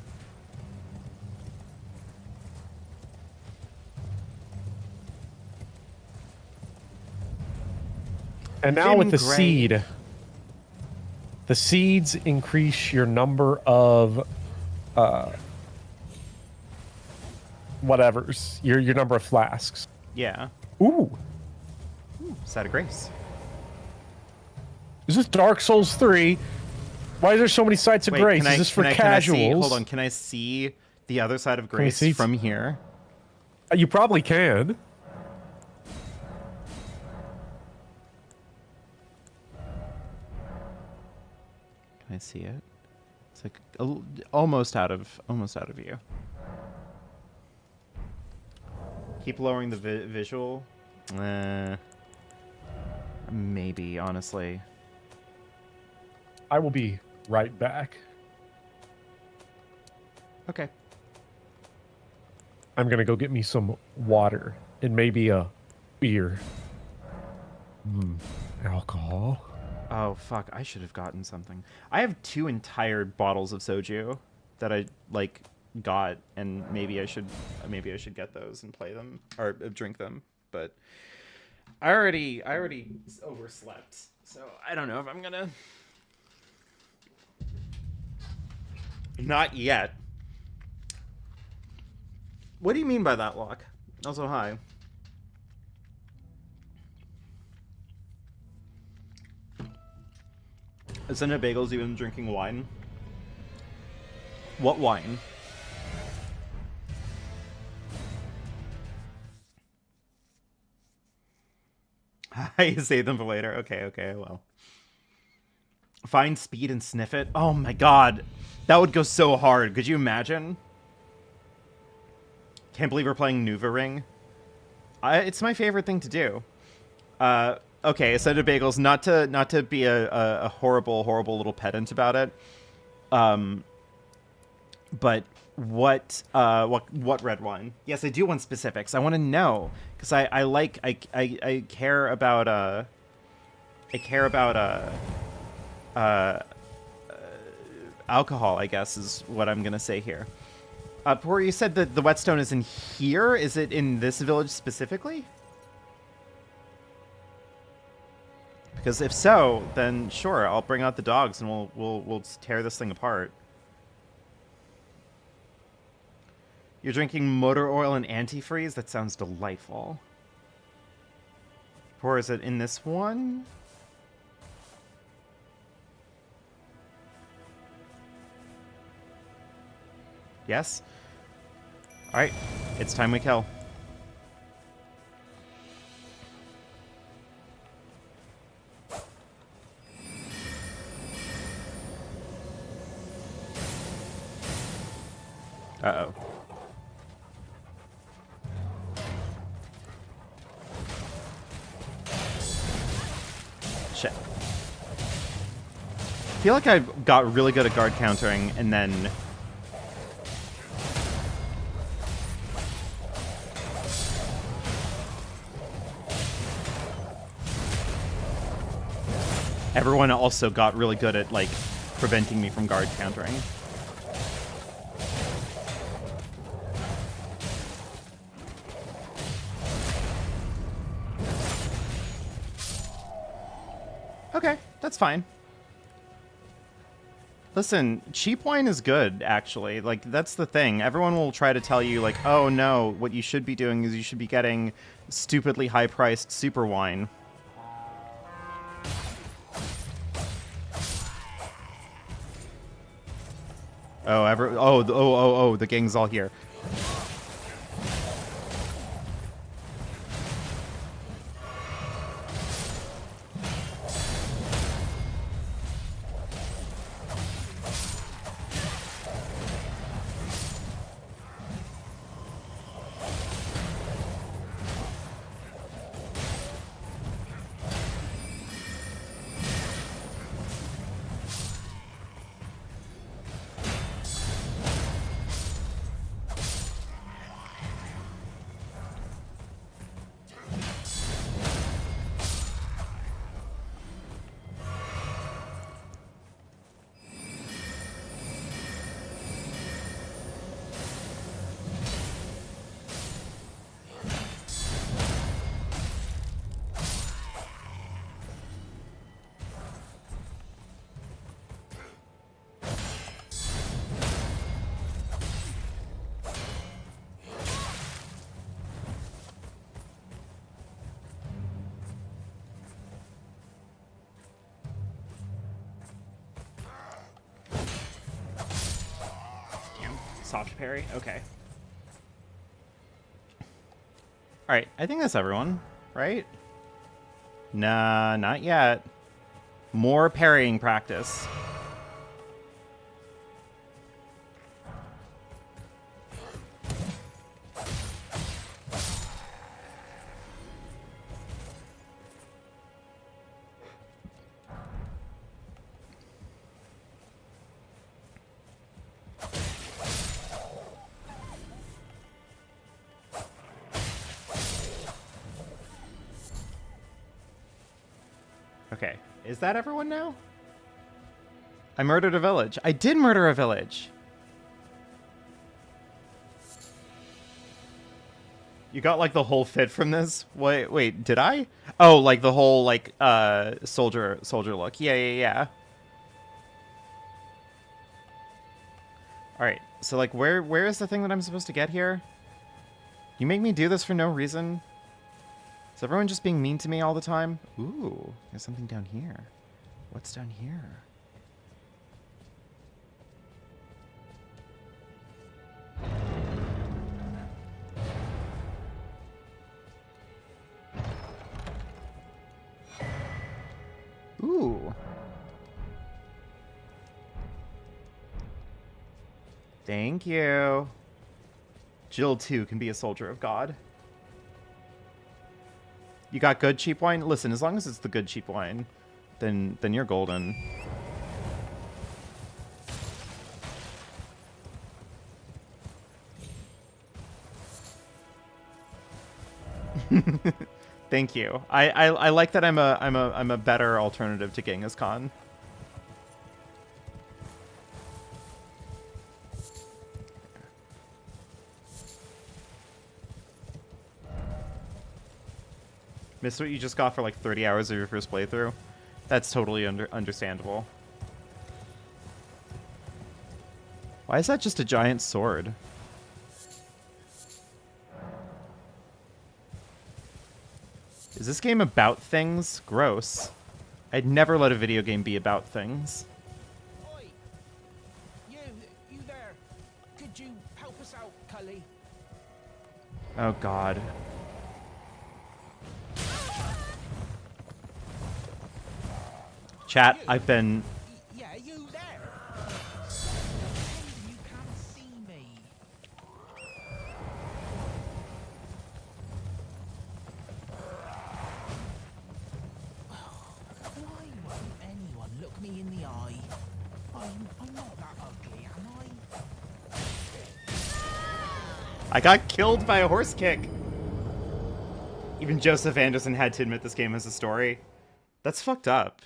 And now with the Limgrave. seed, the seeds increase your number of whatevers, your number of flasks. Yeah. Ooh, Side of Grace. is this Dark Souls 3? Why is there so many sites of Wait, grace? can Is this for can casuals? I see, hold on, can I see the other side of we Grace see- from here? You probably can. Can I see it? It's like almost out of view. Keep lowering the visual. Maybe, honestly. I will be right back. Okay. I'm gonna go get me some water and maybe a beer. Alcohol. Oh fuck! I should have gotten something. I have 2 entire bottles of soju that I like got, and maybe I should get those and play them or drink them. But I already overslept, so I don't know if I'm gonna. Not yet. What do you mean by that, Locke? Also, hi. Isn't it Bagels even drinking wine? What wine? I save them for later. Okay, well. Find speed and sniff it. Oh my god. That would go so hard. Could you imagine? Can't believe we're playing Nuva Ring. It's my favorite thing to do. Okay, a set of bagels. Not to be a horrible little pedant about it. But what red wine? Yes, I do want specifics. I want to know because I care about alcohol, I guess is what I'm gonna say here. Poor, you said that the whetstone is in here. Is it in this village specifically? Because if so, then sure, I'll bring out the dogs and we'll tear this thing apart. You're drinking motor oil and antifreeze? That sounds delightful. Poor, is it in this one? Yes? Alright, it's time we kill. Uh-oh. Shit. I feel like I got really good at guard countering, and then... everyone also got really good at, like, preventing me from guard countering. Okay, that's fine. Listen, cheap wine is good, actually. Like, that's the thing. Everyone will try to tell you, like, oh no, what you should be doing is you should be getting stupidly high-priced super wine. Oh, the gang's all here. Soft parry? Okay. Alright, I think that's everyone, right? Nah, not yet. More parrying practice. Okay, is that everyone now? I murdered a village. I did murder a village. You got like the whole fit from this? Wait, did I? Oh, like the whole like soldier look. Yeah. All right. So like where is the thing that I'm supposed to get here? You make me do this for no reason? Is everyone just being mean to me all the time? Ooh, there's something down here. What's down here? Ooh. Thank you. Jill, too, can be a soldier of God. You got good cheap wine? Listen, as long as it's the good cheap wine, then you're golden. Thank you. I like that I'm a better alternative to Genghis Khan. Missed what you just got for like 30 hours of your first playthrough? That's totally understandable. Why is that just a giant sword? Is this game about things? Gross. I'd never let a video game be about things. Oi! You there? Could you help us out, Cully? Oh god. Chat, I've been... Yeah, you there? You can't see me. eye. I'm not that ugly, am I? I got killed by a horse kick. Even Joseph Anderson had to admit this game has a story. That's fucked up.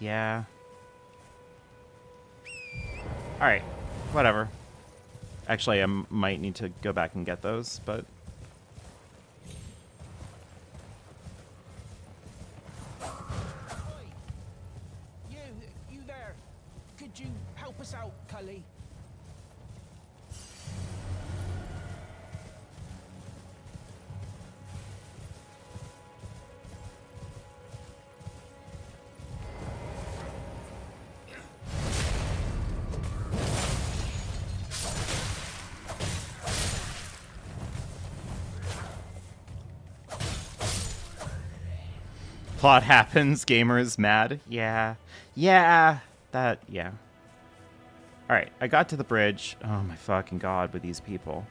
Yeah. Alright, whatever. Actually, I might need to go back and get those, but... You there. Could you help us out, Cully? Plot happens, gamers mad. Yeah. Alright, I got to the bridge. Oh my fucking god, with these people.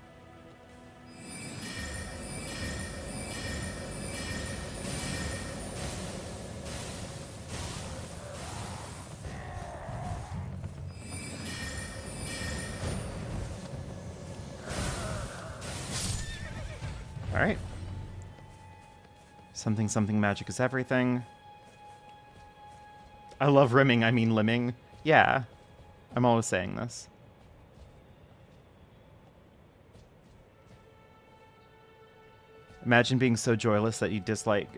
Alright. Something magic is everything. I love rimming, I mean limbing. Yeah, I'm always saying this. Imagine being so joyless that you dislike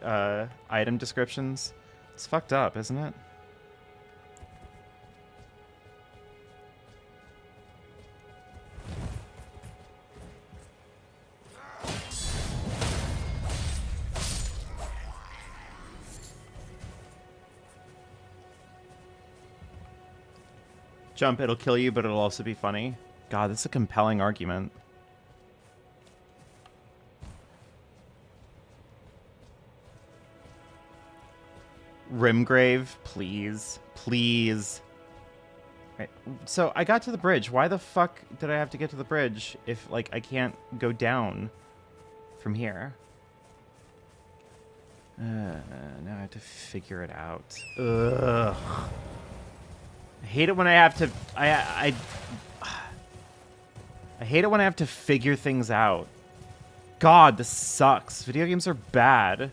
item descriptions. It's fucked up, isn't it? Jump, it'll kill you, but it'll also be funny. God, that's a compelling argument. Limgrave, please. Please. Right. So, I got to the bridge. Why the fuck did I have to get to the bridge if, like, I can't go down from here? Now I have to figure it out. Ugh. I hate it when I have to... I hate it when I have to figure things out. God, this sucks. Video games are bad.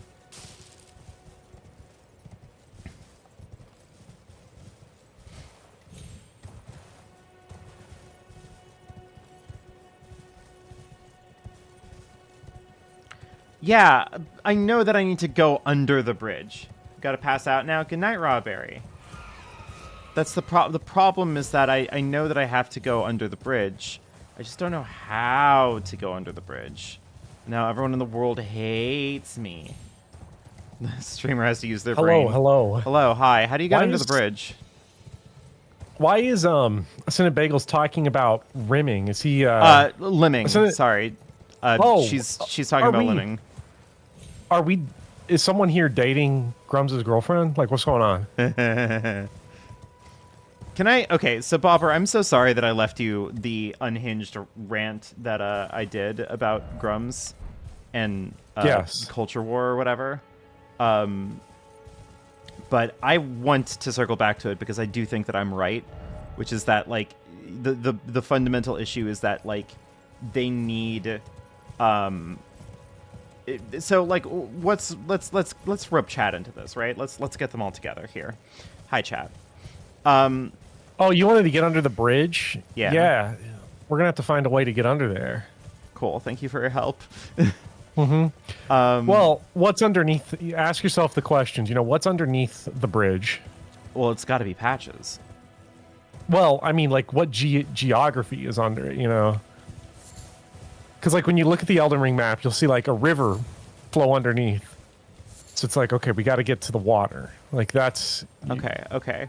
Yeah, I know that I need to go under the bridge. Gotta pass out now. Good night, Rawberry. That's the problem is that I know that I have to go under the bridge. I just don't know how to go under the bridge. Now everyone in the world hates me. The streamer has to use their brain. Hello, hi. How do you get under the bridge? Why is Cinnabagels talking about rimming? Is he limbing? Sorry. She's talking about limbing. Is someone here dating Grums' girlfriend? Like, what's going on? Okay, so Bopper, I'm so sorry that I left you the unhinged rant that I did about Grums and culture war or whatever. But I want to circle back to it because I do think that I'm right, which is that like the fundamental issue is that like they need so like let's rub chat into this, right? Let's get them all together here. Hi chat. Oh, you wanted to get under the bridge? Yeah. Yeah. We're gonna have to find a way to get under there. Cool. Thank you for your help. Well, what's underneath? Ask yourself the questions. You know, what's underneath the bridge? Well, it's got to be patches. Well, I mean, like, what geography is under it? You know, because like when you look at the Elden Ring map, you'll see like a river flow underneath. So it's like, okay, we got to get to the water. Like that's okay.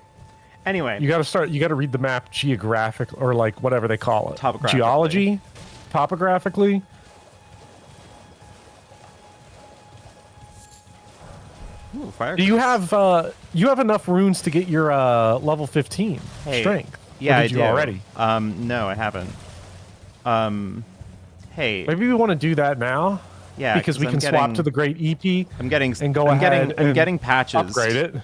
Anyway, you got to read the map geographic or like whatever they call it. Topographically. Geology, topographically. Ooh, fire. Do you have enough runes to get your level 15 Hey, strength? Yeah, or I did you do. already? No, I haven't. Hey. Maybe we want to do that now. Yeah, because we can swap to the great EP. I'm getting patches. Upgrade it.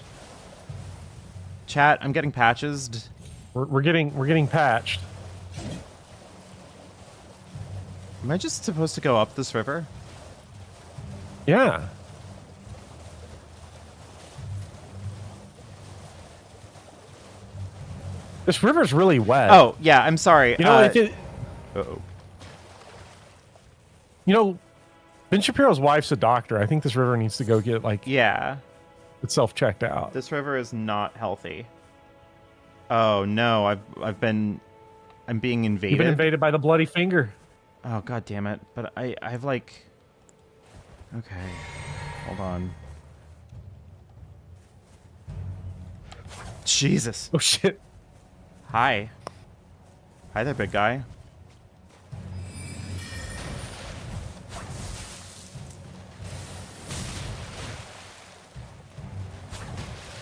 Chat, I'm getting patches. We're getting patched. Am I just supposed to go up this river? Yeah. This river's really wet. Oh, yeah, I'm sorry. You know, uh-oh. You know, Ben Shapiro's wife's a doctor. I think this river needs to go get, like, Yeah. itself checked out. This river is not healthy. Oh, no. I'm being invaded. You've been invaded by the bloody finger. Oh, god damn it. But I've like... Okay. Hold on. Jesus. Oh, shit. Hi. Hi there, big guy.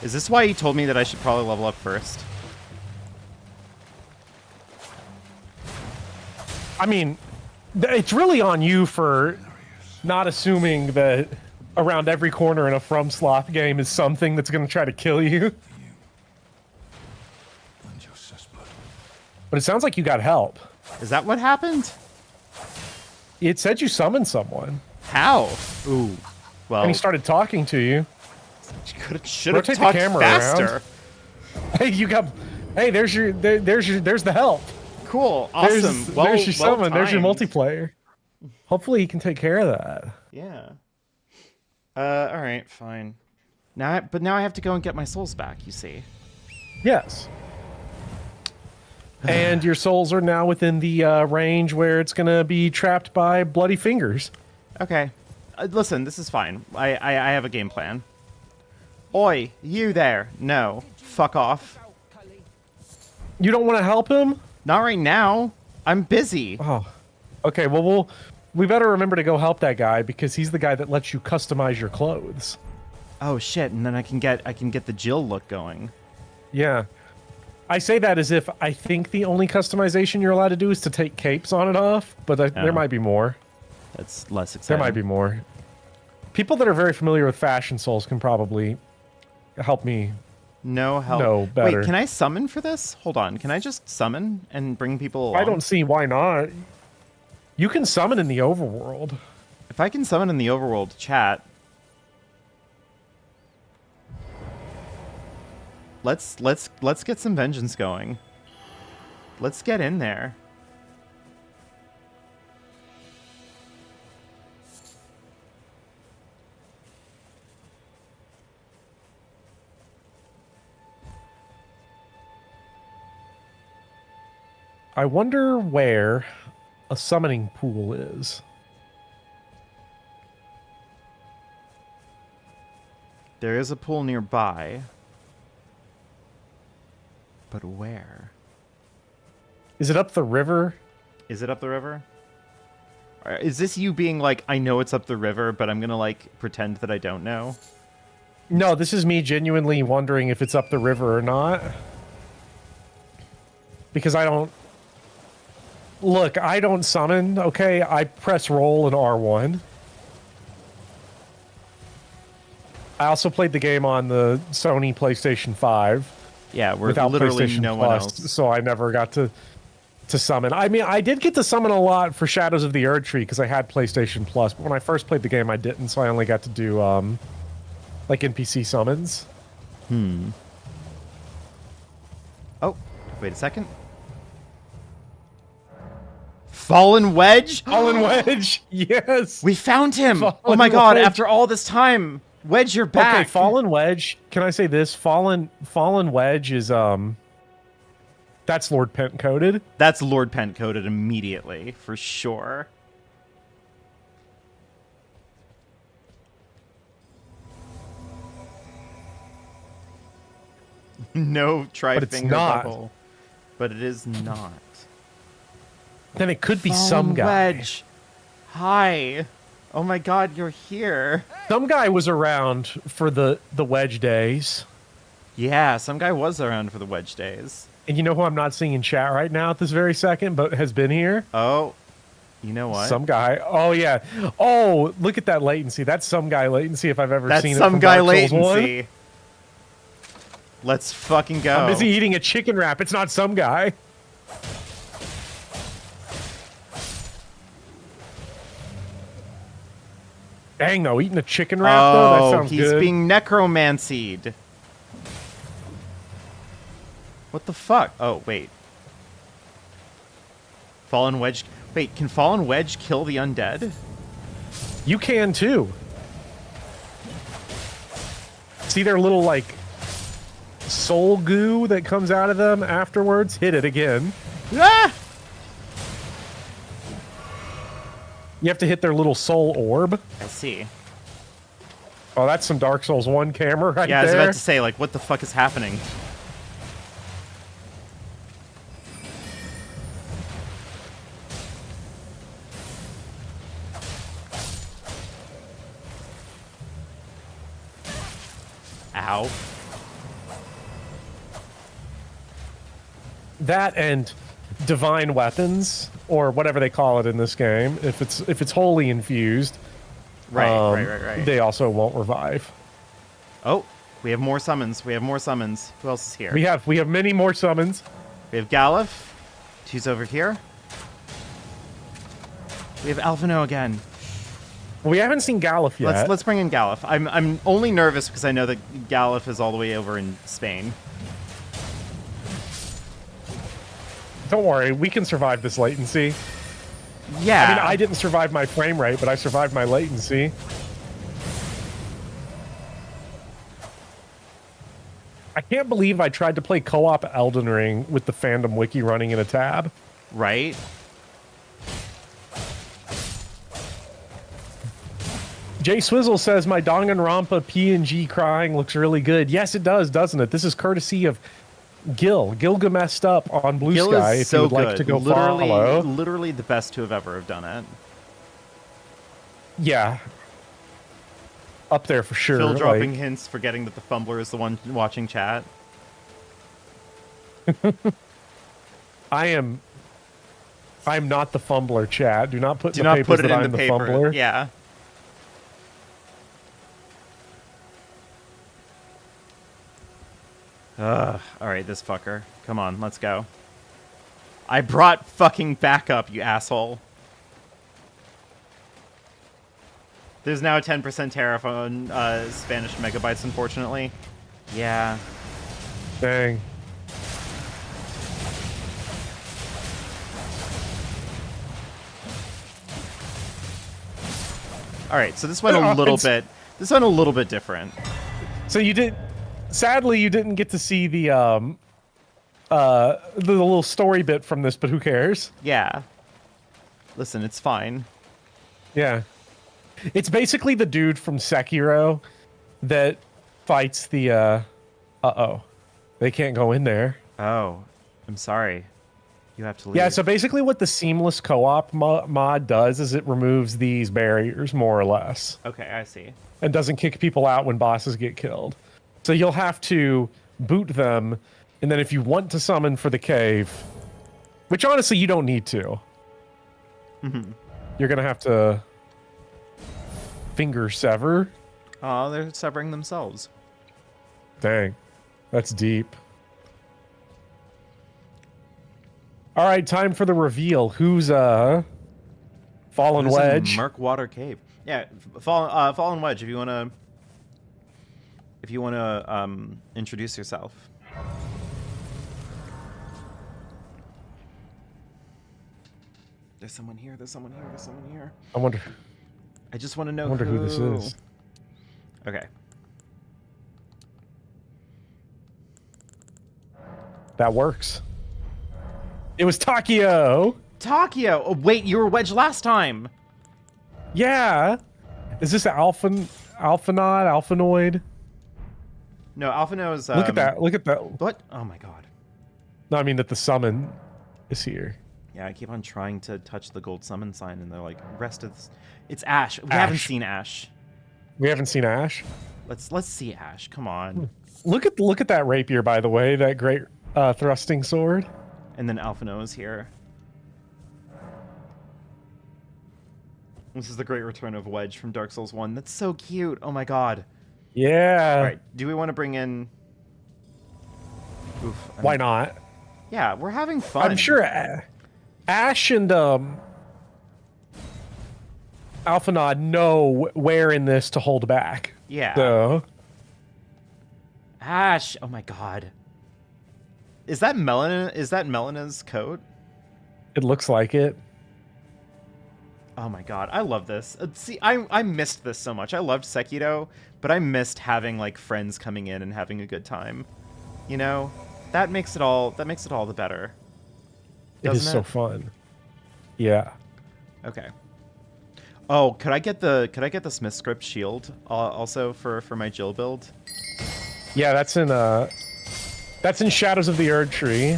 Is this why he told me that I should probably level up first? I mean, it's really on you for not assuming that around every corner in a From Sloth game is something that's going to try to kill you. But it sounds like you got help. Is that what happened? It said you summoned someone. How? Ooh. Well, And he started talking to you. should have Rotate the talked camera faster. around. Hey, you got... Hey, there's the help. Cool. Awesome. There's your summon. There's your timed. multiplayer. Hopefully he can take care of that. Yeah. All right, fine. But now I have to go and get my souls back, you see. Yes. And your souls are now within the range where it's going to be trapped by bloody fingers. Okay. Listen, this is fine. I have a game plan. Oi, you there. No. Fuck off. You don't want to help him? Not right now. I'm busy. Oh. Okay, well, we better remember to go help that guy because he's the guy that lets you customize your clothes. Oh shit, and then I can get the Jill look going. Yeah. I say that as if I think the only customization you're allowed to do is to take capes on and off, but there might be more. That's less exciting. There might be more. People that are very familiar with Fashion Souls can probably help me No help. know better. Wait, can I summon for this? Hold on. Can I just summon and bring people along? I don't see why not. You can summon in the overworld. If I can summon in the overworld, chat. Let's get some vengeance going. Let's get in there. I wonder where a summoning pool is. There is a pool nearby. But where? Is it up the river? Is it up the river? Or is this you being like, I know it's up the river, but I'm gonna like pretend that I don't know? No, this is me genuinely wondering if it's up the river or not. Because I don't... Look, I don't summon, okay? I press roll in R1. I also played the game on the Sony PlayStation 5. Yeah, we're without literally PlayStation no one Plus, else. so I never got to summon. I mean, I did get to summon a lot for Shadows of the Erd Tree because I had PlayStation Plus, but when I first played the game, I didn't, so I only got to do like NPC summons. Oh, wait a second. Fallen Wedge? Fallen Wedge, yes. We found him! Fallen Oh my god, Wedge. after all this time! Wedge, you're back! Okay, Fallen Wedge. Can I say this? Fallen Wedge is that's Lord Pentcoated. That's Lord Pentcoated immediately, for sure. No tri-finger not. buckle. But it is not. Then it could be Fallen some guy. Wedge. Hi. Oh my god, you're here. Some guy was around for the wedge days. Yeah, some guy was around for the wedge days. And you know who I'm not seeing in chat right now at this very second, but has been here? Oh, you know what? Some guy. Oh, yeah. Oh, look at that latency. That's some guy latency if I've ever seen it. That's some from guy Dark Souls 1. latency. Let's fucking go. I'm busy eating a chicken wrap. It's not some guy. Dang, though. Eating a chicken wrap, though? That sounds he's good. being necromancied. What the fuck? Oh, wait. Fallen Wedge... Wait, can Fallen Wedge kill the undead? You can, too. See their little, like, soul goo that comes out of them afterwards? Hit it again. Ah! You have to hit their little soul orb. I see. Oh, that's some Dark Souls 1 camera right there. Yeah, I was about to say, like, what the fuck is happening? Ow. That and divine weapons, or whatever they call it in this game, if it's wholly infused, Right. they also won't revive. Oh, we have more summons. We have more summons. Who else is here? We have many more summons. We have Galuf. She's over here. We have Alphino again. We haven't seen Galuf yet. Let's bring in Galuf. I'm only nervous because I know that Galuf is all the way over in Spain. Don't worry, we can survive this latency. Yeah. I mean, I didn't survive my frame rate, but I survived my latency. I can't believe I tried to play co-op Elden Ring with the fandom wiki running in a tab. Right? Jay Swizzle says, my Danganronpa PNG crying looks really good. Yes, it does, doesn't it? This is courtesy of Gilgamessed up on Blue Gil Sky. is If so you would good. like to go literally, follow. literally the best to have ever done it. Yeah. Up there for sure. Phil dropping like- hints, forgetting that the fumbler is the one watching chat. I'm not the fumbler, chat. Do not put Do in the not papers put it that in I'm the the paper. fumbler. Yeah. All right, this fucker. Come on, let's go. I brought fucking backup, you asshole. There's now a 10% tariff on Spanish megabytes, unfortunately. Yeah. Dang. All right, so this went a little bit. This went a little bit different. So you did. Sadly, you didn't get to see the little story bit from this, but who cares? Yeah. Listen, it's fine. Yeah. It's basically the dude from Sekiro that fights the uh-oh. They can't go in there. Oh, I'm sorry. You have to leave. Yeah, so basically what the seamless co-op mod does is it removes these barriers, more or less. Okay, I see. And doesn't kick people out when bosses get killed. So you'll have to boot them, and then if you want to summon for the cave, which honestly you don't need to, you're going to have to finger sever. Oh, they're severing themselves. Dang, that's deep. All right, time for the reveal. Who's Fallen Who's in Wedge? Murkwater Cave. Yeah, Fallen Wedge. If you wanna, introduce yourself. There's someone here. There's someone here. There's someone here. I wonder I just want to know. who this is. Okay. That works. It was Takio. Takio. Oh, wait, you were Wedge last time. Yeah. Is this Alphanoid? No, Alphino is. Look at that. Look at that. What? Oh my god. No, I mean that the summon is here. Yeah, I keep on trying to touch the gold summon sign, and they're like, rest of this. It's Ash. We haven't seen Ash. We haven't seen Ash. Let's see Ash. Come on. Look at that rapier, by the way. That great thrusting sword. And then Alphino is here. This is the great return of Wedge from Dark Souls 1. That's so cute. Oh my god. Yeah. All right. Do we want to bring in? Oof. Why not? Yeah, we're having fun. I'm sure Ash and Alphanod know where in this to hold back. Yeah. So. Ash. Oh my god. Is that Melina? Is that Melina's coat? It looks like it. Oh my god, I love this. See, I missed this so much. I loved Sekiro, but I missed having like friends coming in and having a good time. You know, that makes it all the better. It is so fun. Yeah. Okay. Oh, could I get the Smith Script shield also for my Jill build? Yeah, that's in Shadows of the Erd Tree.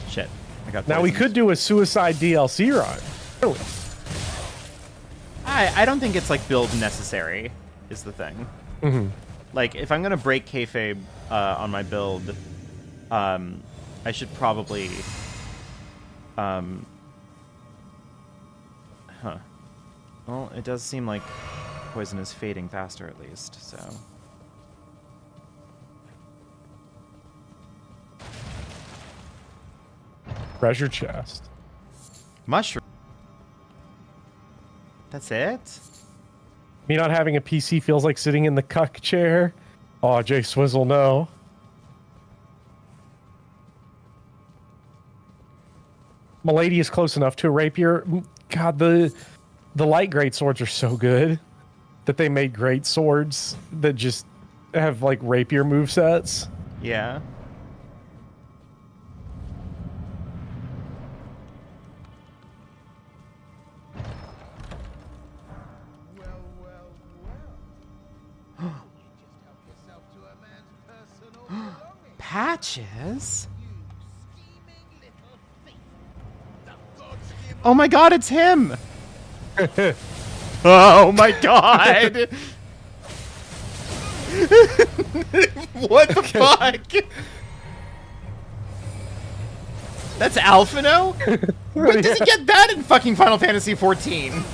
Shit, I got. Now we could do a Suicide DLC run. I don't think it's like build necessary is the thing. Mm-hmm. Like if I'm gonna break kayfabe on my build, I should probably Well, it does seem like poison is fading faster at least, so. Treasure chest. Mushroom. That's it? Me not having a PC feels like sitting in the cuck chair. Oh, Jay Swizzle, no. Milady is close enough to a rapier. God, the light great swords are so good that they made great swords that just have like rapier movesets. Yeah. Patches? Oh my god, it's him! Oh my god! What the fuck? That's Alphino? When does he get that in fucking Final Fantasy 14?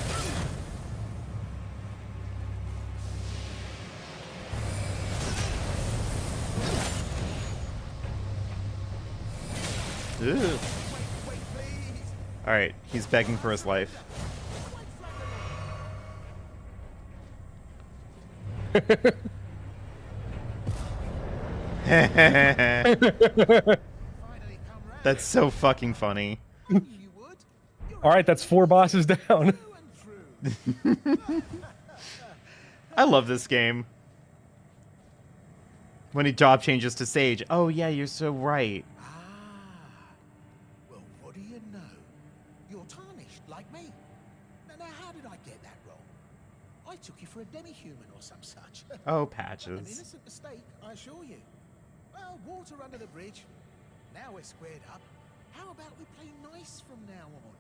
Alright, he's begging for his life. That's so fucking funny. Alright, that's 4 bosses down. I love this game. When he job changes to Sage. Oh yeah, you're so right. Well, what do you know? You're tarnished, like me. Now, how did I get that wrong? I took you for a demi-human or some such. Oh, An Patches. innocent mistake, I assure you. Well, water under the bridge. Now we're squared up. How about we play nice from now on?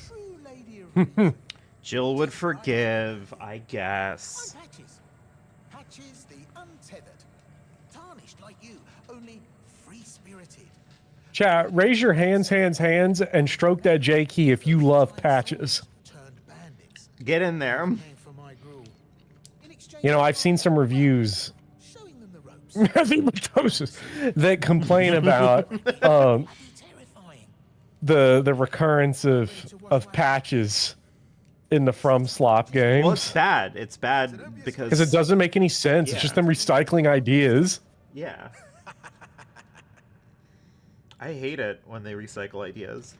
True lady of reason. Jill would forgive, I guess. I'm Patches. Patches the untethered. Tarnished like you, only free-spirited. Chat, raise your hands, and stroke that J key if you love Patches. Turned bandits. Get in there. Paying for my gruel. In exchange You know, I've seen some reviews showing them the ropes. that complain about Terrifying. the recurrence of Patches in the From Slop games. Well, it's bad. It's bad because it doesn't make any sense. It's just them recycling ideas. Yeah. I hate it when they recycle ideas.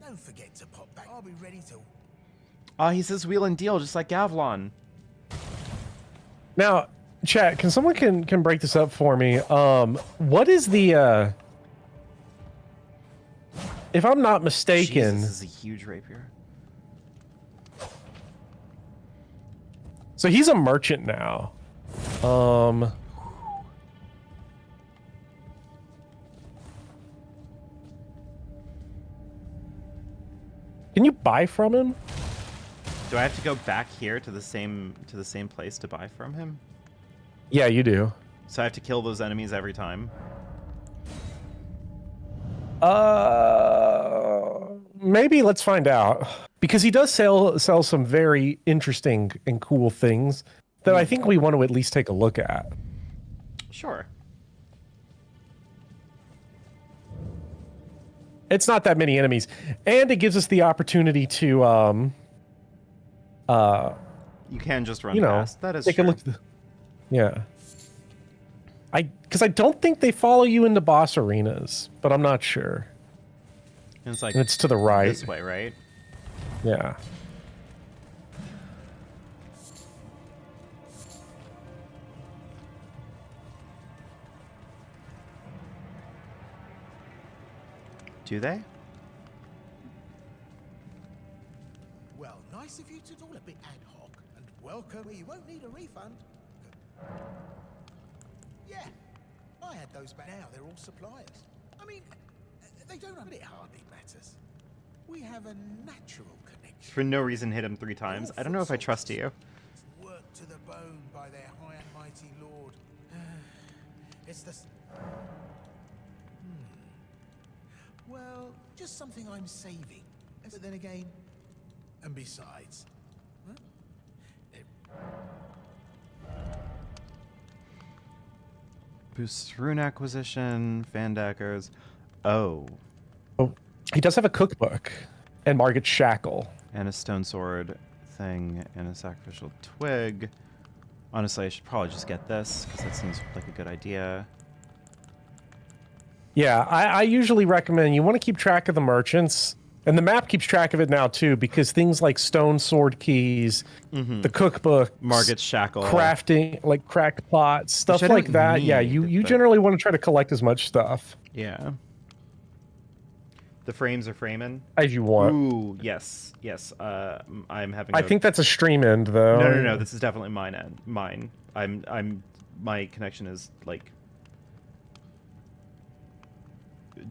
Don't forget to pop back. I'll be ready to. He says wheel and deal just like Gavlon. Now, chat, can someone can break this up for me? What is the if I'm not mistaken, Jesus, this is a huge rapier. so he's a merchant now. buy from him. Do I have to go back here to the same place to buy from him? Yeah, you do. So I have to kill those enemies every time? Maybe let's find out. Because he does sell some very interesting and cool things that I think we want to at least take a look at. Sure. It's not that many enemies, and it gives us the opportunity to you can just run past. That is take true. a look. Yeah. Because I don't think they follow you into boss arenas, but I'm not sure. And it's like and it's to the right. This way, right? Yeah. Do they? Well, nice of you to do all a bit ad hoc, and welcome. You won't need a refund. Yeah, I had those back now. They're all suppliers. I mean, they don't have it hardly matters. We have a natural connection. For no reason hit him 3 times. I don't know if I trust you. Worked to the bone by their high and mighty lord. It's the... Well, just something I'm saving. But then again, and besides... Boosts rune acquisition, fan daggers. Oh. Oh, he does have a cookbook and Margaret's shackle. And a stone sword thing and a sacrificial twig. Honestly, I should probably just get this because that seems like a good idea. Yeah, I usually recommend you want to keep track of the merchants, and the map keeps track of it now too, because things like stone sword keys, the cookbook, Margaret's shackle, crafting, like cracked pots, stuff like that. Yeah, you generally want to try to collect as much stuff. Yeah. The frames are framing as you want. Ooh, yes, yes. I'm having. I think that's a stream end though. No. This is definitely mine. My connection is like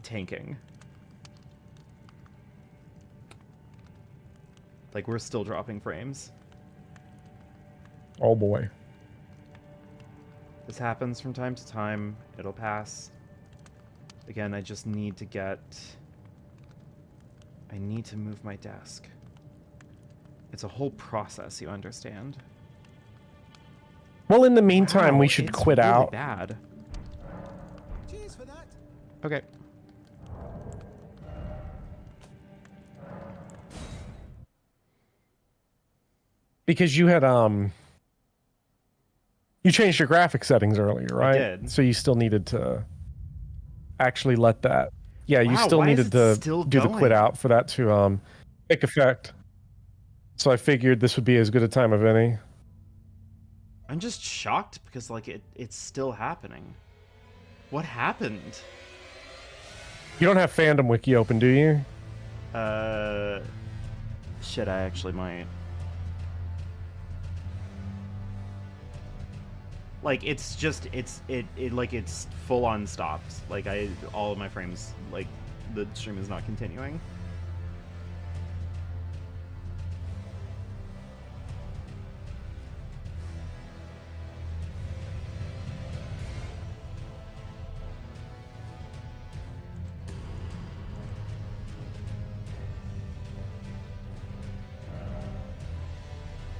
tanking. Like we're still dropping frames. Oh boy. This happens from time to time. It'll pass. Again, I just need to get... I need to move my desk. It's a whole process, you understand? Well, in the meantime, we should it's quit really out. Bad. Cheers for that. Okay. Because you had you changed your graphic settings earlier, right? I did. So you still needed to actually let that. Yeah, you Wow, still why is needed it to still do the going? quit out for that to take effect. So I figured this would be as good a time of any. I'm just shocked because like it's still happening. What happened? You don't have Fandom Wiki open, do you? Shit, I actually might. Like it's just it's full on stopped. Like all of my frames, like the stream is not continuing.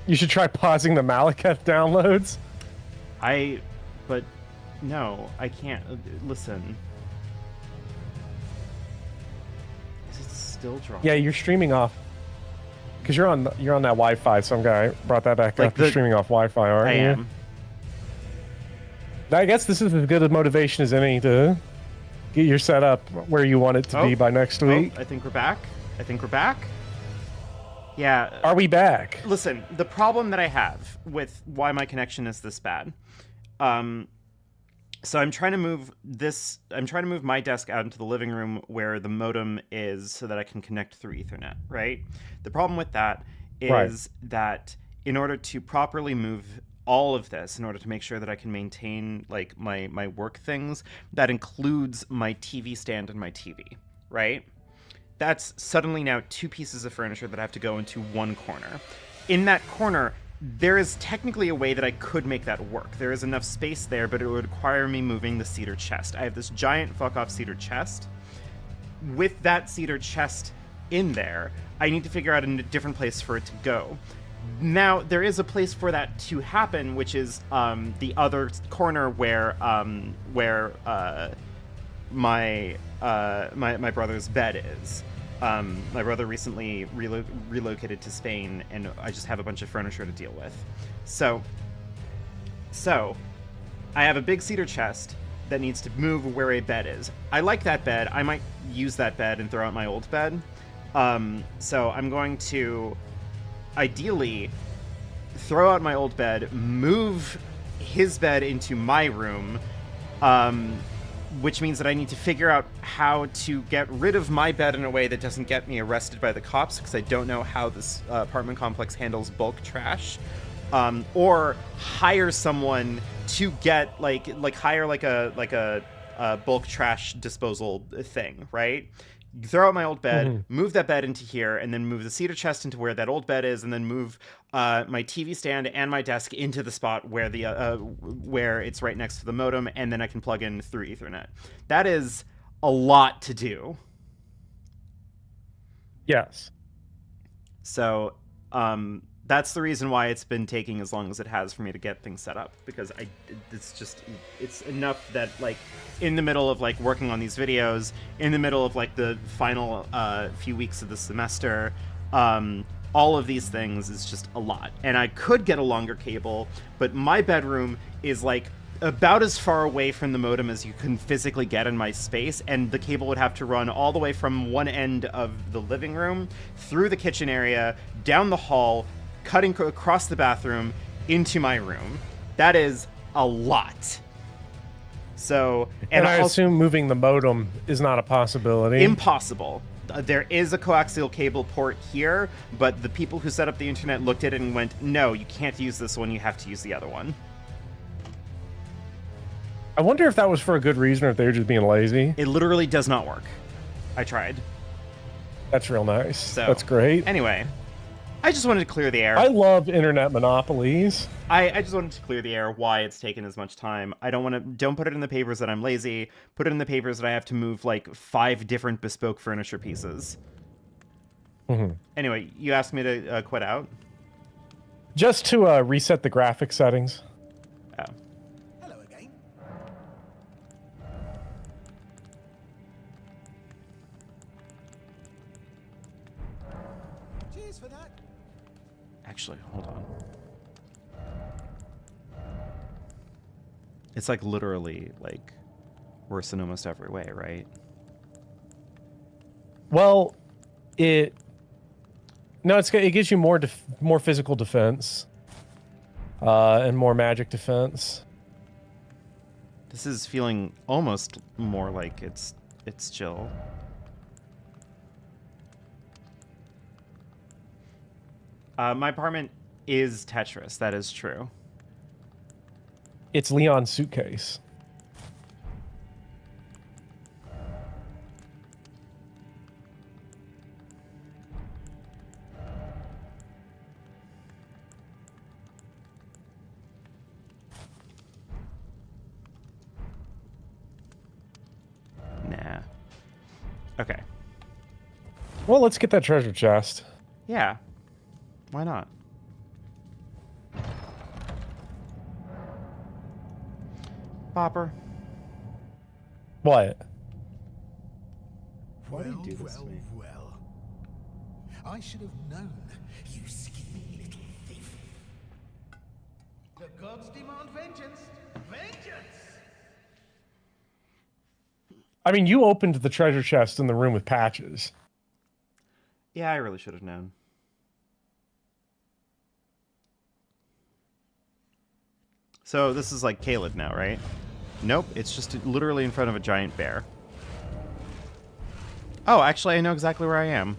You should try pausing the Malekith downloads. But no, I can't. Listen. Is it still dropping? Yeah, you're streaming off. Because you're on that Wi-Fi. Some guy brought that back up. You're streaming off Wi-Fi, aren't you? I am. I guess this is as good a motivation as any to get your setup where you want it to be by next week. I think we're back. Yeah. Are we back? Listen, the problem that I have with why my connection is this bad. So I'm trying to move my desk out into the living room where the modem is so that I can connect through Ethernet, right? The problem with that is that in order to properly move all of this, in order to make sure that I can maintain like my work things, that includes my TV stand and my TV, right? that's suddenly now 2 pieces of furniture that have to go into one corner. In that corner, there is technically a way that I could make that work. There is enough space there, but it would require me moving the cedar chest. I have this giant fuck-off cedar chest. With that cedar chest in there, I need to figure out a different place for it to go. Now, there is a place for that to happen, which is the other corner where my brother's bed is. My brother recently relocated to Spain, and I just have a bunch of furniture to deal with. So I have a big cedar chest that needs to move where a bed is. I like that bed. I might use that bed and throw out my old bed. So I'm going to ideally throw out my old bed, move his bed into my room, which means that I need to figure out how to get rid of my bed in a way that doesn't get me arrested by the cops, because I don't know how this apartment complex handles bulk trash, or hire someone to get hire a bulk trash disposal thing, right? Throw out my old bed, move that bed into here, and then move the cedar chest into where that old bed is, and then move my TV stand and my desk into the spot where where it's right next to the modem, and then I can plug in through Ethernet. That is a lot to do. Yes. So that's the reason why it's been taking as long as it has for me to get things set up, because it's enough that, like, in the middle of, like, working on these videos, in the middle of, like, the final few weeks of the semester, all of these things is just a lot. And I could get a longer cable, but my bedroom is, like, about as far away from the modem as you can physically get in my space, and the cable would have to run all the way from one end of the living room, through the kitchen area, down the hall, cutting across the bathroom, into my room. That is a lot. So, and I assume moving the modem is not a possibility. Impossible. There is a coaxial cable port here, but the people who set up the internet looked at it and went, no, you can't use this one, you have to use the other one. I wonder if that was for a good reason or if they were just being lazy. It literally does not work. I tried. That's real nice. So, that's great. Anyway, I just wanted to clear the air. I love internet monopolies. I just wanted to clear the air why it's taken as much time. Don't put it in the papers that I'm lazy. Put it in the papers that I have to move like 5 different bespoke furniture pieces. Anyway, you asked me to quit out? Just to reset the graphic settings. Oh. Hello again. Cheers for that. Actually, hold on. It's like literally like worse in almost every way, right? Well, it gives you more physical defense, and more magic defense. This is feeling almost more like it's chill. My apartment is Tetris. That is true. It's Leon's suitcase. Nah. Okay. Well, let's get that treasure chest. Yeah. Why not? Bopper. What? Why do you do this to me? Well. I should have known, you scheming little thief. The gods demand vengeance. Vengeance! I mean, you opened the treasure chest in the room with Patches. Yeah, I really should have known. So this is like Caled now, right? Nope, it's just literally in front of a giant bear. Oh, actually, I know exactly where I am.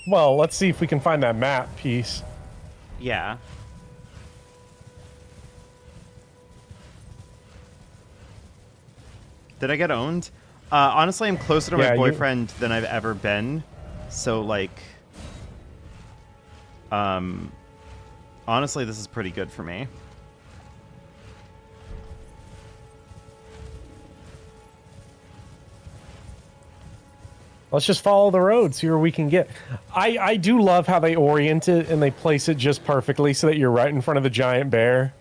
Well, let's see if we can find that map piece. Yeah. Did I get owned? Honestly, I'm closer to my Yeah, boyfriend than I've ever been. So, like, honestly, this is pretty good for me. Let's just follow the road, see where we can get. I do love how they orient it and they place it just perfectly so that you're right in front of the giant bear.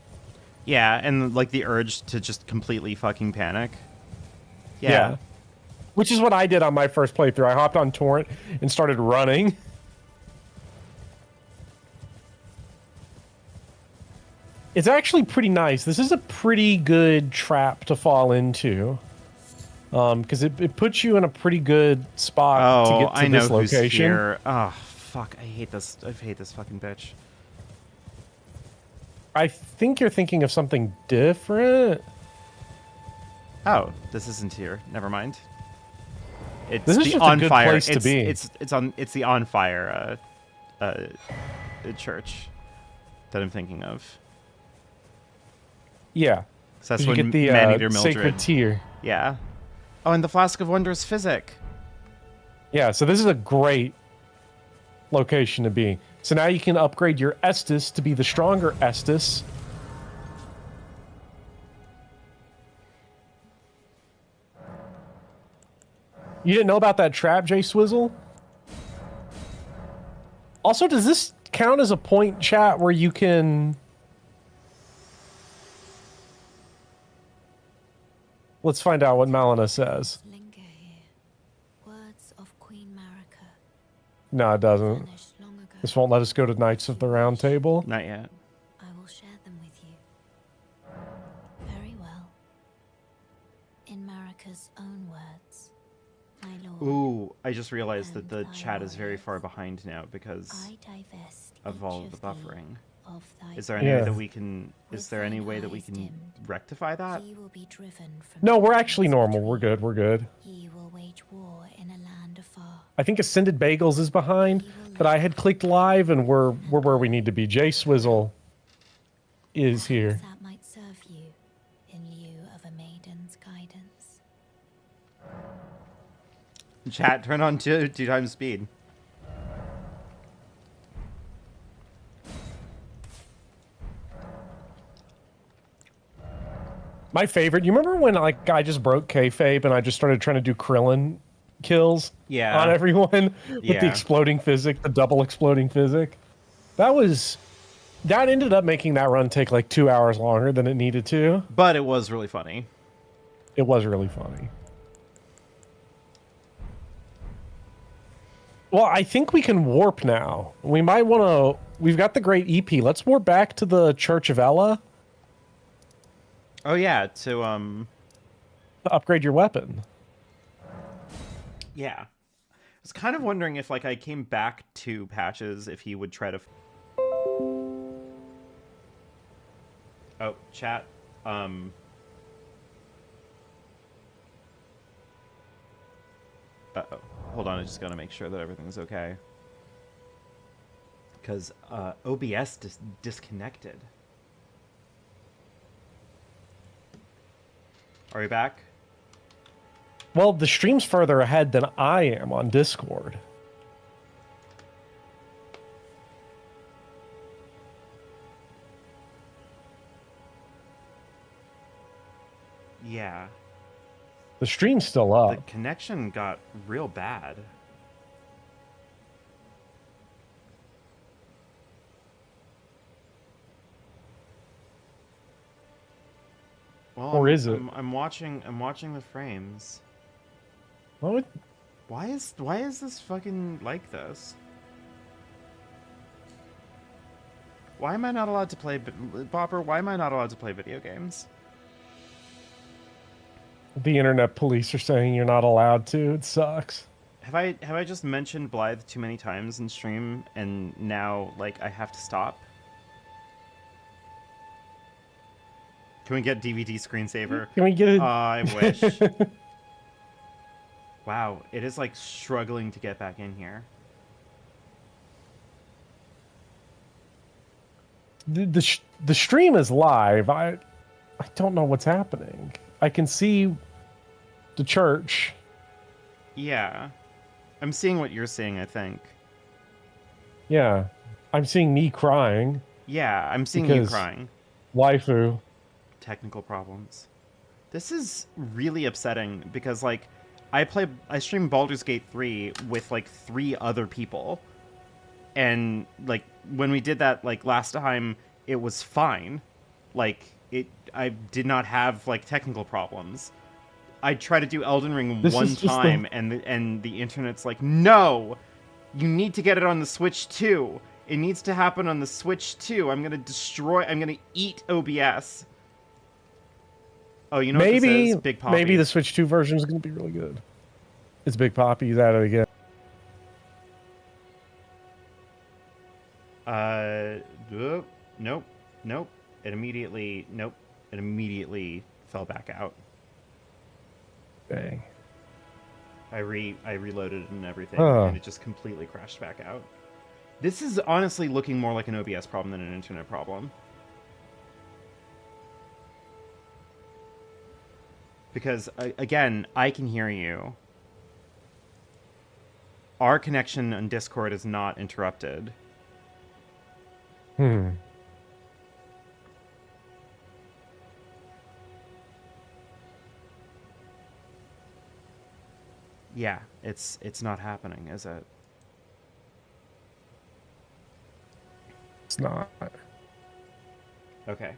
Yeah, and like the urge to just completely fucking panic. Yeah. Which is what I did on my first playthrough. I hopped on Torrent and started running. It's actually pretty nice. This is a pretty good trap to fall into. Because it puts you in a pretty good spot to get to this location. Who's here. Oh, fuck. I hate this. I hate this fucking bitch. I think you're thinking of something different. Oh, this isn't here. Never mind. It's this is the just on a good fire. place to be. It's the on fire church that I'm thinking of. Yeah. So that's you when get the Man-Eater Mildred. sacred tear. Yeah. Oh, and the flask of wondrous physic. Yeah, so this is a great location to be. So now you can upgrade your Estus to be the stronger Estus. You didn't know about that trap, Jay Swizzle? Also, does this count as a point, chat, where you can... Let's find out what Malina says. Linger here. Words of Queen Marika. No, it doesn't. Vanished long ago. This won't let us go to Knights of the Round Table. Not yet. I will share them with you. Very well. In Marika's own words, my lord. Ooh, I just realized that and the thy chat is very warriors, far behind now because I divest of each all of the of thee buffering. of thy Is there any way Yeah. that we can? Is With there any thine way that we eyes can dimmed, rectify that? He will be driven from No, the we're actually lands normal. between. We're good. We're good. He will wage war in a land afar. I think Ascended Bagels is behind, but I had clicked live and we're where we need to be. Jay Swizzle is here. Perhaps that might serve you in lieu of a maiden's guidance. Chat, turn on two times speed. My favorite. You remember when like I just broke kayfabe and I just started trying to do Krillin kills Yeah. on everyone with the Yeah. exploding physic, the double exploding physic? That ended up making that run take like 2 hours longer than it needed to. But it was really funny. It was really funny. Well, I think we can warp now. We might want to... We've got the great EP. Let's warp back to the Church of Ella Oh yeah, to to upgrade your weapon. yeah. I was kind of wondering if like I came back to Patches if he would try to Oh, chat. Uh-oh. Hold on, I just gotta make sure that everything's okay. Because OBS disconnected. Are we back? Well, the stream's further ahead than I am on Discord. Yeah. The stream's still The up. connection got real bad. Well, Or is it? I'm watching the frames. What would... Why is this fucking like this? Why am I not allowed to play Bopper? Why am I not allowed to play video games? The internet police are saying you're not allowed to. It sucks. Have I just mentioned Blythe too many times in stream and now like I have to stop? Can we get DVD screensaver? Can we get it? I wish. Wow, it is like struggling to get back in here. The stream is live. I don't know what's happening. I can see the church. Yeah. I'm seeing what you're seeing, I think. Yeah. I'm seeing me crying. Yeah, I'm seeing you crying. Waifu. Technical problems. This is really upsetting because, like, I streamed Baldur's Gate 3 with, like, 3 other people. And, like, when we did that, like, last time, it was fine. Like, I did not have, like, technical problems. I tried to do Elden Ring one time, and the internet's like, no! You need to get it on the Switch too. It needs to happen on the Switch too. I'm gonna eat OBS. Oh, you know what this is? Big Poppy. Maybe the Switch 2 version is going to be really good. It's Big Poppy. He's at it again. Nope. It immediately fell back out. Dang. I reloaded it and everything, and it just completely crashed back out. This is honestly looking more like an OBS problem than an internet problem. Because, again, I can hear you. Our connection on Discord is not interrupted. Yeah, it's not happening, is it? It's not. Okay.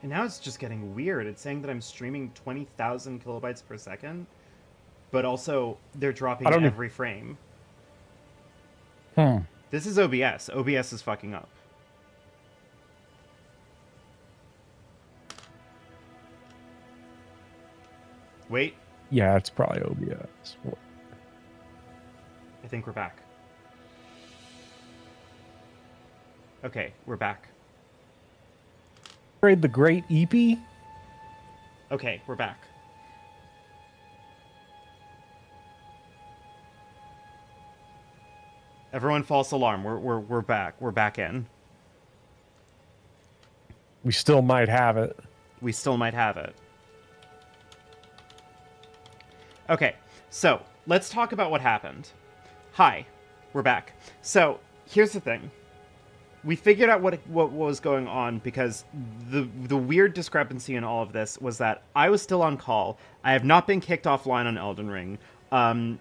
And now it's just getting weird. It's saying that I'm streaming 20,000 kilobytes per second, but also they're dropping every frame. This is OBS. OBS is fucking up. Wait. Yeah, it's probably OBS. I think we're back. Okay, we're back. The Great EP? Okay, we're back. Everyone false alarm. We're back. We're back in. We still might have it. We still might have it. Okay, so let's talk about what happened. Hi, we're back. So here's the thing. We figured out what was going on because the weird discrepancy in all of this was that I was still on call. I have not been kicked offline on Elden Ring.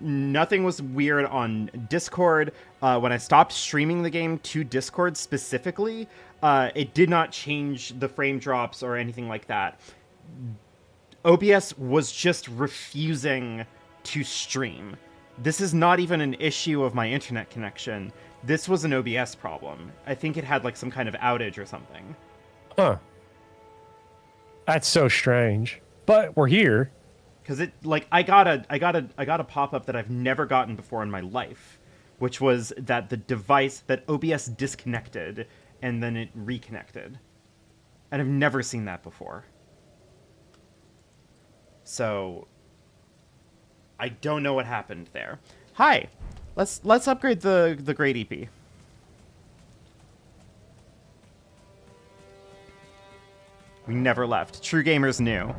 Nothing was weird on Discord. When I stopped streaming the game to Discord specifically, it did not change the frame drops or anything like that. OBS was just refusing to stream. This is not even an issue of my internet connection. This was an OBS problem. I think it had like some kind of outage or something. Huh. That's so strange. But we're here. Because it like I got a pop-up that I've never gotten before in my life, which was that the device that OBS disconnected and then it reconnected. And I've never seen that before. So I don't know what happened there. Hi. Let's upgrade the Great EP. We never left. True gamers knew.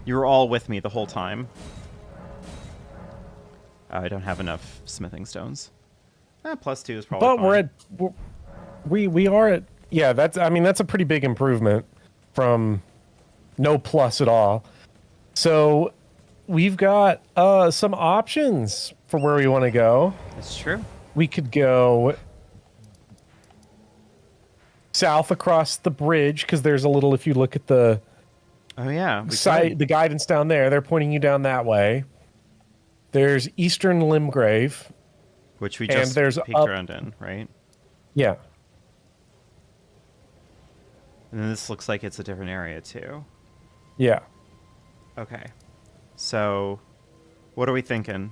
You were all with me the whole time. I don't have enough smithing stones. +2 is probably But fine. we are at Yeah, that's a pretty big improvement from no plus at all. So we've got some options for where we want to go. That's true. We could go south across the bridge because there's a little, if you look at the the guidance down there, they're pointing you down that way. There's eastern Limgrave, which we just peeked around in, right? Yeah. And then this looks like it's a different area too. Yeah. Okay. So, what are we thinking?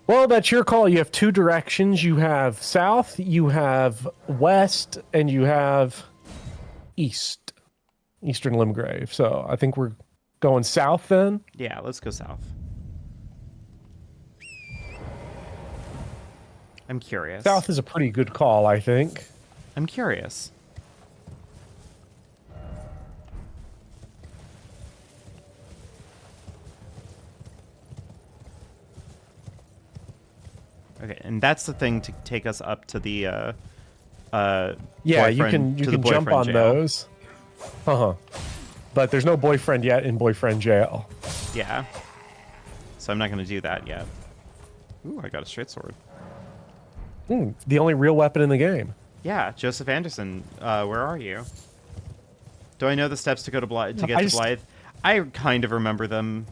Well, that's your call. You have two directions. You have south, you have west, and you have east. Eastern Limgrave. So I think we're going south then? Yeah, let's go south. I'm curious. South is a pretty good call, I think. I'm curious. Okay, and that's the thing to take us up to the yeah, you can jump on jail. those. But there's no boyfriend yet in boyfriend jail. Yeah. So I'm not going to do that yet. Ooh, I got a straight sword. The only real weapon in the game. Yeah, Joseph Anderson, where are you? Do I know the steps to go to Blythe? To get to Blythe? I kind of remember them.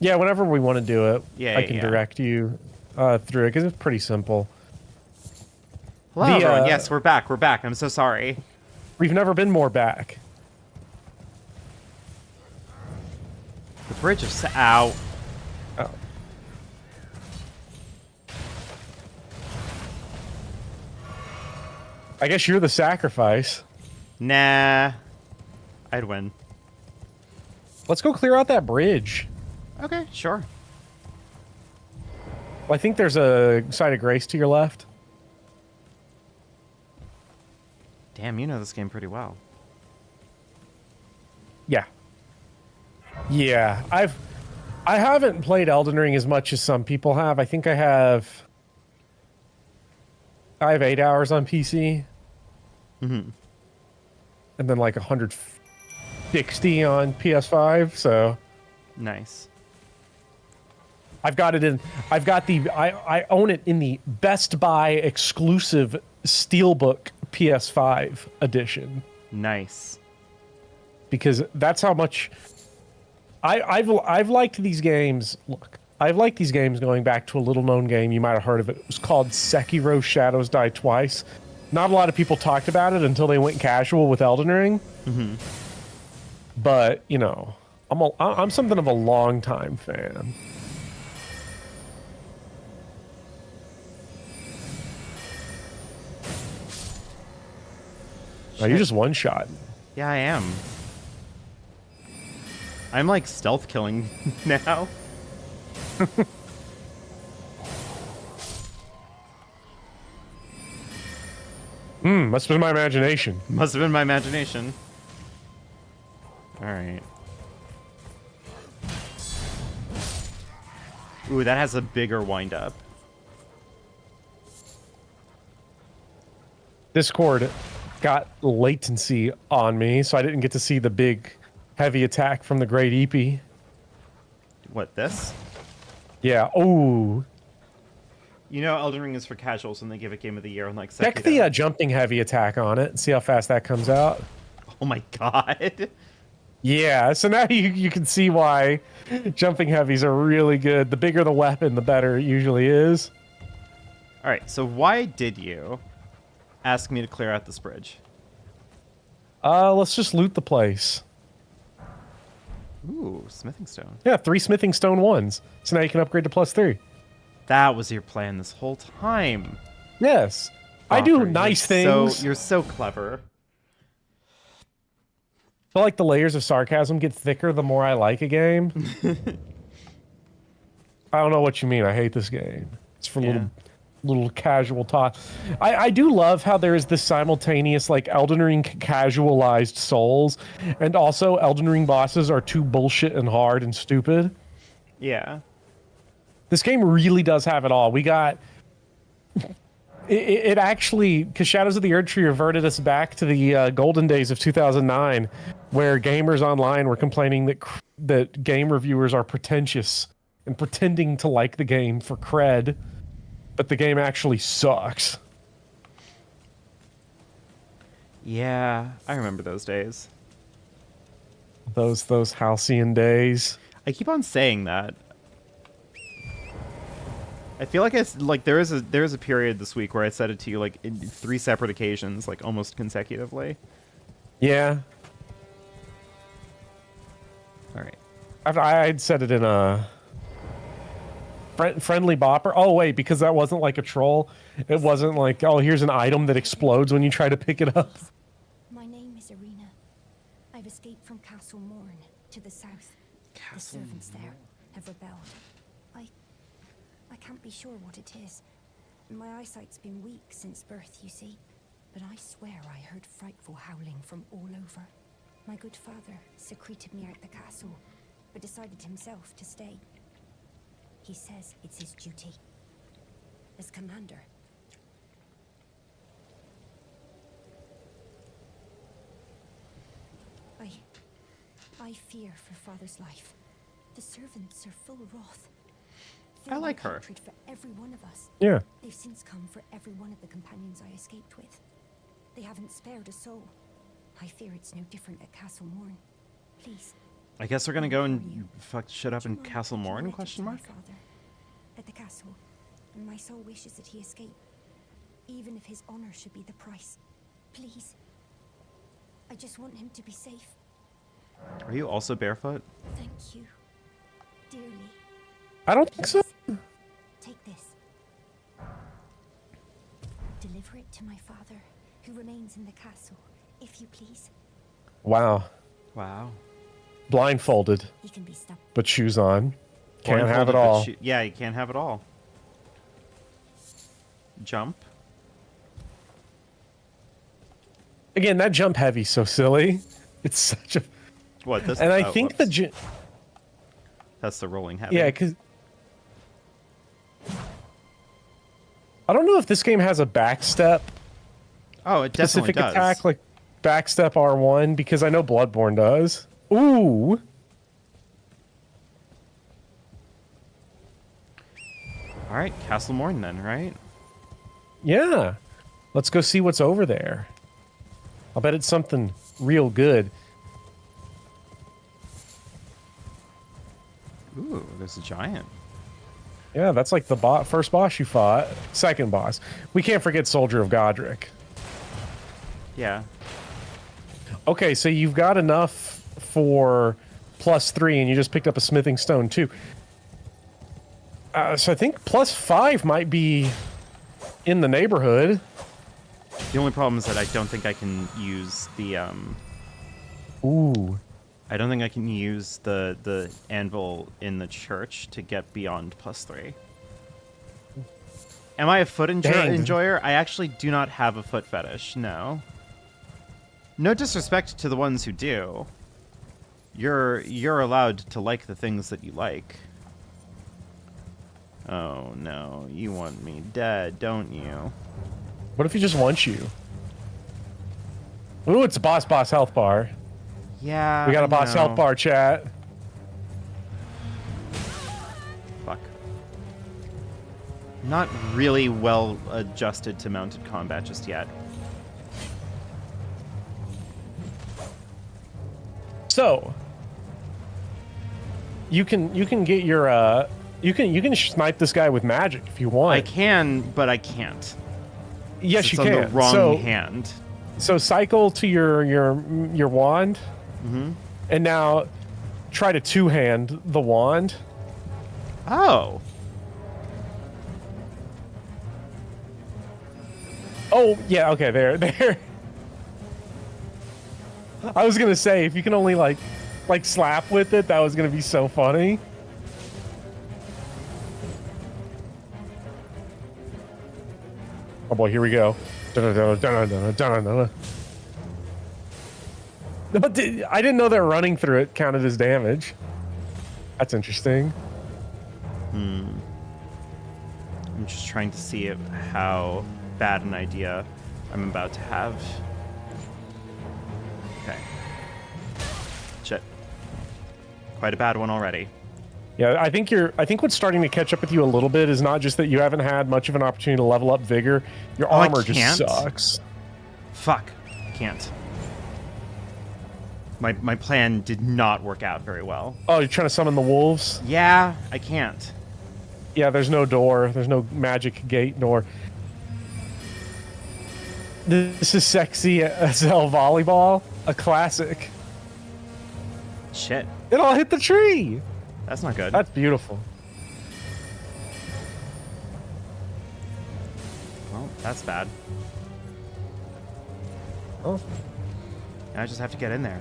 Yeah, whenever we want to do it, Yeah, I can direct you through it because it's pretty simple. Hello, everyone. Yes, we're back. We're back. I'm so sorry. We've never been more back. The bridge is out. Oh. I guess you're the sacrifice. Nah. I'd win. Let's go clear out that bridge. Okay, sure. Well, I think there's a site of grace to your left. Damn, you know this game pretty well. Yeah. Yeah, I haven't played Elden Ring as much as some people have. I think I have 8 hours on PC. Mm-hmm. And then like 160 on PS5, so nice. I own it in the Best Buy exclusive Steelbook PS5 edition. Nice. Because that's how much I've liked these games. Look, I've liked these games going back to a little known game. You might have heard of it. It was called Sekiro Shadows Die Twice. Not a lot of people talked about it until they went casual with Elden Ring. Mm-hmm. But, you know, I'm something of a long time fan. Oh, you're just one shot. Yeah, I am. I'm like stealth killing now. Must have been my imagination. Must have been my imagination. Alright. Ooh, that has a bigger wind-up. Discord got latency on me, so I didn't get to see the big heavy attack from the Great EP. What, this? Yeah. Oh. You know Elden Ring is for casuals when they give it Game of the Year on like Check the jumping heavy attack on it and see how fast that comes out. Oh my god. Yeah, so now you can see why jumping heavies are really good. The bigger the weapon, the better it usually is. Alright, so why did you ask me to clear out this bridge? Let's just loot the place. Ooh, smithing stone. Yeah, 3 smithing stone ones. So now you can upgrade to +3. That was your plan this whole time. Yes. I do nice things. You're so clever. I feel like the layers of sarcasm get thicker the more I like a game. I don't know what you mean. I hate this game. It's for little casual talk. I do love how there is this simultaneous like Elden Ring casualized souls, and also Elden Ring bosses are too bullshit and hard and stupid. Yeah. This game really does have it all. We got It actually, because Shadows of the Erdtree reverted us back to the golden days of 2009, where gamers online were complaining that game reviewers are pretentious and pretending to like the game for cred, but the game actually sucks. Yeah, I remember those days. Those halcyon days. I keep on saying that. I feel like there is a period this week where I said it to you like in 3 separate occasions, like almost consecutively. Yeah. All right. I'd said it in a friendly Bopper. Oh wait, because that wasn't like a troll. It wasn't like, oh, here's an item that explodes when you try to pick it up. My name is Arena. I've escaped from Castle Morn to the south. The servants there have rebelled. I can't be sure what it is. My eyesight's been weak since birth, you see. But I swear I heard frightful howling from all over. My good father secreted me out the castle, but decided himself to stay. He says it's his duty. As commander. I fear for father's life. The servants are full of wrath. I like her. For every one of us. Yeah. They've since come for every one of the companions I escaped with. They haven't spared a soul. I fear it's no different at Castle Morn. Please. I guess we're gonna go and fuck shit up in Castle Morn? Question mark. Father, at the castle, and my soul wishes that he escape, even if his honor should be the price. Please. I just want him to be safe. Are you also barefoot? Thank you, dearly. I don't think so. Take this. Deliver it to my father, who remains in the castle, if you please. Wow. Wow. Blindfolded, He can be stopped. but shoes on. Can't have it Blindfolded, all. but yeah, you can't have it all. Jump. Again, that jump heavy so silly. It's such a. What this? And I oh, think whoops. the. That's the rolling heavy. Yeah, because. I don't know if this game has a backstep Oh, it definitely specific does. attack, like backstep R1, because I know Bloodborne does. Ooh. All right, Castle Morn then, right? Yeah. Let's go see what's over there. I'll bet it's something real good. Ooh, there's a giant. Yeah, that's like the first boss you fought. Second boss. We can't forget Soldier of Godric. Yeah. Okay, so you've got enough for +3, and you just picked up a smithing stone too. So I think +5 might be in the neighborhood. The only problem is that I don't think I can use the Ooh. I don't think I can use the anvil in the church to get beyond +3. Am I a foot enjoyer? I actually do not have a foot fetish. No. No disrespect to the ones who do. You're allowed to like the things that you like. Oh no, you want me dead, don't you? What if he just wants you? Ooh, it's a boss health bar. Yeah. We got a boss health bar, chat. Fuck. Not really well adjusted to mounted combat just yet. So you can get your you can snipe this guy with magic if you want. I can, but I can't. Yes, It's you on can. the wrong hand. So cycle to your wand, and now try to two-hand the wand. Oh. Oh yeah, okay, there. I was gonna say if you can only like slap with it, that was gonna be so funny. Oh boy, here we go. But I didn't know that running through it counted as damage. That's interesting. I'm just trying to see how bad an idea I'm about to have. Okay. Shit. Quite a bad one already. Yeah, I think what's starting to catch up with you a little bit is not just that you haven't had much of an opportunity to level up vigor. Your armor just sucks. Fuck. Can't. My plan did not work out very well. Oh, you're trying to summon the wolves? Yeah, I can't. Yeah, there's no door. There's no magic gate door. This is sexy as hell volleyball. A classic. Shit. It all hit the tree. That's not good. That's beautiful. Well, that's bad. Oh. Now I just have to get in there.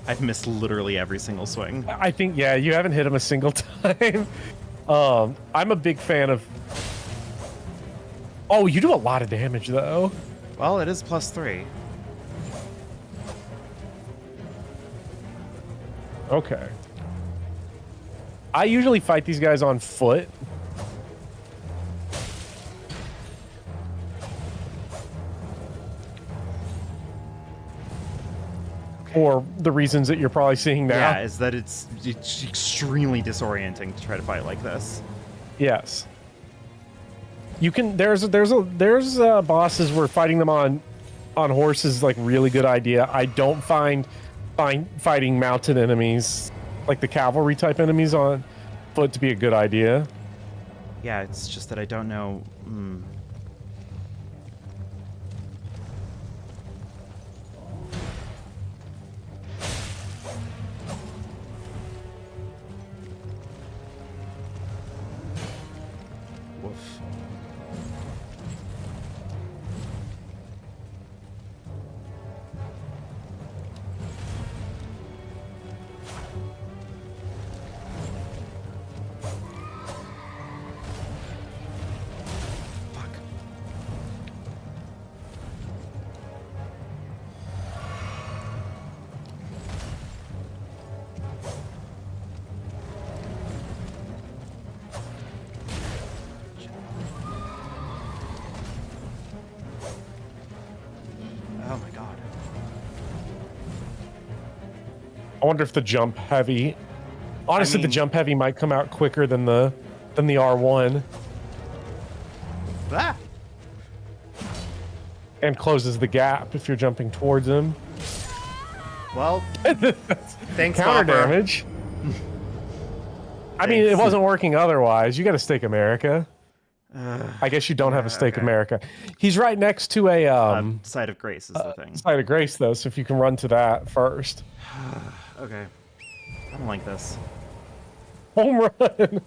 I've missed literally every single swing. I think, yeah, you haven't hit him a single time. I'm a big fan of... Oh, you do a lot of damage, though. Well, it is +3. Okay. I usually fight these guys on foot. For the reasons that you're probably seeing now. Yeah, is that it's extremely disorienting to try to fight like this. Yes. You can. There's bosses where fighting them on horses is like really good idea. I don't find fighting mounted enemies, like the cavalry type enemies on foot, to be a good idea. Yeah, it's just that I don't know. Woof. Oh my god. I wonder if the jump heavy. Honestly, the jump heavy might come out quicker than the R1. Ah! And closes the gap if you're jumping towards him. Well, thanks, Counter Bopper. damage. I mean, it wasn't working otherwise. You got a Stake America. I guess you don't have a Stake America. He's right next to a Site of Grace is the thing. Site of Grace, though. So if you can run to that first. Okay. I don't like this. Home run.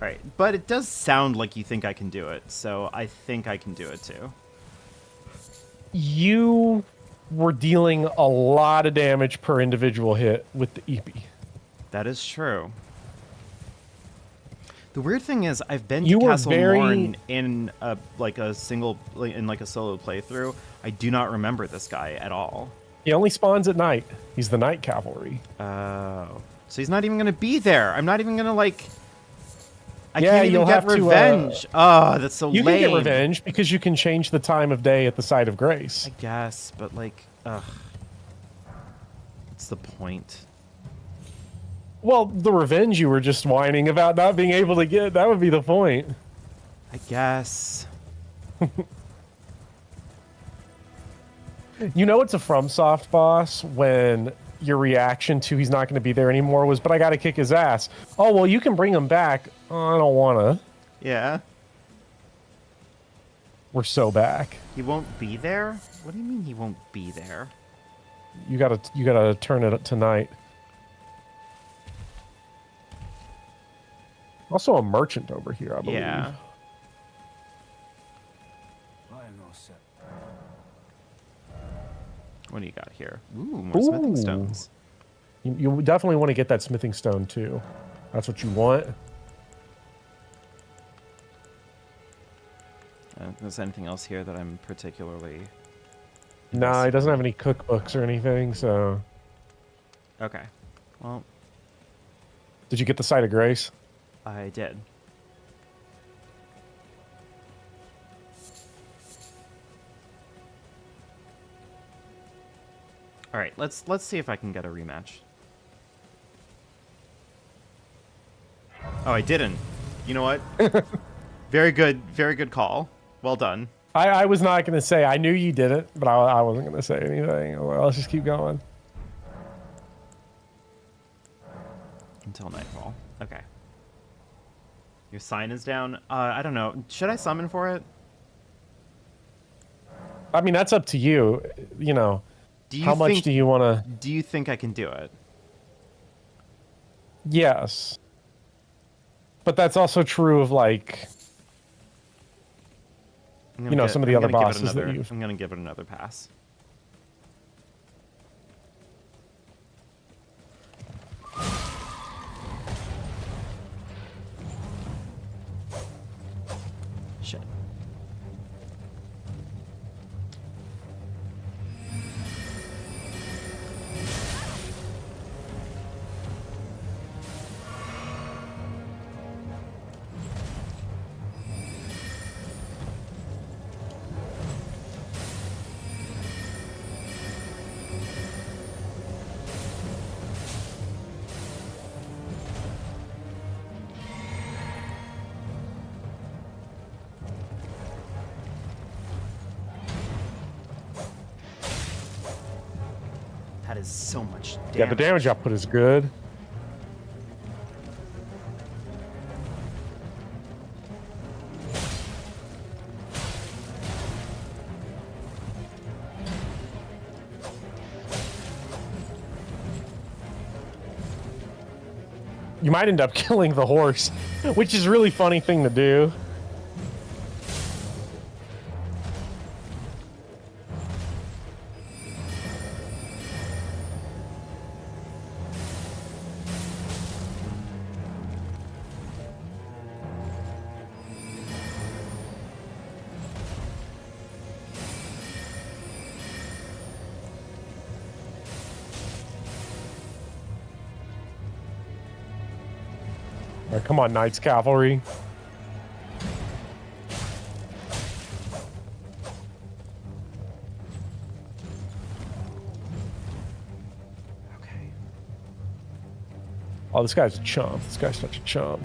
Alright, but it does sound like you think I can do it, so I think I can do it too. You were dealing a lot of damage per individual hit with the EP. That is true. The weird thing is, I've been to Castle Morn in a solo playthrough. I do not remember this guy at all. He only spawns at night. He's the night cavalry. Oh, so he's not even gonna be there. I'm not even gonna like. I Yeah, can't even you'll get have to, revenge. Oh, that's so lame. You can get revenge because you can change the time of day at the Site of Grace. I guess, but like, ugh. What's the point? Well, the revenge you were just whining about not being able to get, that would be the point. I guess. You know it's a FromSoft boss when your reaction to he's not going to be there anymore was, but I got to kick his ass. Oh, well, you can bring him back. Oh, I don't want to. Yeah. We're so back. He won't be there? What do you mean he won't be there? You gotta turn it tonight. Also a merchant over here, I believe. Yeah. What do you got here? Ooh, more smithing stones. You definitely want to get that smithing stone too. That's what you want. If there's anything else here that I'm particularly... No, he doesn't have any cookbooks or anything, so... Okay. Well... Did you get the Site of Grace? I did. All right, let's see if I can get a rematch. Oh, I didn't. You know what? Very good call. Well done. I was not going to say. I knew you did it, but I wasn't going to say anything. Well, let's just keep going. Until nightfall. Okay. Your sign is down. I don't know. Should I summon for it? I mean, that's up to you. You know, how much do you want to... Do you think I can do it? Yes. But that's also true of, like... You know, some of the other bosses that you've... I'm going to give it another pass. Shit. That is so much damage. Yeah, the damage output is good. You might end up killing the horse, which is a really funny thing to do. All right, come on, Knights Cavalry. Okay. Oh, this guy's a chump. This guy's such a chump.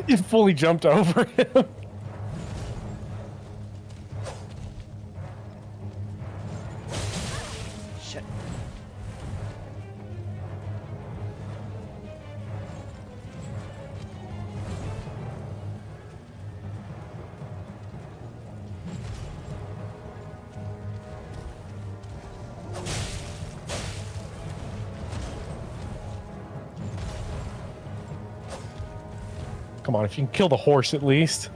You fully jumped over him. Shit. Come on, if you can kill the horse at least.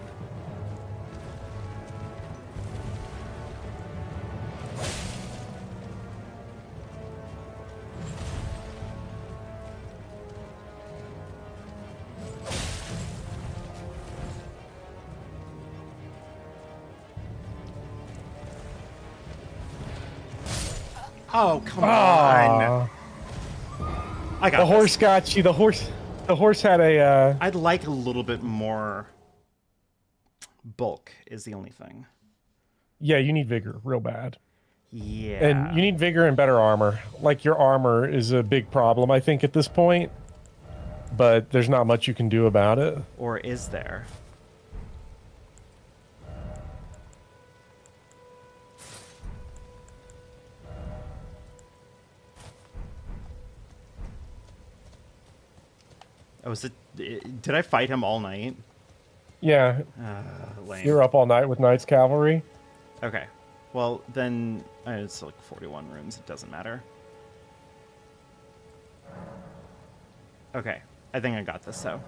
Oh, come on. I got the horse this. got you. The horse had a I'd like a little bit more bulk is the only thing. Yeah, you need vigor real bad. Yeah. And you need vigor and better armor. Like, your armor is a big problem, I think, at this point. But there's not much you can do about it. Or is there? Oh, is it? Did I fight him all night? Yeah. Lame. You're up all night with Knight's Cavalry. Okay. Well, then it's like 41 rooms. It doesn't matter. Okay. I think I got this, though.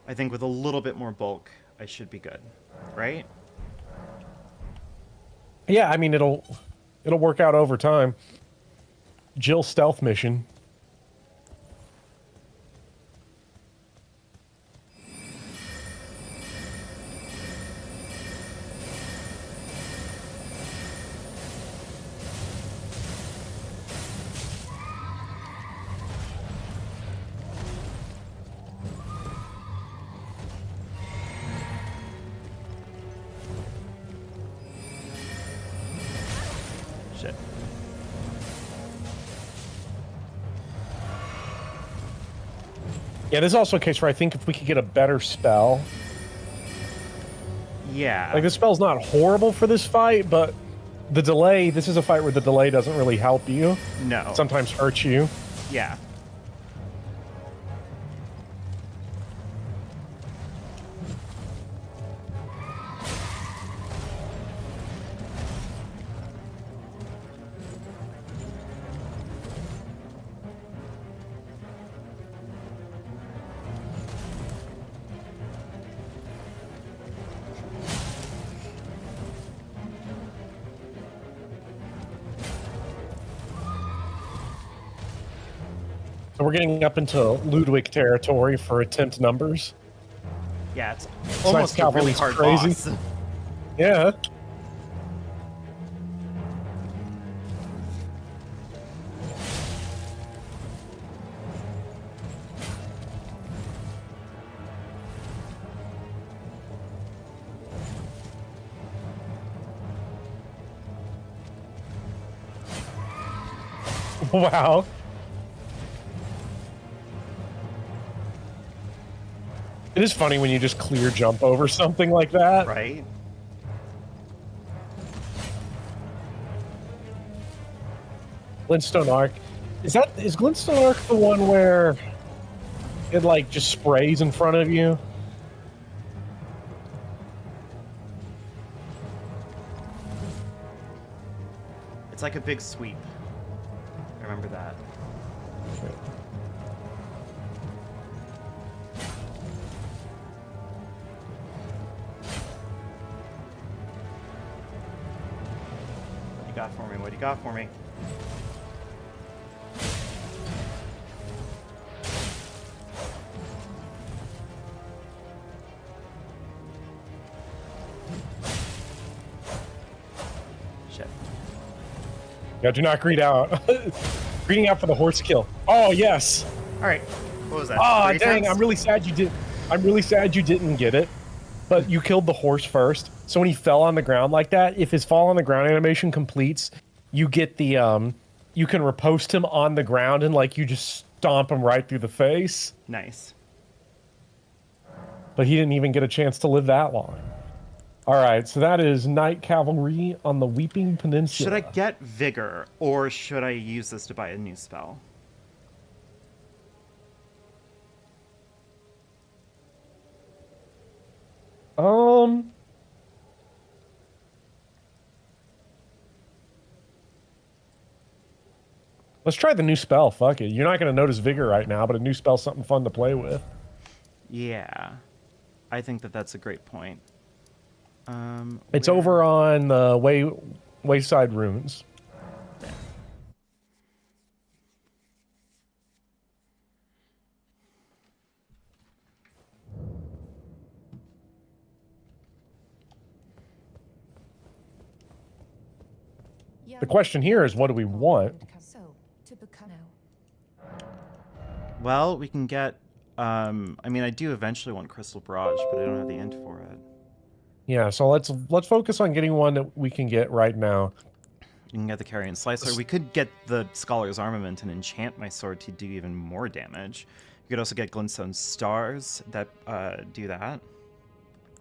I think with a little bit more bulk, I should be good. Right? Yeah, I mean, it'll work out over time. Jill stealth mission. Shit. Yeah, this is also a case where I think if we could get a better spell. Yeah. Like, the spell's not horrible for this fight, but the delay, this is a fight where the delay doesn't really help you. No. It sometimes hurts you. Yeah. So we're getting up into Ludwig territory for attempt numbers. Yeah, it's almost a really Cavalry's hard crazy. boss. Yeah. Wow. It is funny when you just clear jump over something like that. Right? Glintstone Arc. Is Glintstone Arc the one where it like just sprays in front of you? It's like a big sweep. I remember that. What do you got for me? What do you got for me? Shit. Yeah, do not greed out. Greeting out for the horse kill. Oh yes. All right. What was that? Ah, 3 dang! attempts? I'm really sad you did. I'm really sad you didn't get it. But you killed the horse first. So when he fell on the ground like that, if his fall on the ground animation completes, you get the you can riposte him on the ground and like you just stomp him right through the face. Nice. But he didn't even get a chance to live that long. All right, so that is Night Cavalry on the Weeping Peninsula. Should I get Vigor, or should I use this to buy a new spell? Let's try the new spell. Fuck it. You're not going to notice Vigor right now, but a new spell's something fun to play with. Yeah. I think that's a great point. It's over on the Wayside Ruins. There. The question here is, what do we want? So, to become now. Well, we can get... I mean, I do eventually want Crystal Barrage, but I don't have the int for it. Yeah, so let's focus on getting one that we can get right now. You can get the Carrion Slicer. We could get the Scholar's Armament and enchant my sword to do even more damage. You could also get Glintstone Stars that do that.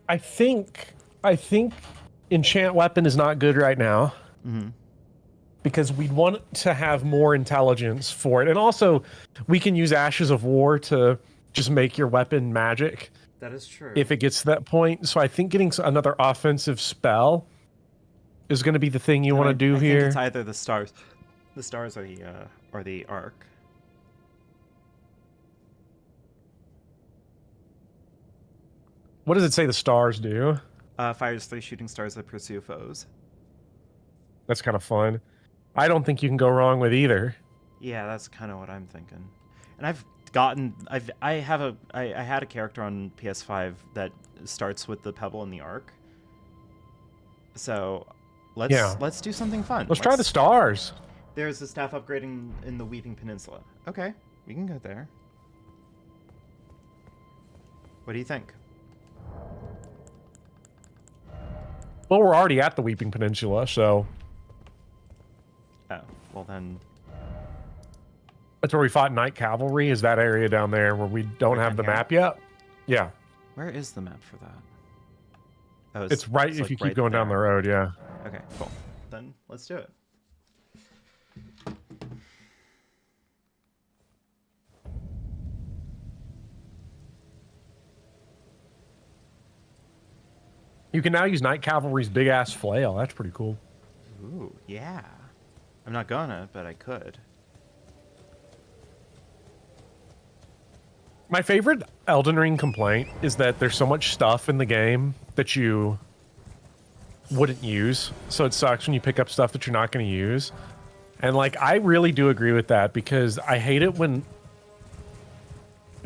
I think enchant weapon is not good right now. Mm-hmm. Because we'd want to have more intelligence for it. And also, we can use Ashes of War to just make your weapon magic. That is true. If it gets to that point. So I think getting another offensive spell is going to be the thing you want to do here. I think it's either the stars or the arc. What does it say the stars do? Fires 3 shooting stars that pursue foes. That's kind of fun. I don't think you can go wrong with either. Yeah, that's kind of what I'm thinking. And I had a character on PS5 that starts with the pebble and the arc. So let's do something fun. Let's try the stars. There's a staff upgrading in the Weeping Peninsula. Okay, we can go there. What do you think? Well, we're already at the Weeping Peninsula, so... Oh, well then... That's where we fought Night Cavalry, is that area down there where we don't have the map yet? Yeah. Where is the map for that? Oh, it's right if you keep going down the road, yeah. Okay, cool. Then let's do it. You can now use Night Cavalry's big-ass flail. That's pretty cool. Ooh, yeah. I'm not gonna, but I could. My favorite Elden Ring complaint is that there's so much stuff in the game that you wouldn't use. So it sucks when you pick up stuff that you're not going to use. And, like, I really do agree with that because I hate it when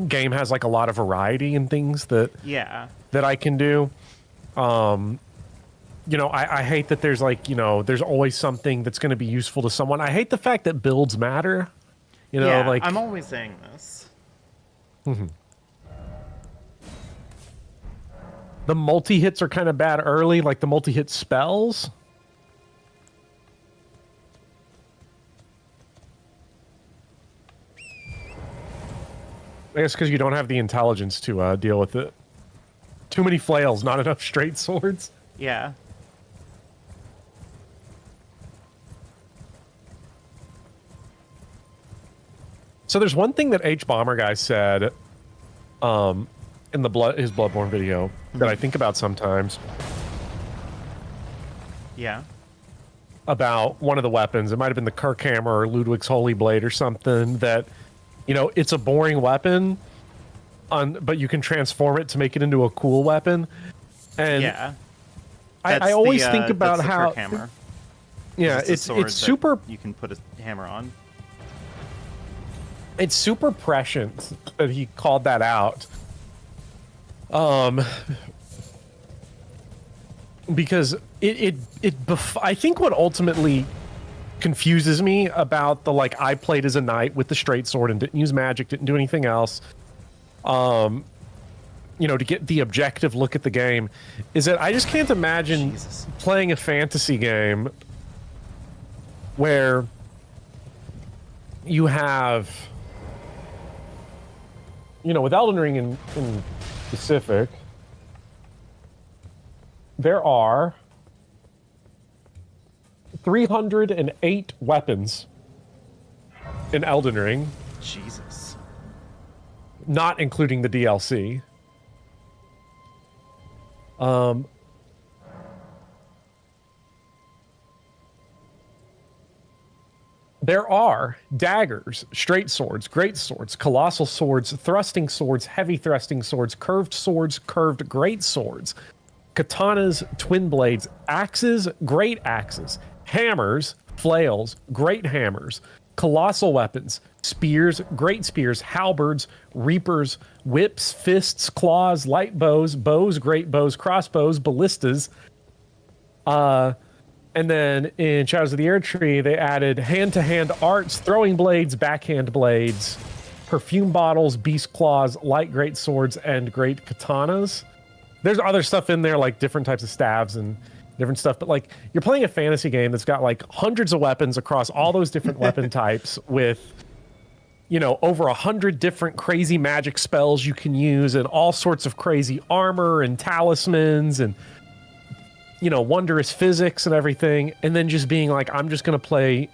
game has, like, a lot of variety in things that I can do. You know, I hate that there's like, you know, there's always something that's going to be useful to someone. I hate the fact that builds matter. You know, like I'm always saying this. The multi-hits are kind of bad early, like the multi-hit spells. I guess because you don't have the intelligence to deal with it. Too many flails, not enough straight swords. Yeah. So there's one thing that H Bomber guy said in his Bloodborne video that I think about sometimes. Yeah. About one of the weapons. It might have been the Kirkhammer or Ludwig's Holy Blade or something that, you know, it's a boring weapon, but you can transform it to make it into a cool weapon. And yeah. I always think about that's the how... Kirkhammer. Yeah, it's super... You can put a hammer on. It's super prescient that he called that out. Because I think what ultimately confuses me about the, like, I played as a knight with the straight sword and didn't use magic, didn't do anything else, you know, to get the objective look at the game, is that I just can't imagine playing a fantasy game where you have, you know, with Elden Ring in specific, there are 308 weapons in Elden Ring. Jesus. Not including the DLC. there are daggers, straight swords, great swords, colossal swords, thrusting swords, heavy thrusting swords, curved great swords, katanas, twin blades, axes, great axes, hammers, flails, great hammers, colossal weapons, spears, great spears, halberds, reapers, whips, fists, claws, light bows, great bows, crossbows, ballistas. And then in Shadows of the Erdtree, they added hand-to-hand arts, throwing blades, backhand blades, perfume bottles, beast claws, light great swords, and great katanas. There's other stuff in there, like different types of staves and different stuff, but like you're playing a fantasy game that's got like hundreds of weapons across all those different weapon types with, you know, over 100 different crazy magic spells you can use and all sorts of crazy armor and talismans and, you know, wondrous physics and everything, and then just being like, I'm just going to play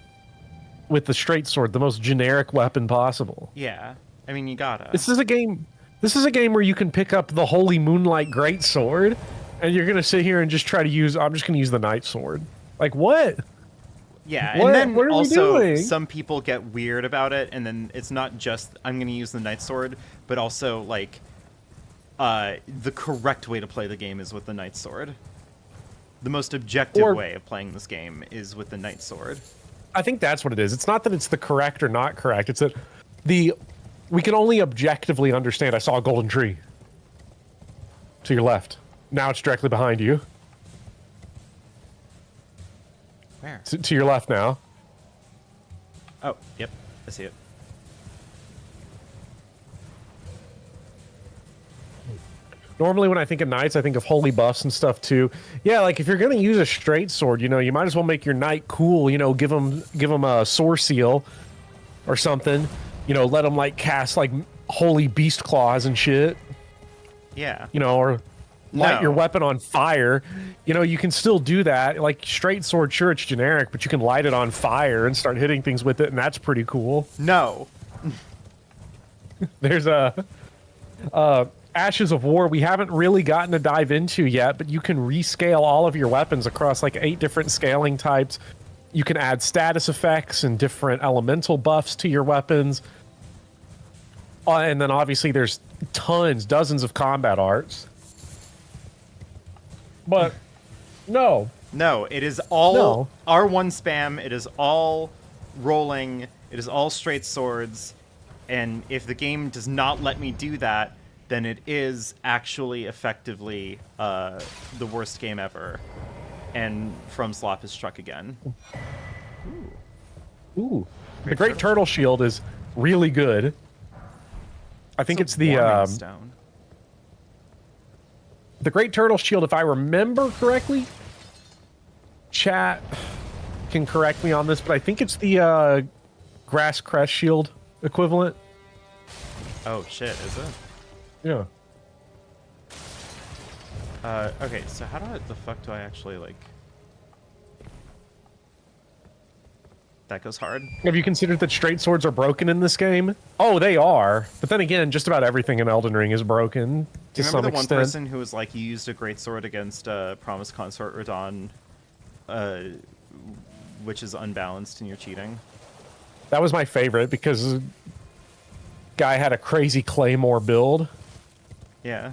with the straight sword, the most generic weapon possible. Yeah. I mean, you gotta. This is a game where you can pick up the Holy Moonlight Greatsword, and you're going to sit here and just try to use, I'm just going to use the Night Sword. Like, what? Yeah, what? And then what are also we doing? Some people get weird about it, and then it's not just, I'm going to use the Night Sword, but also, like, the correct way to play the game is with the Night Sword. The most objective way of playing this game is with the Night Sword. I think that's what it is. It's not that it's the correct or not correct. It's that we can only objectively understand. I saw a golden tree to your left. Now it's directly behind you. Where? To your left now. Oh, yep. I see it. Normally when I think of knights, I think of holy buffs and stuff too. Yeah, like if you're going to use a straight sword, you know, you might as well make your knight cool, you know, give him a sword seal or something. You know, let him like cast like holy beast claws and shit. Yeah. You know, or light your weapon on fire. You know, you can still do that. Like straight sword, sure, it's generic, but you can light it on fire and start hitting things with it, and that's pretty cool. No. There's Ashes of War we haven't really gotten to dive into yet, but you can rescale all of your weapons across like 8 different scaling types. You can add status effects and different elemental buffs to your weapons. And then obviously there's dozens of combat arts. But no, it is all R1 spam. It is all rolling. It is all straight swords. And if the game does not let me do that, then it is actually effectively the worst game ever. And FromSlop has struck again. Ooh. The Great Turtle Shield is really good. I think it's the stone. The Great Turtle Shield, if I remember correctly, chat can correct me on this, but I think it's the Grass Crest Shield equivalent. Oh shit, is it? Yeah. Okay, so how the fuck do I actually, like... That goes hard. Have you considered that straight swords are broken in this game? Oh, they are. But then again, just about everything in Elden Ring is broken to some extent. Do you remember the one person who was like, you used a great sword against Promised Consort Radon, which is unbalanced and you're cheating? That was my favorite because guy had a crazy claymore build. Yeah.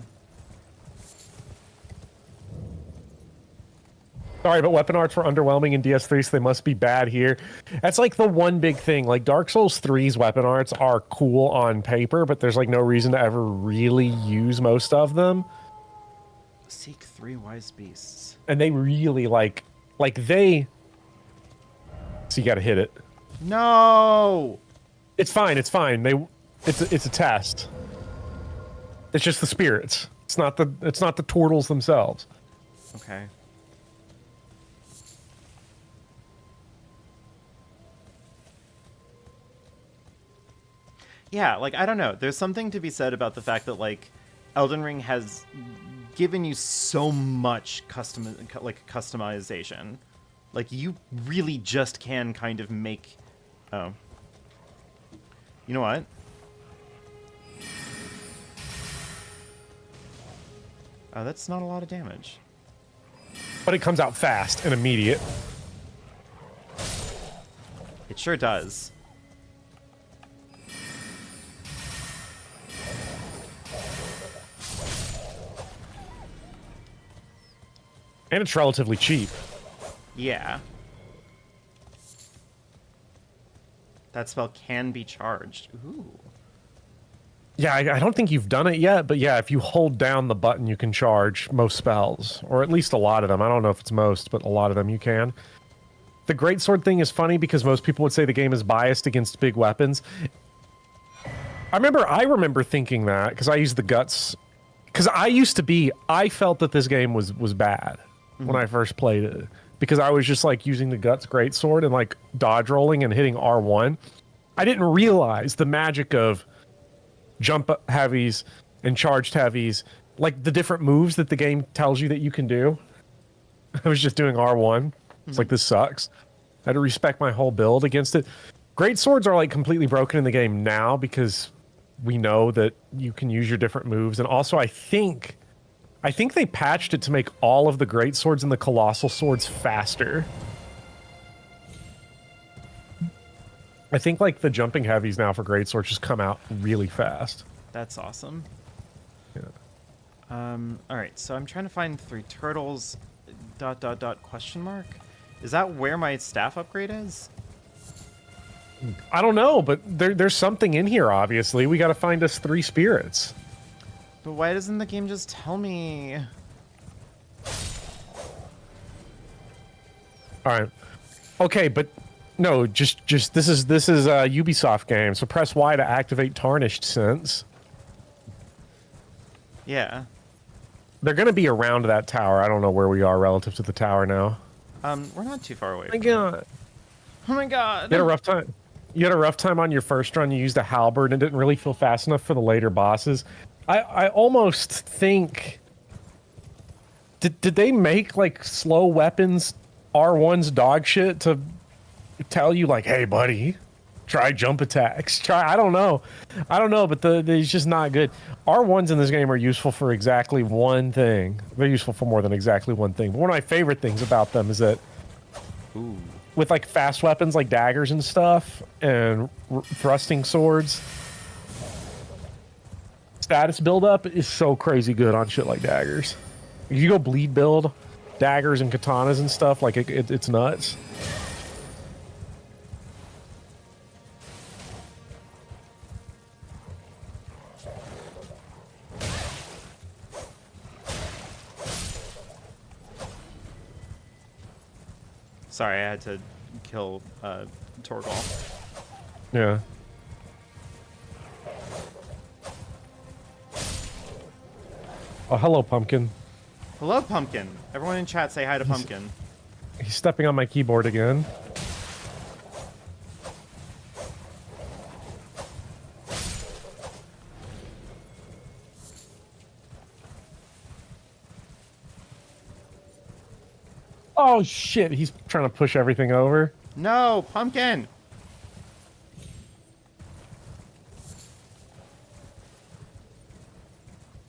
Sorry, but weapon arts were underwhelming in DS3, so they must be bad here. That's like the one big thing. Like Dark Souls 3's weapon arts are cool on paper, but there's like no reason to ever really use most of them. Seek 3 wise beasts. And they really like they... So you gotta hit it. No! It's fine, it's fine. It's a test. It's just the spirits. It's not the turtles themselves. Okay. Yeah, like, I don't know. There's something to be said about the fact that, like, Elden Ring has given you so much customization. Like, you really just can kind of make... Oh. You know what? Oh, that's not a lot of damage. But it comes out fast and immediate. It sure does. And it's relatively cheap. Yeah. That spell can be charged. Ooh. Yeah, I don't think you've done it yet, but yeah, if you hold down the button, you can charge most spells, or at least a lot of them. I don't know if it's most, but a lot of them you can. The greatsword thing is funny because most people would say the game is biased against big weapons. I remember thinking that because I used the guts. Because I felt that this game was bad when I first played it. Because I was just like using the guts greatsword and like dodge rolling and hitting R1. I didn't realize the magic of jump heavies and charged heavies, like the different moves that the game tells you that you can do. I was just doing R1. It's like, this sucks. I had to respect my whole build against it. Great swords are like completely broken in the game now because we know that you can use your different moves. And also I think they patched it to make all of the great swords and the colossal swords faster. I think like the jumping heavies now for great swords just come out really fast. That's awesome. Yeah. All right, so I'm trying to find 3 turtles ... question mark. Is that where my staff upgrade is? I don't know, but there's something in here, obviously. We got to find us 3 spirits. But why doesn't the game just tell me? All right. Okay, but no, just this is a Ubisoft game, so press Y to activate Tarnished Sense. Yeah. They're going to be around that tower. I don't know where we are relative to the tower now. We're not too far away. Oh my god. Oh my god. You had a rough time. You had a rough time on your first run. You used a halberd and didn't really feel fast enough for the later bosses. I almost think... Did they make, like, slow weapons R1's dog shit to tell you, like, hey, buddy, try jump attacks. I don't know, but it's just not good. R1s in this game are useful for exactly one thing. They're useful for more than exactly one thing. But one of my favorite things about them is that with, like, fast weapons like daggers and stuff and thrusting swords, status buildup is so crazy good on shit like daggers. If you go bleed build daggers and katanas and stuff, like it's nuts. Sorry, I had to kill Torgal. Yeah. Oh, hello, Pumpkin. Hello, Pumpkin. Everyone in chat say hi to Pumpkin. He's stepping on my keyboard again. Oh, shit. He's trying to push everything over. No, Pumpkin!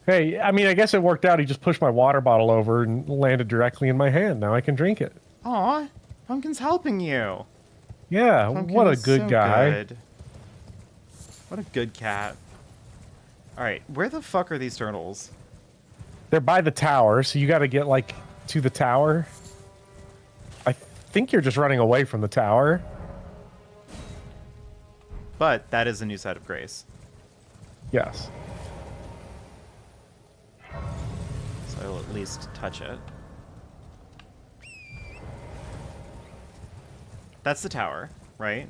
Hey, I mean, I guess it worked out. He just pushed my water bottle over and landed directly in my hand. Now I can drink it. Aw, Pumpkin's helping you. Yeah, Pumpkin what a is good so guy. Good. What a good cat. Alright, where the fuck are these turtles? They're by the tower, so you got to get, like, to the tower. I think you're just running away from the tower. But that is a new side of grace. Yes. So I will at least touch it. That's the tower, right?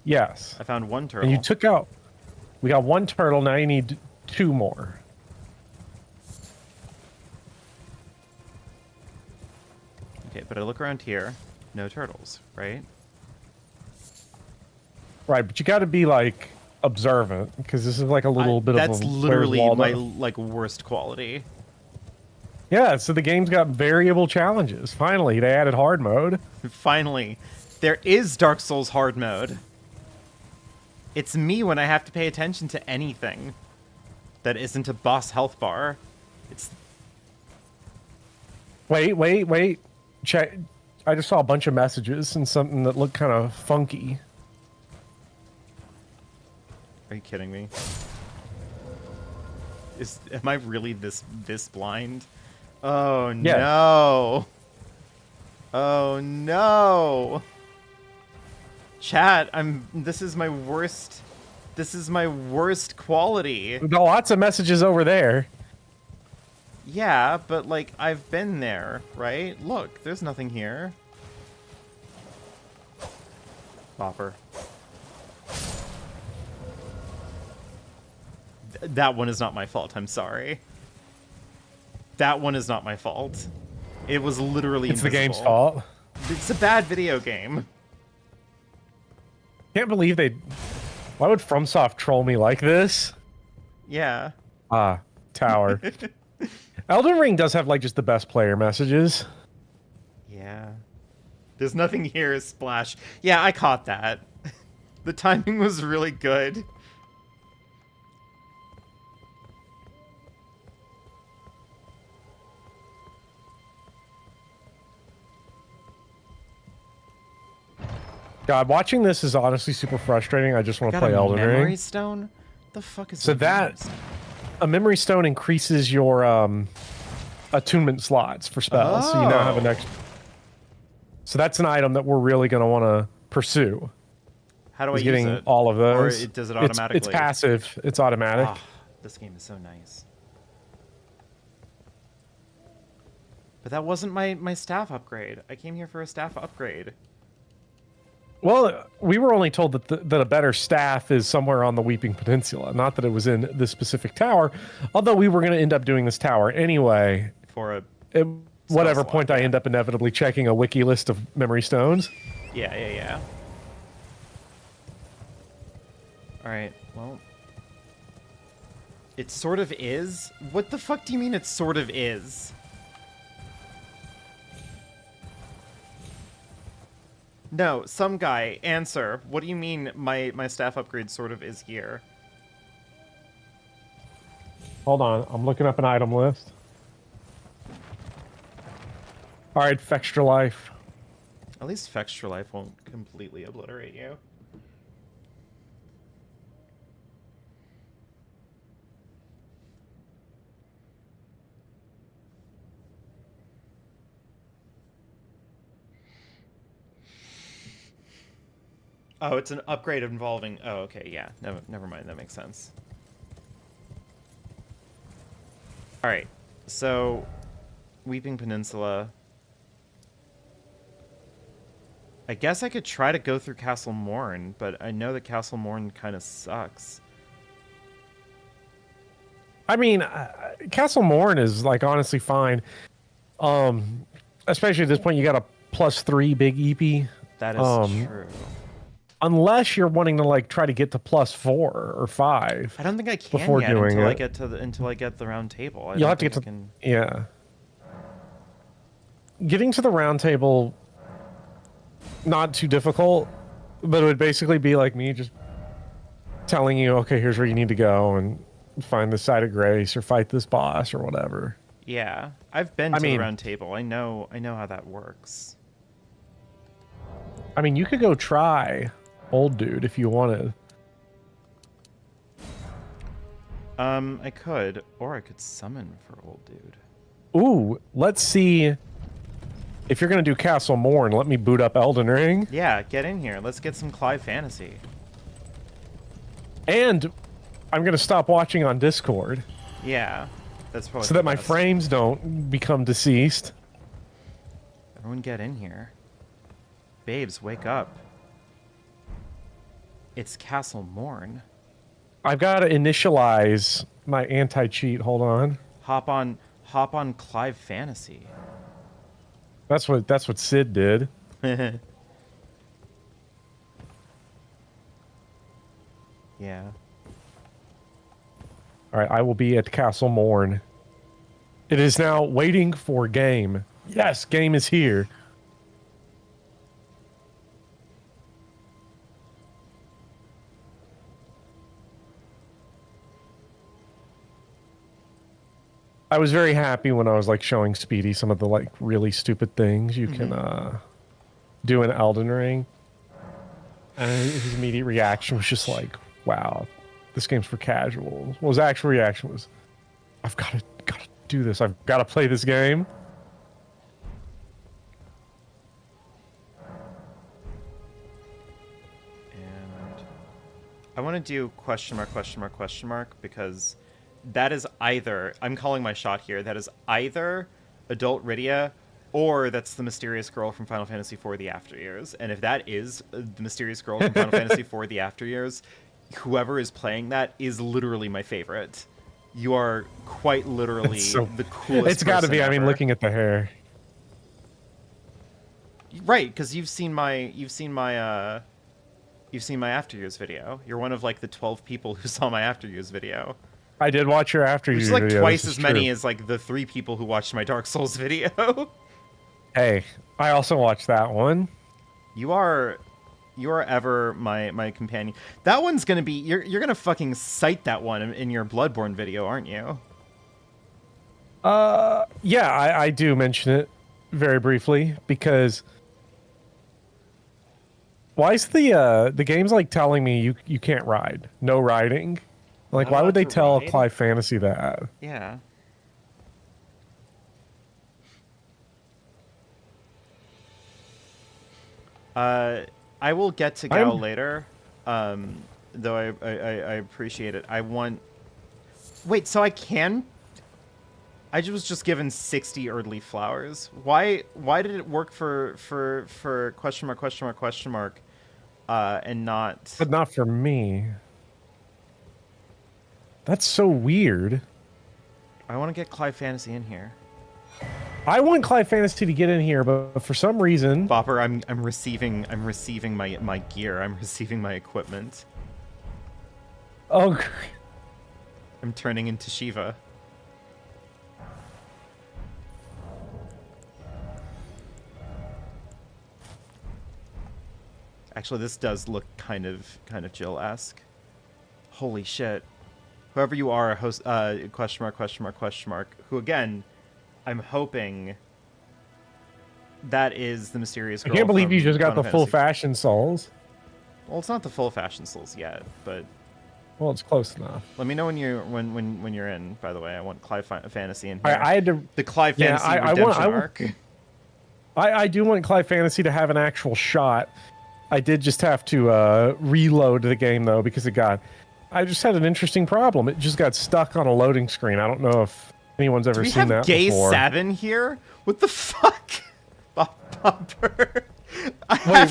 Yes. I found 1 turtle. And you took out... We got 1 turtle, now you need 2 more. Okay, but I look around here. No turtles, right? Right, but you got to be, like, observant, because this is, like, a little bit of a... That's literally my, like, worst quality. Yeah, so the game's got variable challenges. Finally, they added hard mode. Finally. There is Dark Souls hard mode. It's me when I have to pay attention to anything that isn't a boss health bar. It's... Wait. Check. I just saw a bunch of messages and something that looked kind of funky. Are you kidding me? Am I really this blind? Oh Yeah. no. Oh no. Chat, this is my worst quality. Got lots of messages over there. Yeah, but like I've been there, right? Look, there's nothing here. Bopper. That one is not my fault, I'm sorry. That one is not my fault. It was literally It's invisible. the game's fault. It's a bad video game. Can't believe they... Why would FromSoft troll me like this? Yeah. Ah, tower. Elden Ring does have, like, just the best player messages. Yeah. There's nothing here, Splash. Yeah, I caught that. The timing was really good. God, watching this is honestly super frustrating. I just want to Got play a Elden memory Ring. stone? The fuck is So that a memory stone increases your attunement slots for spells. So you now have an extra. So that's an item that we're really going to want to pursue. How do I use getting it? all of those. Or does it automatically? It's passive. It's automatic. Oh, this game is so nice. But that wasn't my staff upgrade. I came here for a staff upgrade. Well, we were only told that a better staff is somewhere on the Weeping Peninsula, not that it was in this specific tower. Although we were going to end up doing this tower anyway. For a at whatever slot, point I end up inevitably checking a wiki list of memory stones. Yeah. All right. Well, it sort of is. What the fuck do you mean it sort of is? No, some guy, answer. What do you mean my staff upgrade sort of is here? Hold on, I'm looking up an item list. All right, Fextra Life. At least Fextra Life won't completely obliterate you. Oh, it's an upgrade involving... Oh, okay, yeah. Never mind. That makes sense. Alright. So, Weeping Peninsula. I guess I could try to go through Castle Morn, but I know that Castle Morn kind of sucks. I mean, Castle Morn is, like, honestly fine. Especially at this point, you got a +3 big EP. That is true. Unless you're wanting to like try to get to +4 or 5. I don't think I can before yet doing until it. I get to until I get the round table. You'll have to get to yeah. Getting to the round table, not too difficult, but it would basically be like me just telling you, okay, here's where you need to go and find this site of grace or fight this boss or whatever. Yeah, I've been to the round table. I know how that works. I mean, you could go try Old Dude if you wanted. I could, or I could summon for Old Dude. Ooh, let's see. If you're gonna do Castle Morn, let me boot up Elden Ring. Yeah, get in here. Let's get some Clive Fantasy. And I'm gonna stop watching on Discord. Yeah, that's probably so that my frames don't become deceased. Everyone get in here. Babes, wake up. It's Castle Morn. I've got to initialize my anti-cheat. Hold on. Hop on Clive Fantasy. That's what Sid did. Yeah. All right, I will be at Castle Morn. It is now waiting for game. Yes, game is here. I was very happy when I was like showing Speedy some of the like really stupid things you can do in Elden Ring. And his immediate reaction was just like, wow, this game's for casuals. Well, his actual reaction was, I've got to do this. I've got to play this game. And I want to do question mark because that is either, I'm calling my shot here, that is either adult Rydia or that's the mysterious girl from Final Fantasy IV The After Years. And if that is the mysterious girl from Final Fantasy IV The After Years, whoever is playing that is literally my favorite. You are quite literally the coolest. It's got to be. ever. I mean, looking at the hair. Right, because you've seen my After Years video. You're one of like the 12 people who saw my After Years video. I did watch your After Years video. Which is like twice as many as like the 3 people who watched my Dark Souls video. Hey, I also watched that one. You are ever my companion. That one's gonna be you're gonna fucking cite that one in your Bloodborne video, aren't you? Yeah, I do mention it very briefly because why is the game's like telling me you can't ride, no riding? Like, Not why would they allowed to tell ride? Clive Fantasy that? Yeah. I will get to Gao later, though I appreciate it. I want... Wait, so I can... I was just given 60 Erdleaf flowers. Why did it work for question mark, and not... But not for me. That's so weird. I want to get Clive Fantasy in here. I want Clive Fantasy to get in here, but for some reason... Bopper, I'm receiving my gear. I'm receiving my equipment. Oh, I'm turning into Shiva. Actually, this does look kind of Jill-esque. Holy shit. Whoever you are, host, question mark, who again, I'm hoping that is the mysterious girl. I can't believe you from just got Final the full Fantasy. fashion souls. Well, it's not the full fashion souls yet, but Well, it's close enough. let me know when you're in. By the way, I want Clive Fantasy in here. I had to. The Clive Yeah, Fantasy I redemption want- arc. I do want Clive Fantasy to have an actual shot. I did just have to reload the game though because I just had an interesting problem. It just got stuck on a loading screen. I don't know if anyone's ever Do we seen that have Gay before. Savin here? What the fuck? Bopper.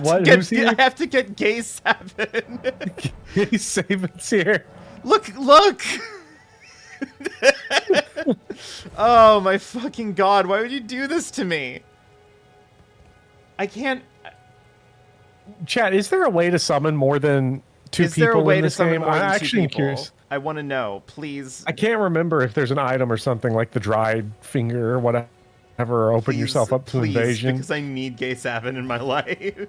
What? Who's here? I have to get Gay Savin. Gay Saban's here. Look! Oh my fucking god! Why would you do this to me? I can't. Chat, is there a way to summon more than two Is people there a way in to this summon game? more I than two actually am people? curious. I want to know, please. I can't remember if there's an item or something like the dried finger or whatever, or open Please, yourself up to please, invasion. because I need Gay Savin in my life.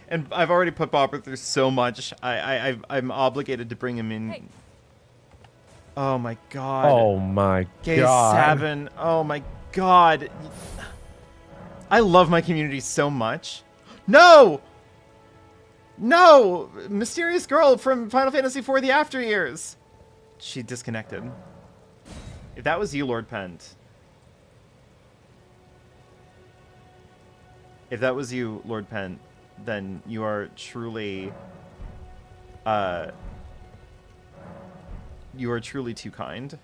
And I've already put Bopper through so much. I'm obligated to bring him in. Hey. Oh my god. Oh my Gay god. Savin. Oh my god. I love my community so much. No! No! Mysterious girl from Final Fantasy IV The After Years. She disconnected. If that was you, Lord Pent. If that was you, Lord Pent, then you are truly... you are truly too kind.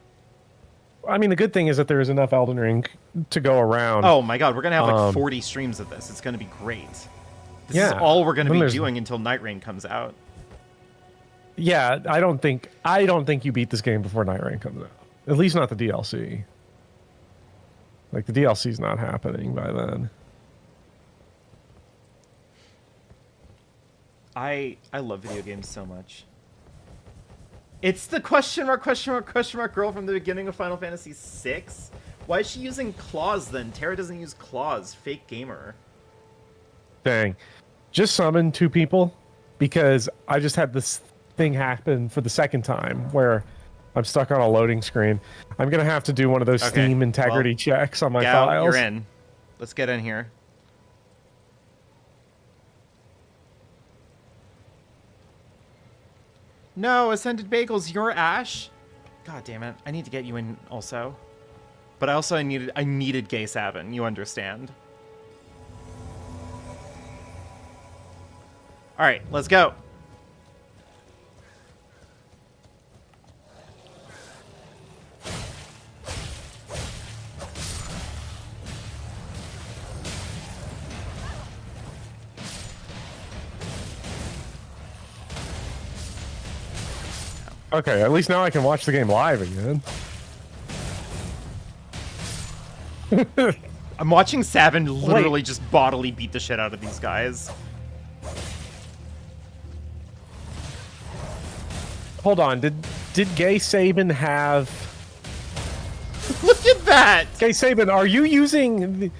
I mean, the good thing is that there is enough Elden Ring to go around. Oh my god, we're gonna have like 40 streams of this. It's gonna be great. This is all we're gonna be doing until Night Rain comes out. Yeah, I don't think you beat this game before Night Rain comes out. At least not the DLC. Like the DLC's not happening by then. I love video games so much. It's the question mark girl from the beginning of Final Fantasy VI. Why is she using claws then? Terra doesn't use claws. Fake gamer. Dang. Just summon two people because I just had this thing happen for the second time where I'm stuck on a loading screen. I'm going to have to do one of those Okay, Steam integrity checks on my Gao, files. you're in. Let's get in here. No, Ascended Bagels, you're Ash. God damn it. I need to get you in also. But I needed Gay Sabin, you understand. Alright, let's go. Okay, at least now I can watch the game live again. I'm watching Sabin literally just bodily beat the shit out of these guys. Hold on, did Gay Sabin have... Look at that! Gay Sabin, are you using...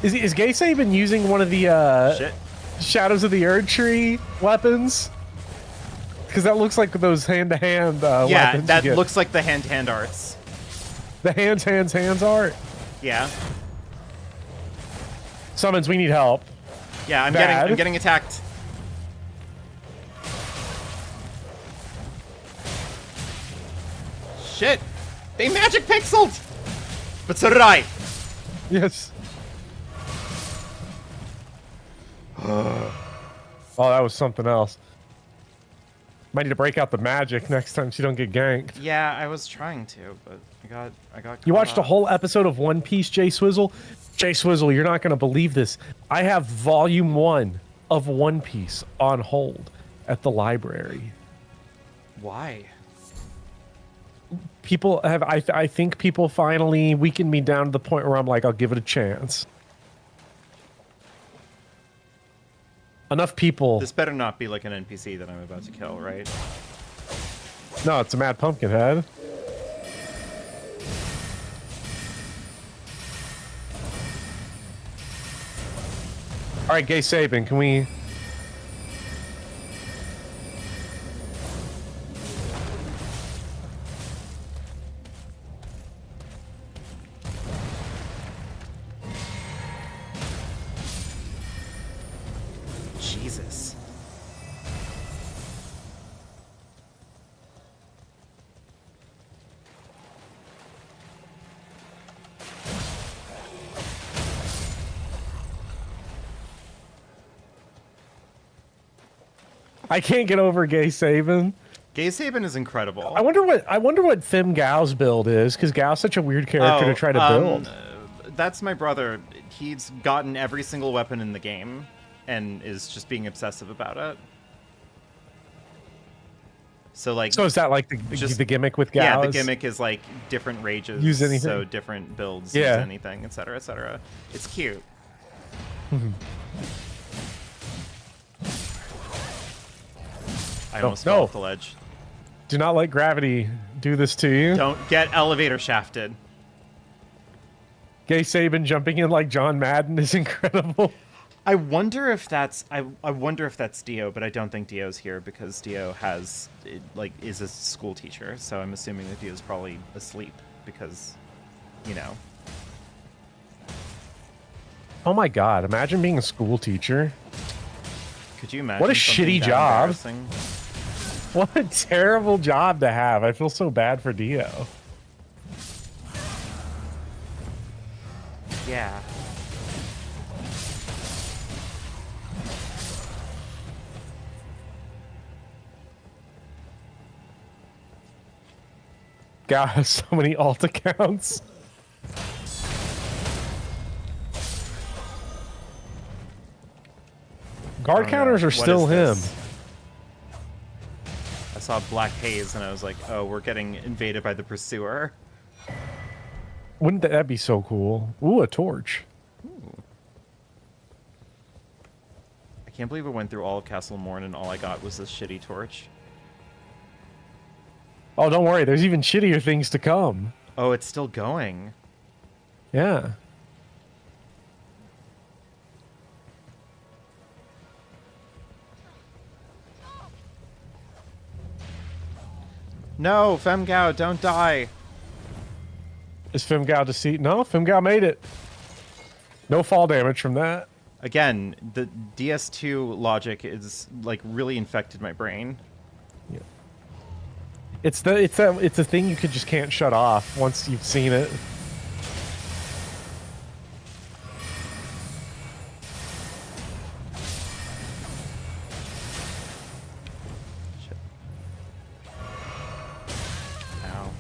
Is Gay Sabin using one of the Shit. Shadows of the Erd Tree weapons? Because that looks like those hand-to-hand weapons. Yeah, that looks like the hand-to-hand arts. The hands art? Yeah. Summons, we need help. Yeah, I'm getting attacked. Shit! They magic pixeled! But so did I! Yes. Oh, that was something else. Might need to break out the magic next time so you don't get ganked. Yeah, I was trying to, but I got You watched caught a whole episode of One Piece, Jay Swizzle? Jay Swizzle, you're not going to believe this. I have volume 1 of One Piece on hold at the library. Why? People have, I think people finally weakened me down to the point where I'm like, I'll give it a chance. Enough people. This better not be like an NPC that I'm about to kill, right? No, it's a Mad Pumpkin head. All right, Gay Sabin, can we... Jesus. I can't get over Gay Sabin. Gay Sabin is incredible. I wonder what Fim Gao's build is, because Gao's such a weird character to try to build. That's my brother. He's gotten every single weapon in the game and is just being obsessive about it. So like, So is that like the gimmick with Gao? yeah, the gimmick is like different rages, Use anything. so different builds, Yeah. use anything, etc., etc. It's cute. I almost fell off the ledge. Do not let gravity do this to you. Don't get elevator shafted. Gay Sabin jumping in like John Madden is incredible. I wonder if that's I wonder if that's Dio, but I don't think Dio's here because Dio is a school teacher, so I'm assuming that Dio's probably asleep because, you know. Oh my god, imagine being a school teacher. Could you imagine? What a something shitty that job. embarrassing? What a terrible job to have. I feel so bad for Dio. Yeah. Gao has so many alt accounts. Guard counters are What still is him. this? I saw black haze and I was like, oh, we're getting invaded by the pursuer. Wouldn't that be so cool? Ooh, a torch. I can't believe I went through all of Castle Morn and all I got was this shitty torch. Oh, don't worry. There's even shittier things to come. Oh, it's still going. Yeah. No, Fem Gao, don't die. Is Fim Gao deceased? No, Fim Gao made it. No fall damage from that. Again, the DS2 logic is like really infected my brain. Yeah. It's a thing you just can't shut off once you've seen it. Shit. Ow.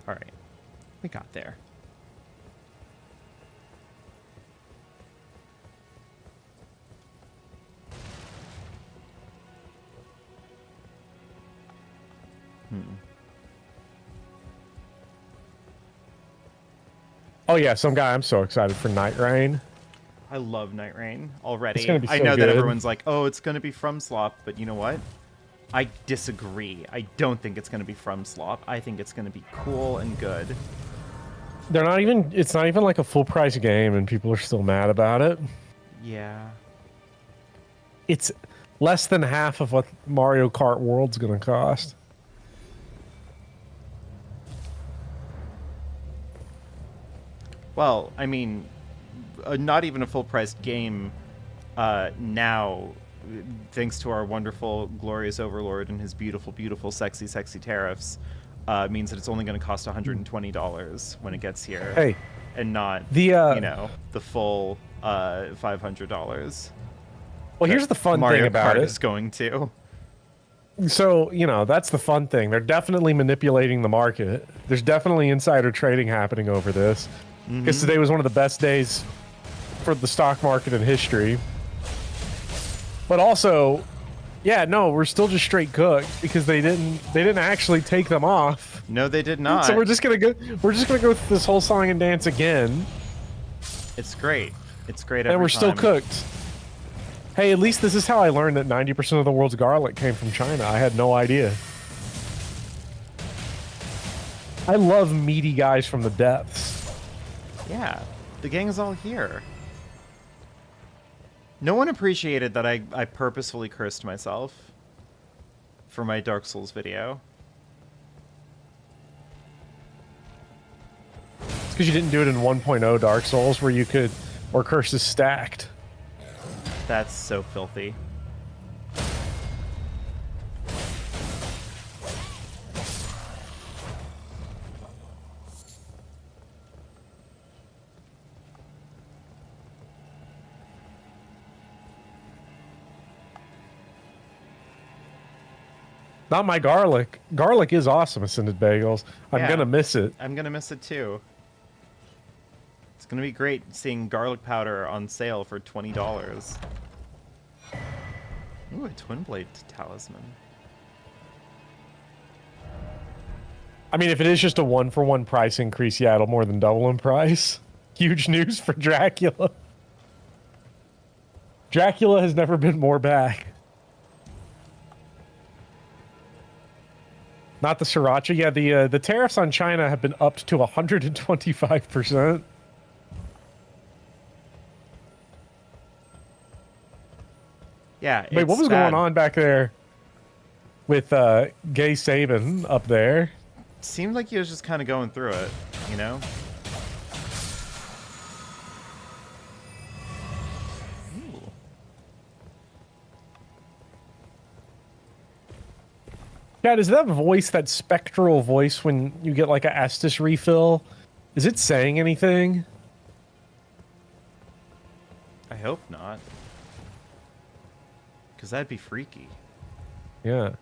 All right, we got there. Oh yeah, some guy. I'm so excited for Night Rain. I love Night Rain already. It's gonna be I so know that good. everyone's like, "Oh, it's gonna be From Slop," but you know what? I disagree. I don't think it's gonna be From Slop. I think it's gonna be cool and good. They're not even. It's not even like a full price game, and people are still mad about it. Yeah. It's less than half of what Mario Kart World's gonna cost. Well, I mean, not even a full-priced game now, thanks to our wonderful, glorious overlord and his beautiful, beautiful, sexy, sexy tariffs, means that it's only going to cost $120 when it gets here. Hey, and not the you know, the full $500. Well, here's the fun Mario thing about Kart it. is going to. So, you know, that's the fun thing. They're definitely manipulating the market. There's definitely insider trading happening over this. Because today was one of the best days for the stock market in history. But also, yeah, no, we're still just straight cooked because they didn't actually take them off. No, they did not. So we're just gonna go through this whole song and dance again. It's great. It's great every And we're still time. cooked. Hey, at least this is how I learned that 90% of the world's garlic came from China. I had no idea. I love meaty guys from the depths. Yeah, the gang is all here. No one appreciated that I purposefully cursed myself for my Dark Souls video. It's because you didn't do it in 1.0 Dark Souls where you could, or curses stacked. That's so filthy. Not my garlic. Garlic is awesome, Ascended Bagels. I'm Yeah. gonna miss it. I'm gonna miss it too. It's gonna be great seeing garlic powder on sale for $20. Ooh, a twin blade talisman. I mean, if it is just a 1-for-1 price increase, yeah, it'll more than double in price. Huge news for Dracula. Dracula has never been more back. Not the sriracha. Yeah, the tariffs on China have been upped to 125%. Yeah. Wait, what was going on back there with Gay Saban up there? Seemed like he was just kind of going through it, you know? Ooh. Chad, is that voice, that spectral voice when you get like a Estus refill, is it saying anything? I hope not. Because that'd be freaky. Yeah.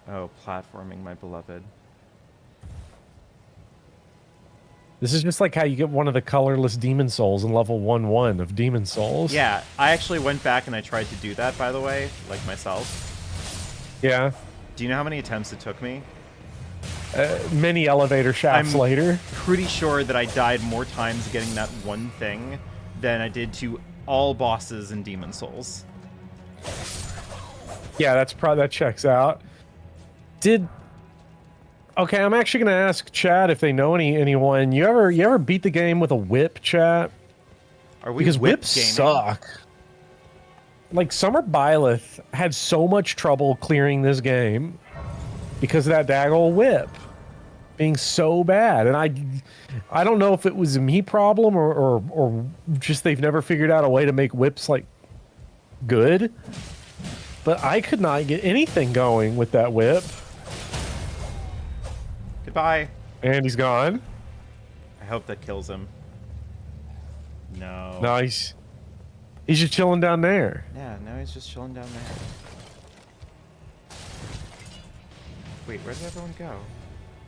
Oh, platforming, my beloved. This is just like how you get one of the colorless demon souls in level 1-1 of Demon Souls. Yeah, I actually went back and I tried to do that, by the way, like myself. Yeah. Do you know how many attempts it took me? Many elevator shafts later. Pretty sure that I died more times getting that one thing than I did to all bosses in Demon Souls. Yeah, that checks out. Okay, I'm actually gonna ask Chad if they know anyone. You ever beat the game with a whip, chat? Are we Because whip whips gaming? suck. Like Summer Byleth had so much trouble clearing this game because of that daggone whip being so bad. And I don't know if it was a me problem or just they've never figured out a way to make whips like good, but I could not get anything going with that whip. Goodbye. And he's gone. I hope that kills him. No. Nice. He's just chilling down there. Yeah, now he's just chilling down there. Wait, where did everyone go?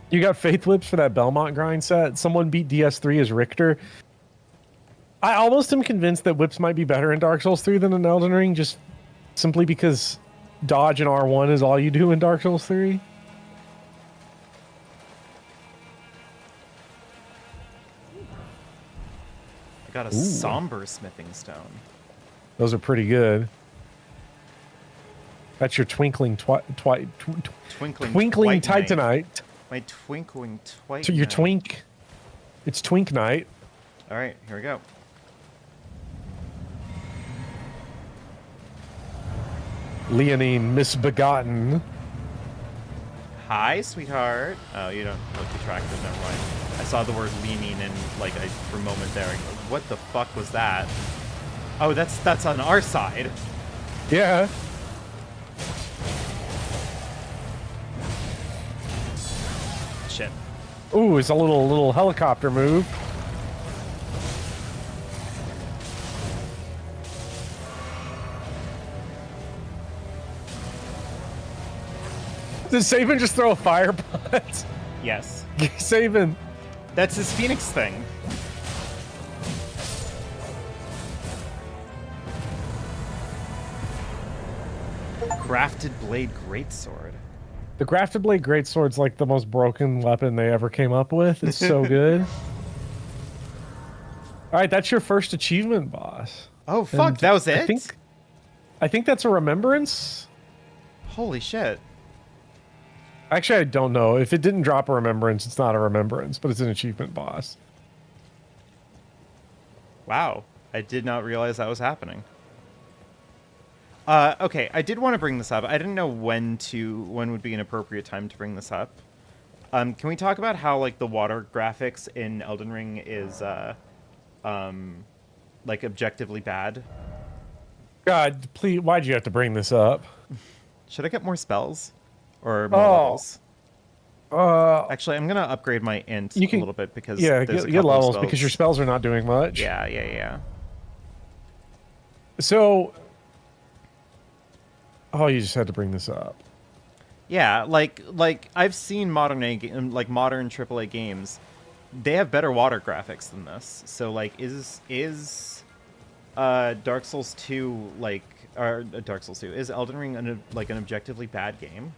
You got faith whips for that Belmont grind set. Someone beat DS3 as Richter. I almost am convinced that whips might be better in Dark Souls 3 than in Elden Ring, just simply because dodge and R1 is all you do in Dark Souls 3. I got a somber smithing stone. Those are pretty good. That's your twinkling twinkling titanite. My twinkling twite. So your twink. It's twink night. All right, here we go. Leonine misbegotten. Hi, sweetheart. Oh, you don't look attractive. Never mind. I saw the word leaning and for a moment there. What the fuck was that? Oh, that's on our side. Yeah. Shit. Ooh, it's a little helicopter move. Did Saban just throw a fire pot? Yes. Saban. That's his Phoenix thing. Grafted Blade Greatsword. The Grafted Blade Greatsword's like the most broken weapon they ever came up with. It's so good. All right, that's your first achievement, boss. Oh, fuck, And that was it? I think that's a remembrance. Holy shit. Actually, I don't know. If it didn't drop a remembrance, it's not a remembrance, but it's an achievement boss. Wow. I did not realize that was happening. Okay, I did want to bring this up. I didn't know when would be an appropriate time to bring this up. Can we talk about how like the water graphics in Elden Ring is like objectively bad? God, please, why'd you have to bring this up? Should I get more spells or more levels? Actually, I'm gonna upgrade my int a little bit because get levels because your spells are not doing much. Yeah. So, you just had to bring this up. Yeah, like I've seen modern AAA games, they have better water graphics than this. So like, is Dark Souls 2 Dark Souls 2 is Elden Ring an objectively bad game?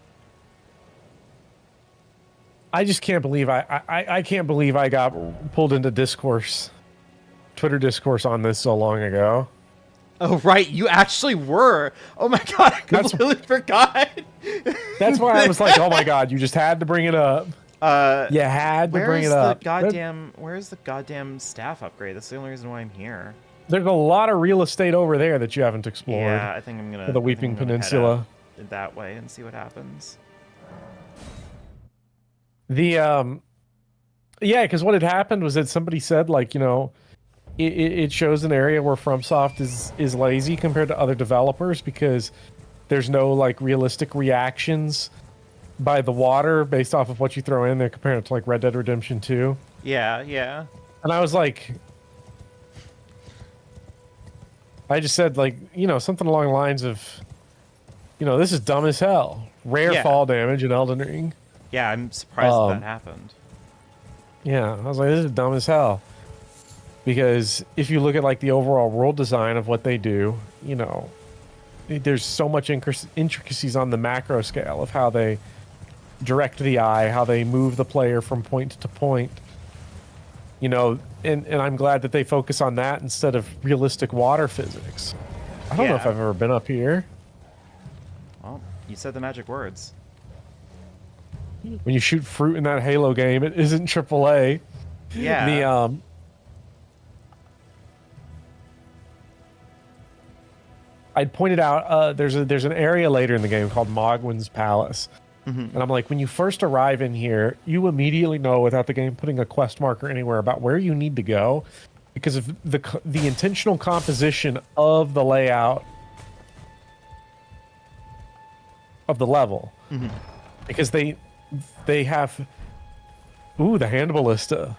I just can't believe I can't believe I got pulled into Twitter discourse on this so long ago. Oh, right. You actually were. Oh, my God. I completely forgot. That's why I was like, oh, my God. You just had to bring it up. You had to bring it up. Where's the goddamn staff upgrade? That's the only reason why I'm here. There's a lot of real estate over there that you haven't explored. Yeah, I think I'm going to... The Weeping Peninsula. Head that way and see what happens. Yeah, because what had happened was that somebody said, like, you know... It shows an area where FromSoft is lazy compared to other developers because there's no like realistic reactions by the water based off of what you throw in there compared to like Red Dead Redemption 2. Yeah. And I was like, I just said like, you know, something along the lines of, you know, this is dumb as hell. Rare fall damage in Elden Ring. Yeah, I'm surprised that happened. Yeah, I was like, this is dumb as hell. Because if you look at like the overall world design of what they do, you know, there's so much intricacies on the macro scale of how they direct the eye, how they move the player from point to point. You know, and I'm glad that they focus on that instead of realistic water physics. I don't know if I've ever been up here. Well, you said the magic words. When you shoot fruit in that Halo game, it isn't AAA. Yeah. I'd pointed out there's an area later in the game called Mogwin's Palace And I'm like, when you first arrive in here, you immediately know without the game putting a quest marker anywhere about where you need to go because of the intentional composition of the layout of the level. Because they have the hand ballista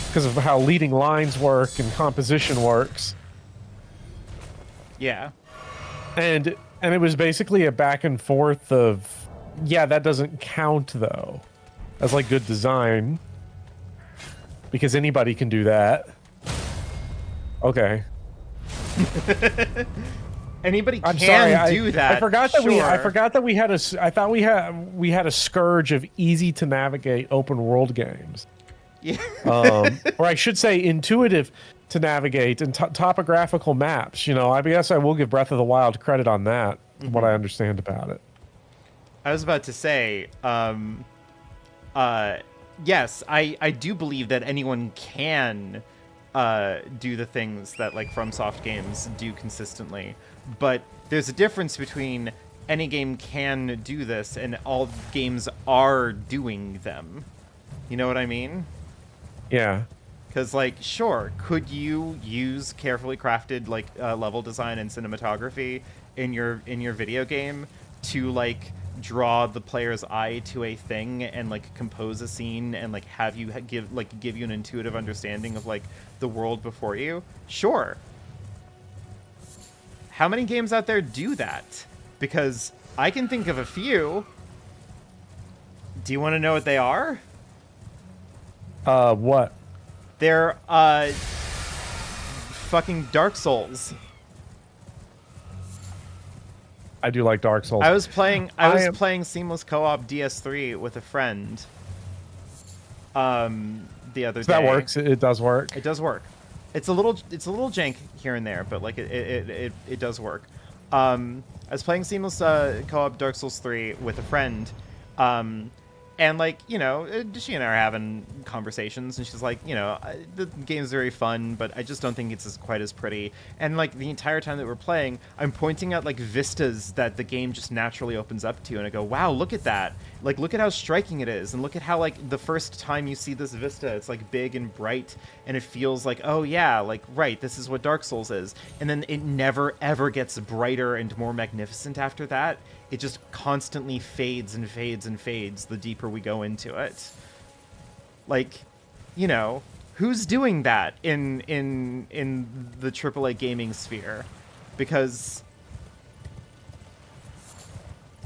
because of how leading lines work and composition works. Yeah. And it was basically a back and forth of, yeah, that doesn't count though as like good design because anybody can do that. Okay. Anybody I'm can sorry, do that. I forgot that sure. I forgot that we had I thought we had a scourge of easy to navigate open world games. Yeah. Or I should say intuitive to navigate and topographical maps. You know, I guess I will give Breath of the Wild credit on that, from what I understand about it. I was about to say, yes, I do believe that anyone can do the things that like FromSoft games do consistently, but there's a difference between any game can do this and all games are doing them. You know what I mean? Yeah. Because, like, sure, could you use carefully crafted like level design and cinematography in your video game to like draw the player's eye to a thing and like compose a scene and like have you give you an intuitive understanding of like the world before you? Sure. How many games out there do that? Because I can think of a few. Do you want to know what they are? What? They're fucking Dark Souls. I do like Dark Souls. I was playing seamless co-op DS3 with a friend the other day. That works. It does work. It does work. It's a little jank here and there, but like it does work. I was playing seamless co-op Dark Souls 3 with a friend. And, like, you know, she and I are having conversations, and she's like, you know, the game's very fun, but I just don't think it's quite as pretty. And, like, the entire time that we're playing, I'm pointing out, like, vistas that the game just naturally opens up to, and I go, wow, look at that. Like, look at how striking it is, and look at how, like, the first time you see this vista, it's, like, big and bright, and it feels like, oh, yeah, like, right, this is what Dark Souls is. And then it never, ever gets brighter and more magnificent after that. It just constantly fades and fades and fades the deeper we go into it. Like, you know, who's doing that in the AAA gaming sphere? Because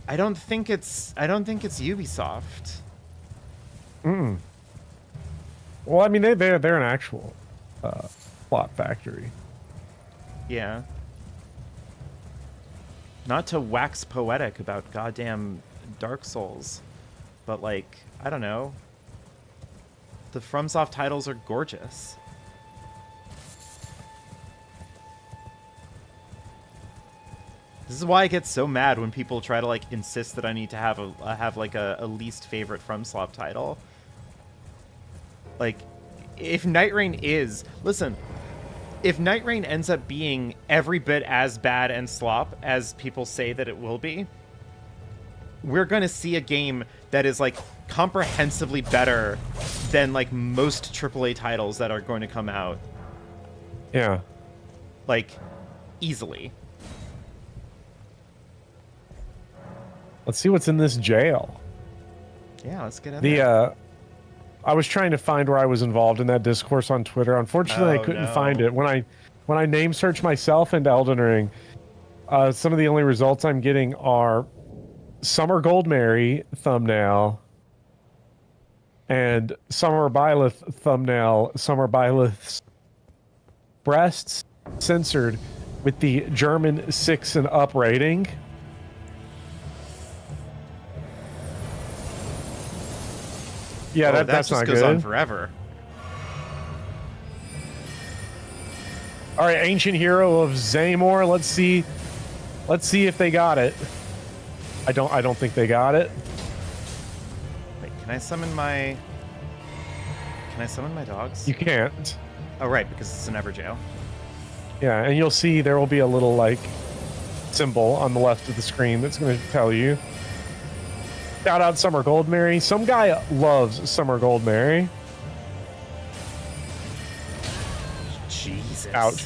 I don't think it's Ubisoft. Well, I mean, they're an actual plot factory. Yeah. Not to wax poetic about goddamn Dark Souls, but, like, I don't know. The FromSoft titles are gorgeous. This is why I get so mad when people try to, like, insist that I need to have a least favorite FromSoft title. Like, if Night Rain is... Listen... If Night Rain ends up being every bit as bad and slop as people say that it will be, we're going to see a game that is, like, comprehensively better than, like, most AAA titles that are going to come out. Yeah. Like, easily. Let's see what's in this jail. Yeah, let's get in there. I was trying to find where I was involved in that discourse on Twitter. Unfortunately, I couldn't find it. When I name search myself into Elden Ring, some of the only results I'm getting are Summer Goldmary thumbnail and Summer Byleth thumbnail. Summer Byleth's breasts censored with the German 6 and up rating. Yeah, that's just not goes good. on forever. All right, Ancient Hero of Zaymor. Let's see if they got it. I don't think they got it. Wait, can I summon my dogs? You can't. Oh, right, because it's an Everjail. Yeah, and you'll see there will be a little like symbol on the left of the screen that's going to tell you. Shout out Summer Goldberry. Some guy loves Summer Goldberry. Jesus. Ouch.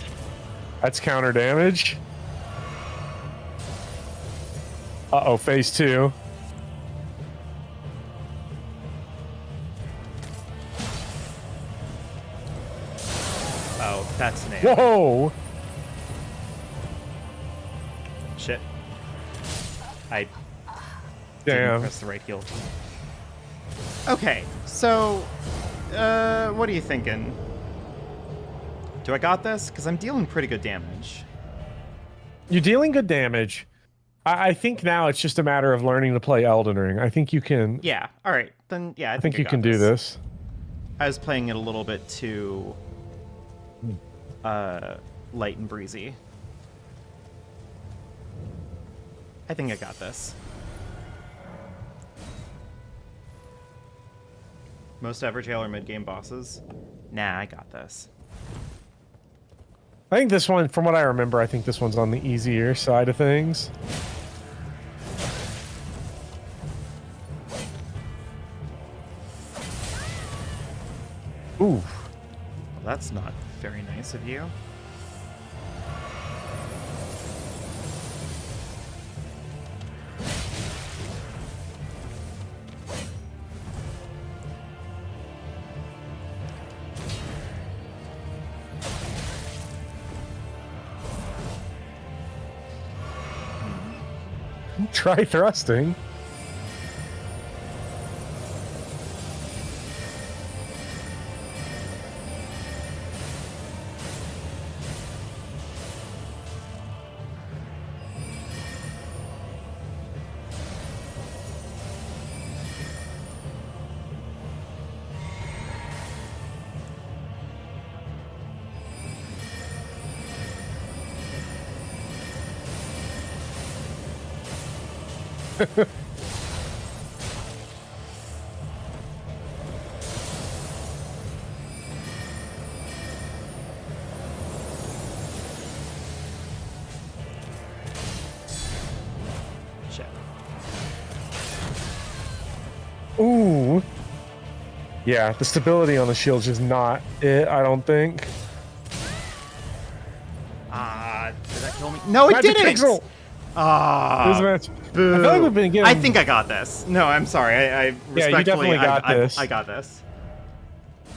That's counter damage. Uh-oh, phase 2. Oh, that's an Whoa! Shit. I didn't Damn. press the right heal. Okay, so, what are you thinking? Do I got this? Because I'm dealing pretty good damage. You're dealing good damage. I think now it's just a matter of learning to play Elden Ring. I think you can. Yeah, alright. Then, yeah, I think you got can do this. I was playing it a little bit too light and breezy. I think I got this. Most average or mid-game bosses? Nah, I got this. I think this one, from what I remember, I think this one's on the easier side of things. Ooh. Well, that's not very nice of you. Try thrusting. Shit. Ooh. Yeah, the stability on the shield's just not it, I don't think. Did that kill me? No, it Magic didn't! Pixel! Boo. I feel like we've been getting... I think I got this. No, I'm sorry. I respectfully, you definitely got this. I got this.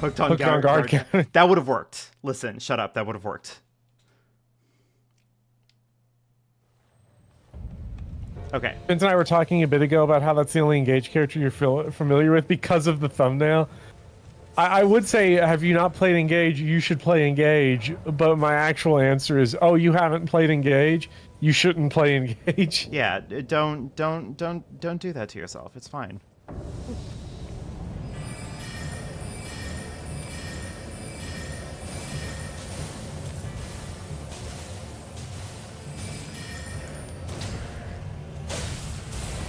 Hooked on Hooked on guard. guard. That would have worked. Listen, shut up. That would have worked. Okay. Vince and I were talking a bit ago about how that's the only engaged character you're familiar with because of the thumbnail. I would say, have you not played Engage? You should play Engage. But my actual answer is, oh, you haven't played Engage? You shouldn't play Engage. Yeah, don't do that to yourself. It's fine.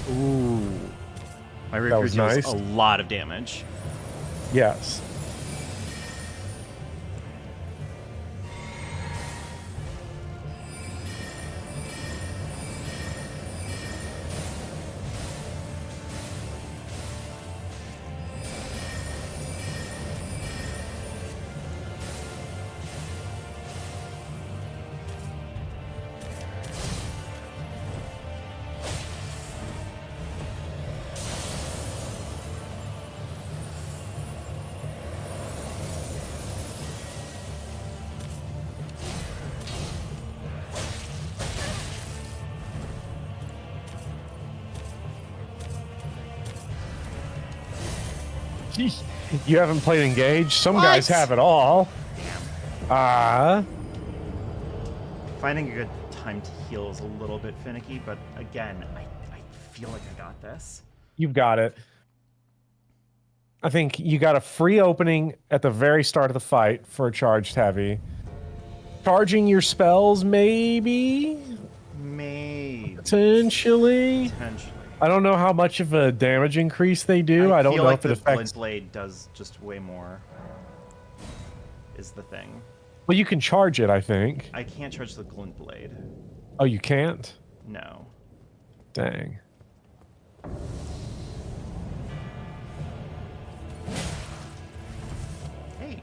Ooh. My rapier was deals nice. a lot of damage. Yes. You haven't played Engage? Some guys have it all. Finding a good time to heal is a little bit finicky, but again, I feel like I got this. You've got it. I think you got a free opening at the very start of the fight for a charged heavy. Charging your spells, maybe? Maybe. Potentially? Potentially. I don't know how much of a damage increase they do. I don't know like if it affects... the blade does just way more, is the thing. Well, you can charge it, I think. I can't charge the glint blade. Oh, you can't? No. Dang. Hey.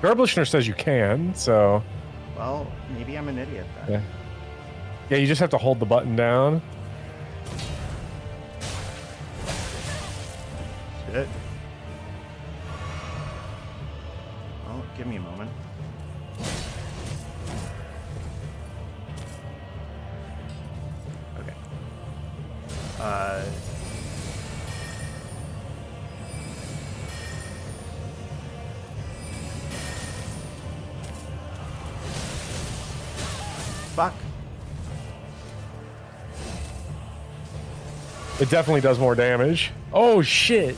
Garblishner says you can, so... Well, maybe I'm an idiot then. Yeah. Yeah, you just have to hold the button down. Shit. Well, give me a moment. Okay. Fuck. It definitely does more damage. Oh, shit.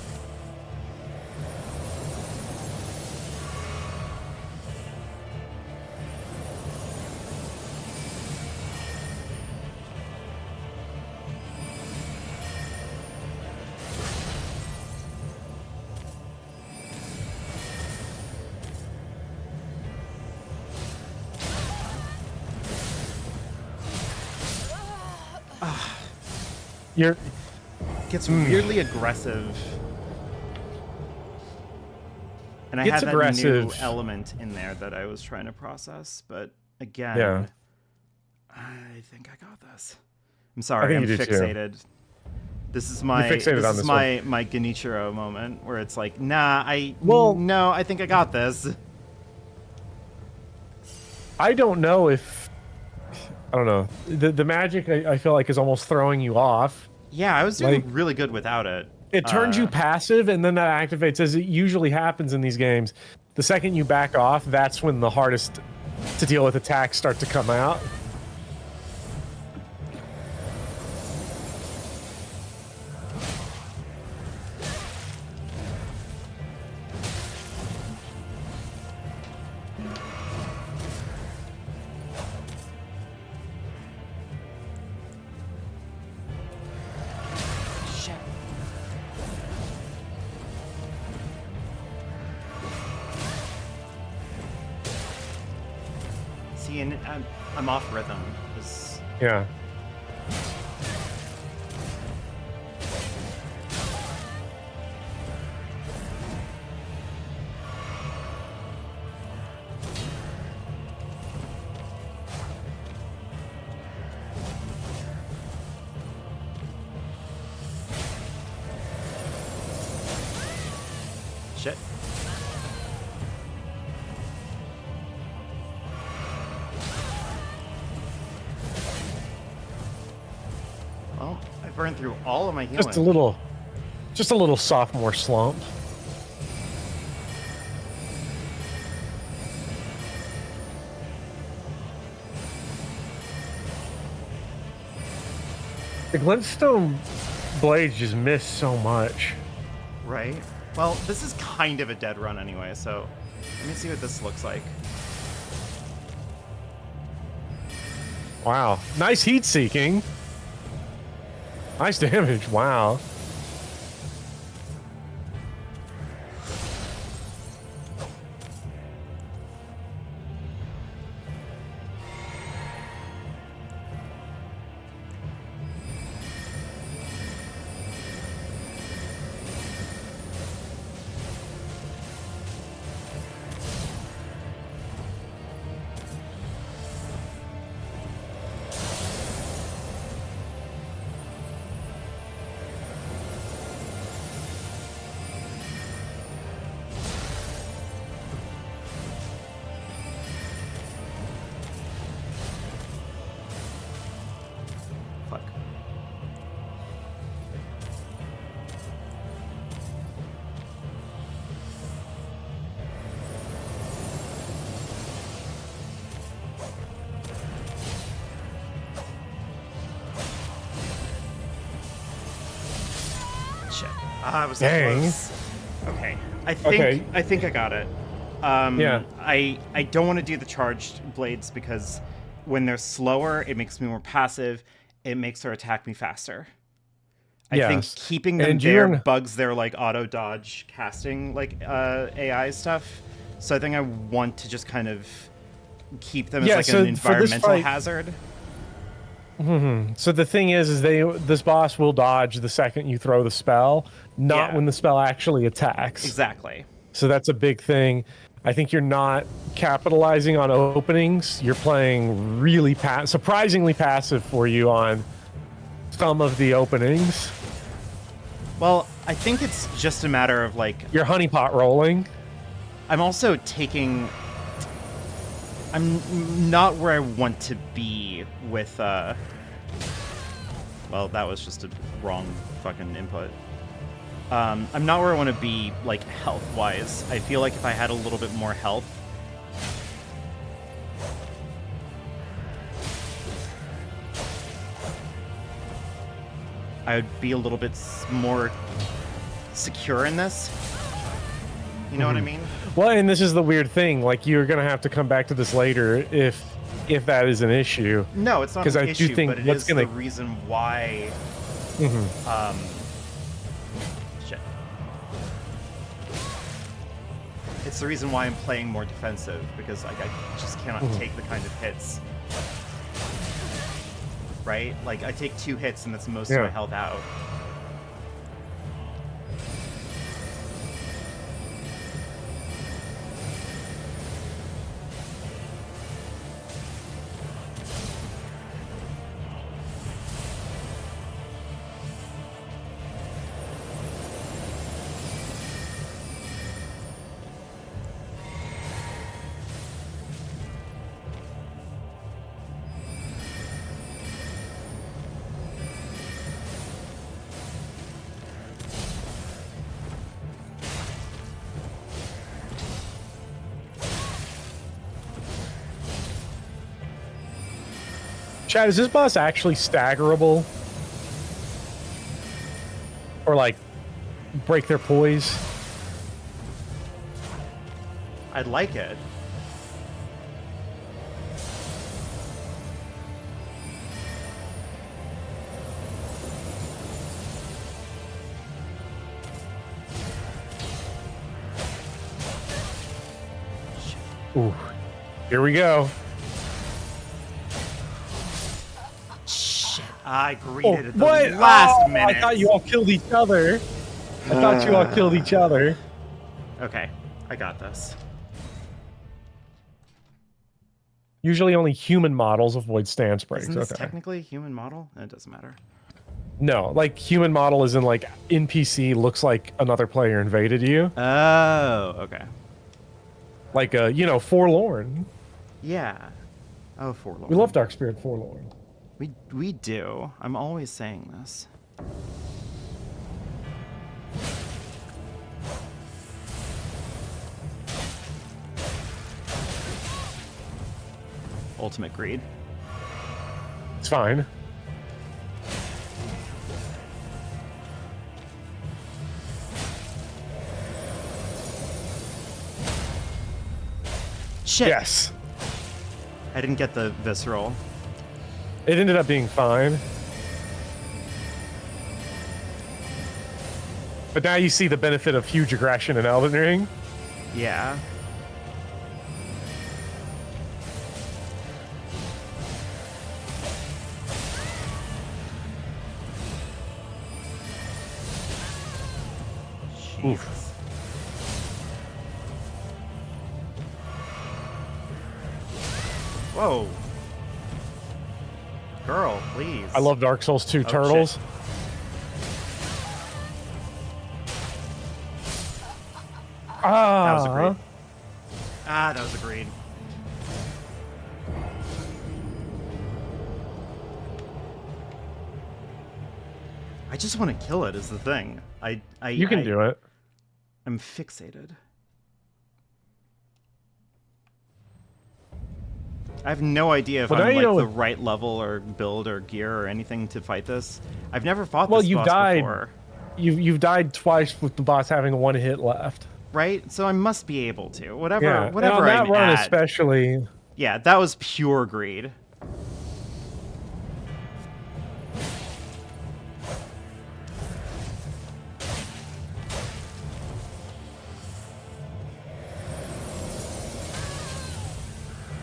You're... Gets weirdly aggressive. And I had that new element in there that I was trying to process, but again, yeah. I think I got this. I'm sorry, I'm fixated. Too. This is my my Genichiro moment where it's like, nah, no, I think I got this. I don't know if the magic I feel like is almost throwing you off. Yeah, I was doing really good without it. It turns you passive, and then that activates, as it usually happens in these games. The second you back off, that's when the hardest to deal with attacks start to come out. And I'm off rhythm. Yeah. Shit. Well, I burned through all of my healing. Just a little sophomore slump. The glintstone blades just miss so much. Right. Well, this is kind of a dead run anyway, so let me see what this looks like. Wow. Nice heat seeking. Nice damage. Wow. I was close. Okay. I think I got it. Yeah. I don't want to do the charged blades because when they're slower, it makes me more passive. It makes her attack me faster. I think keeping them there bugs their like auto dodge casting like AI stuff. So I think I want to just kind of keep them as like an environmental hazard. So the thing is this boss will dodge the second you throw the spell, not when the spell actually attacks. Exactly. So that's a big thing. I think you're not capitalizing on openings. You're playing really surprisingly passive for you on some of the openings. Well, I think it's just a matter of like... You're honeypot rolling. I'm also taking... I'm not where I want to be with... Well, that was just a wrong fucking input. I'm not where I want to be, like, health-wise. I feel like if I had a little bit more health... I would be a little bit more secure in this. You know what I mean? Well, and this is the weird thing. Like, you're going to have to come back to this later if that is an issue. No, it's not an issue, do think but it is the reason why... Shit. It's the reason why I'm playing more defensive, because like, I just cannot take the kind of hits. Right? Like, I take 2 hits and that's most of my health out. Chad, is this boss actually staggerable? Or, like, break their poise? I'd like it. Ooh. Here we go. I greeted at the last minute. I thought you all killed each other. Okay, I got this. Usually only human models avoid stance breaks. Isn't this technically a human model? It doesn't matter. No, like human model is in like NPC looks like another player invaded you. Oh, okay. Like Forlorn. Yeah. Oh, Forlorn. We love Dark Spirit Forlorn. We do. I'm always saying this. Ultimate greed. It's fine. Shit. Yes. I didn't get the visceral. It ended up being fine. But now you see the benefit of huge aggression in Elden Ring. Yeah. Jesus. Whoa. Girl, please. I love Dark Souls 2 Turtles. Shit. That was a greed. That was a greed. I just want to kill it is the thing. You can do it. I'm fixated. I have no idea if I'm like the right level or build or gear or anything to fight this. I've never fought this boss before. You've died twice with the boss having 1 hit left. Right? So I must be able to. Whatever on that I'm run at. especially. Yeah, that was pure greed.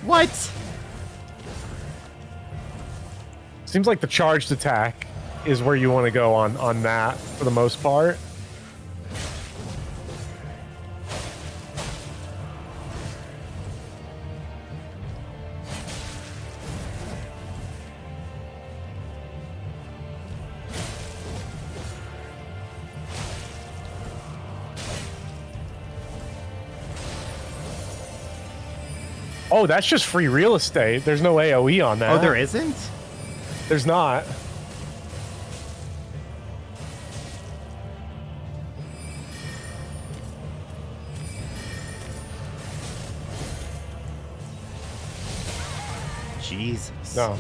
What? Seems like the charged attack is where you want to go on that for the most part. Oh, that's just free real estate. There's no AoE on that. Oh, there isn't? There's not. Jesus. No.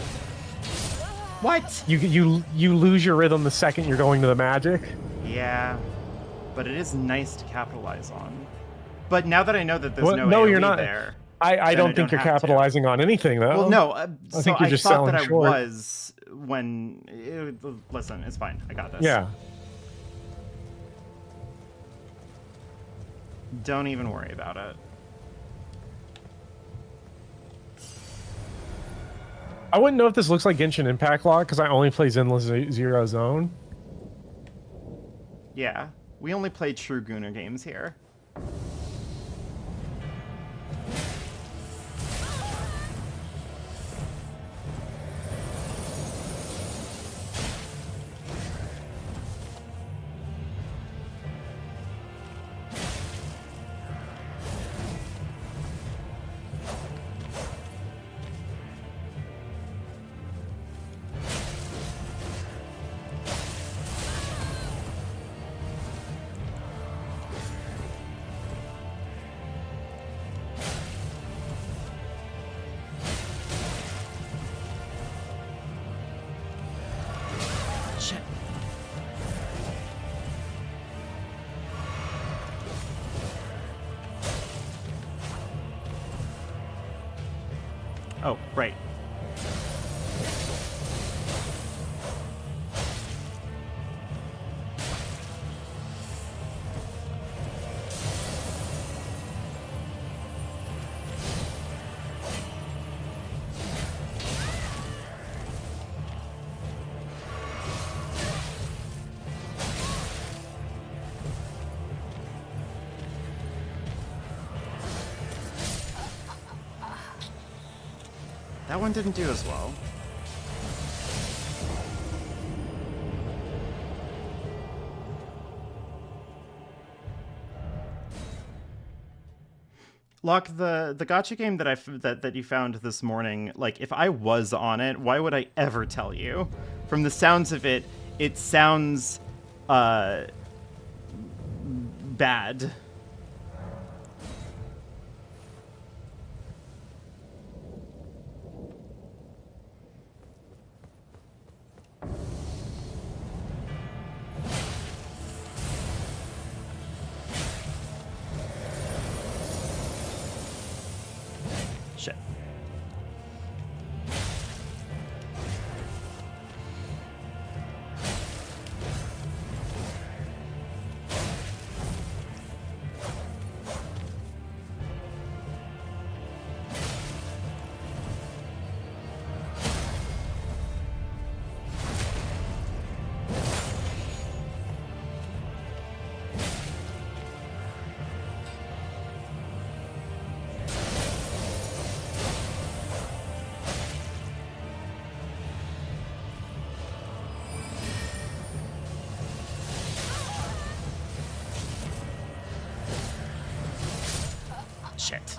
What? You lose your rhythm the second you're going to the magic. Yeah, but it is nice to capitalize on. But now that I know that there's no no, AoE you're not. there, I don't think you're capitalizing on anything, though. well, no. I So think you're just I thought selling that I short. was when. Listen, it's fine. I got this. Yeah. Don't even worry about it. I wouldn't know if this looks like Genshin Impact Lock because I only play Zenless Zero Zone. Yeah, we only play true Gunnar games here. Shit. Oh, right. That one didn't do as well. Locke, the gacha game that you found this morning, like, if I was on it, why would I ever tell you? From the sounds of it, it sounds bad. Shit. Shit.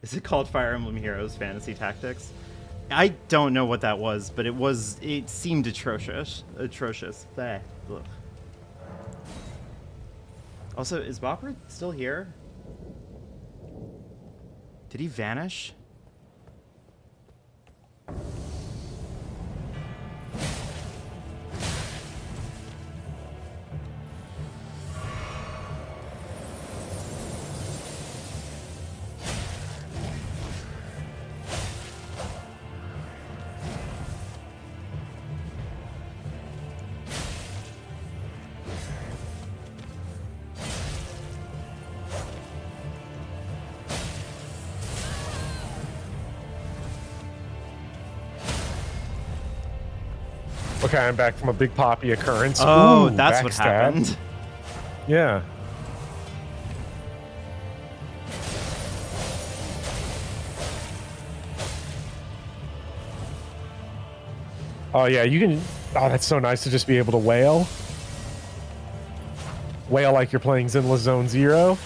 Is it called Fire Emblem Heroes Fantasy Tactics? I don't know what that was, but it seemed atrocious. Ugh. Also, is Bopper still here? Did he vanish? Okay, I'm back from a big poppy occurrence. Oh, Ooh, that's what backstab. happened. Yeah. Oh yeah, you can. Oh, that's so nice to just be able to wail. Wail like you're playing Zinless Zone Zero.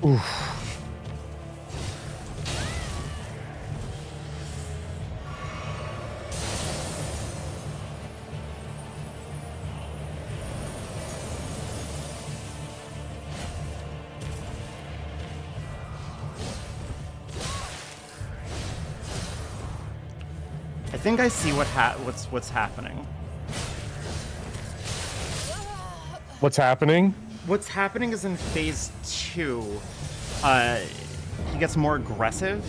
Oof. I think I see what's happening. What's happening? What's happening is in phase 2, he gets more aggressive.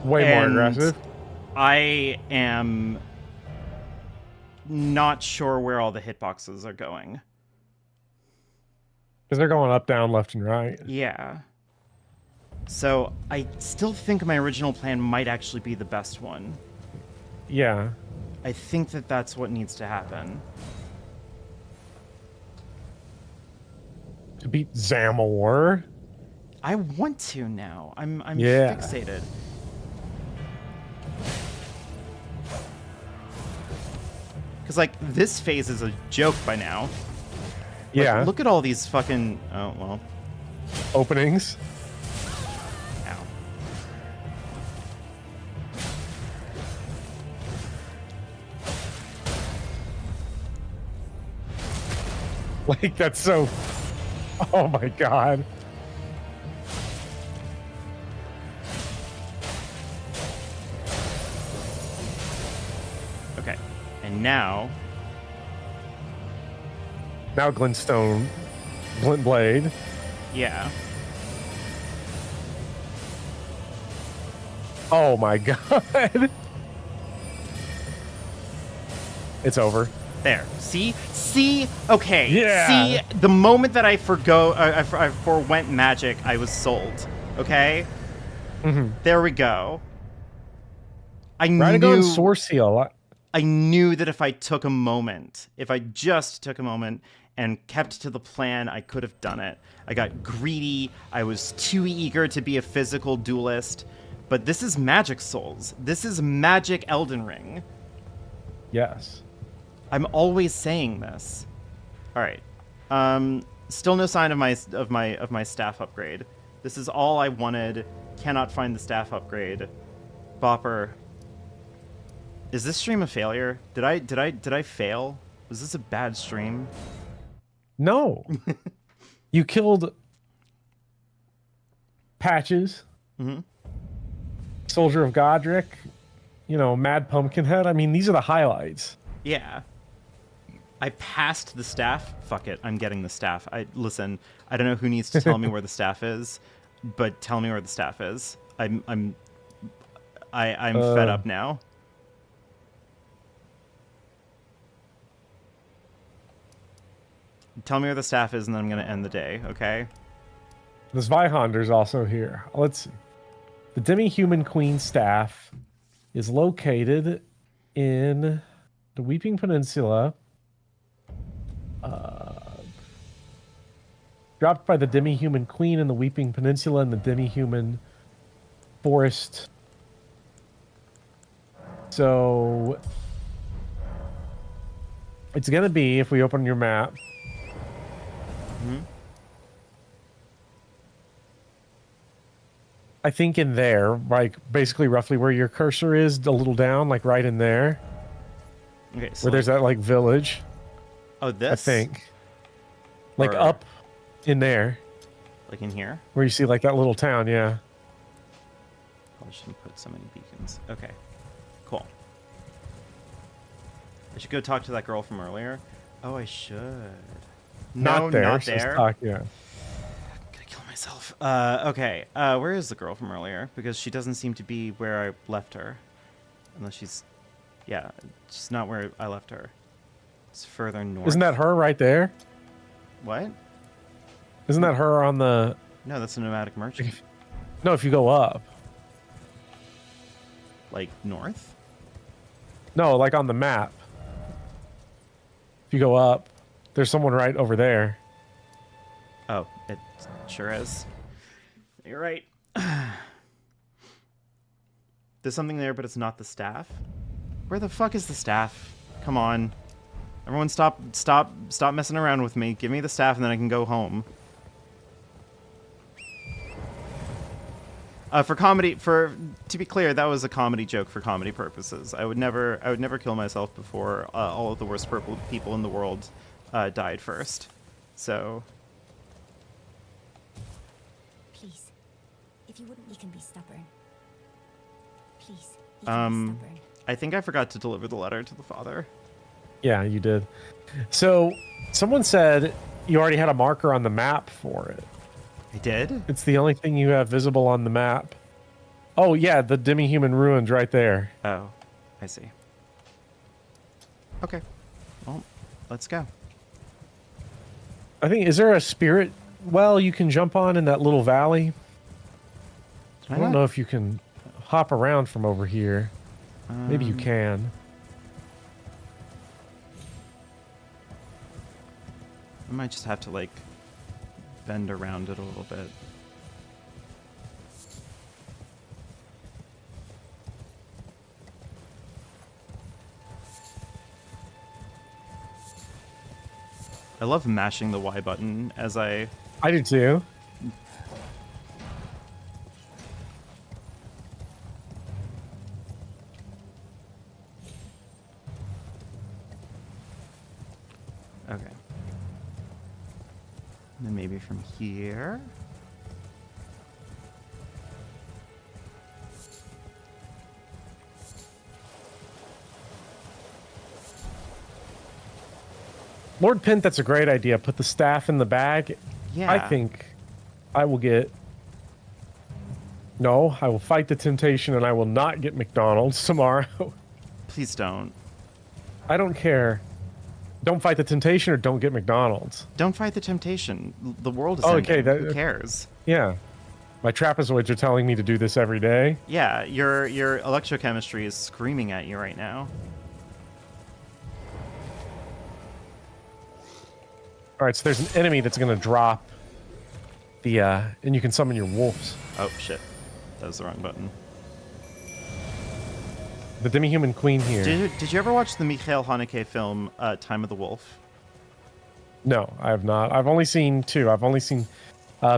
Way more aggressive. I am not sure where all the hitboxes are going. Because they're going up, down, left, and right. Yeah. So I still think my original plan might actually be the best one. Yeah. I think that that's what needs to happen. To beat Zamor. I want to now. I'm Yeah. fixated. Because, like, this phase is a joke by now. Like, Yeah. look at all these fucking... Oh, well. Openings. Ow. Like, that's so... Oh my god. Okay. And now... Now Glintstone... Glint Blade. Yeah. Oh my god. It's over. There. See? See? Okay. Yeah. See? The moment that I forwent magic, I was sold. Okay? Mm-hmm. There we go. I Radagon knew... Source Seal. I knew that if I took a moment, if I just took a moment and kept to the plan, I could have done it. I got greedy. I was too eager to be a physical duelist. But this is Magic Souls. This is Magic Elden Ring. Yes. I'm always saying this. All right. Still no sign of my staff upgrade. This is all I wanted. Cannot find the staff upgrade. Bopper. Is this stream a failure? Did I fail? Was this a bad stream? No. You killed Patches. Mm-hmm. Soldier of Godric. You know, Mad Pumpkinhead. I mean, these are the highlights. Yeah. I passed the staff. Fuck it. I'm getting the staff. Listen, I don't know who needs to tell me where the staff is, but tell me where the staff is. I'm fed up now. Tell me where the staff is, and then I'm going to end the day, okay? This Vihander's also here. Let's see. The Demi-Human Queen staff is located in the Weeping Peninsula. Dropped by the Demi-Human Queen in the Weeping Peninsula and the Demi-Human Forest. So it's going to be, if we open your map, I think in there, like basically roughly where your cursor is, a little down, like right in there. Okay, so where there's that like village. Oh, this? I think. Like Or- up in there. Like in here? Where you see like that little town, yeah. Probably shouldn't put so many beacons. Okay, cool. I should go talk to that girl from earlier. Oh, I should. No, Not there. not so let's there. talk, yeah. I'm gonna kill myself. Okay. Where is the girl from earlier? Because she doesn't seem to be where I left her. Unless she's... Yeah, just not where I left her. It's further north. Isn't that her right there? What? Isn't that her on the... No, that's a nomadic merchant. No, if you go up. Like, north? No, like on the map. If you go up, there's someone right over there. Oh, it sure is. You're right. There's something there, but it's not the staff. Where the fuck is the staff? Come on. Everyone stop messing around with me. Give me the staff and then I can go home. To be clear, that was a comedy joke for comedy purposes. I would never kill myself before all of the worst purple people in the world died first. So. Please, if you wouldn't, you can be stubborn. Please, you can be stubborn. I think I forgot to deliver the letter to the father. Yeah, you did. So, someone said you already had a marker on the map for it. I did? It's the only thing you have visible on the map. Oh, yeah, the demi-human ruins right there. Oh, I see. Okay. Well, let's go. I think, is there a spirit well you can jump on in that little valley? I don't know if you can hop around from over here. Maybe you can. I might just have to, like, bend around it a little bit. I love mashing the Y button as I do too. Okay. And then maybe from here. Lord Pint, that's a great idea. Put the staff in the bag. Yeah. I think I will get... No, I will fight the temptation and I will not get McDonald's tomorrow. Please don't. I don't care. Don't fight the temptation or don't get McDonald's. Don't fight the temptation. The world is okay, ending. Who cares? Yeah. My trapezoids are telling me to do this every day. Yeah, your electrochemistry is screaming at you right now. All right, so there's an enemy that's going to drop the, and you can summon your wolves. Oh, shit. That was the wrong button. The demi-human queen here. Did you ever watch the Michael Haneke film, Time of the Wolf? No, I have not. I've only seen two. I've only seen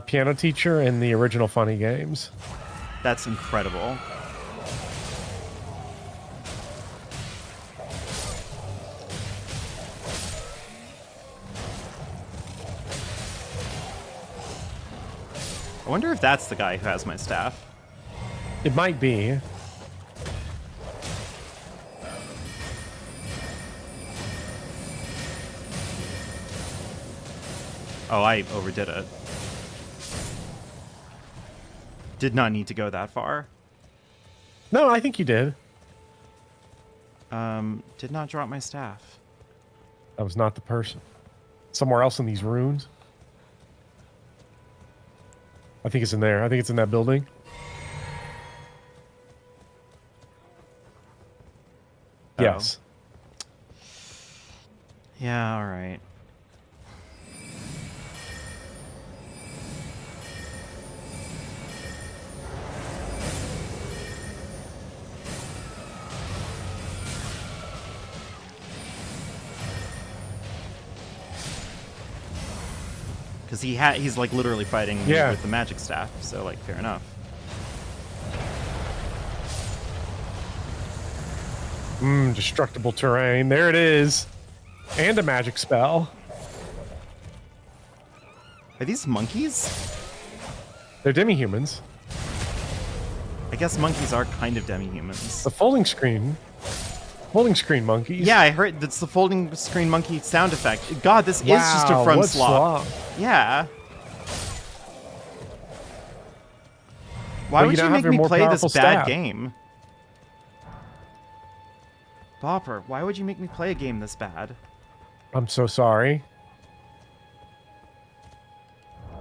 Piano Teacher and the original Funny Games. That's incredible. I wonder if that's the guy who has my staff. It might be. Oh, I overdid it. Did not need to go that far. No, I think you did. Did not drop my staff. That was not the person. Somewhere else in these ruins. I think it's in there. I think it's in that building. Oh. Yes. Yeah, all right. Because he's like literally fighting with the magic staff, so like fair enough. Destructible terrain. There it is. And a magic spell. Are these monkeys? They're demi-humans. I guess monkeys are kind of demi-humans. The folding screen. Folding screen monkeys. Yeah, I heard that's the folding screen monkey sound effect. God, this is just a front slop. Yeah. Why would you make me play this bad game? Bopper, why would you make me play a game this bad? I'm so sorry.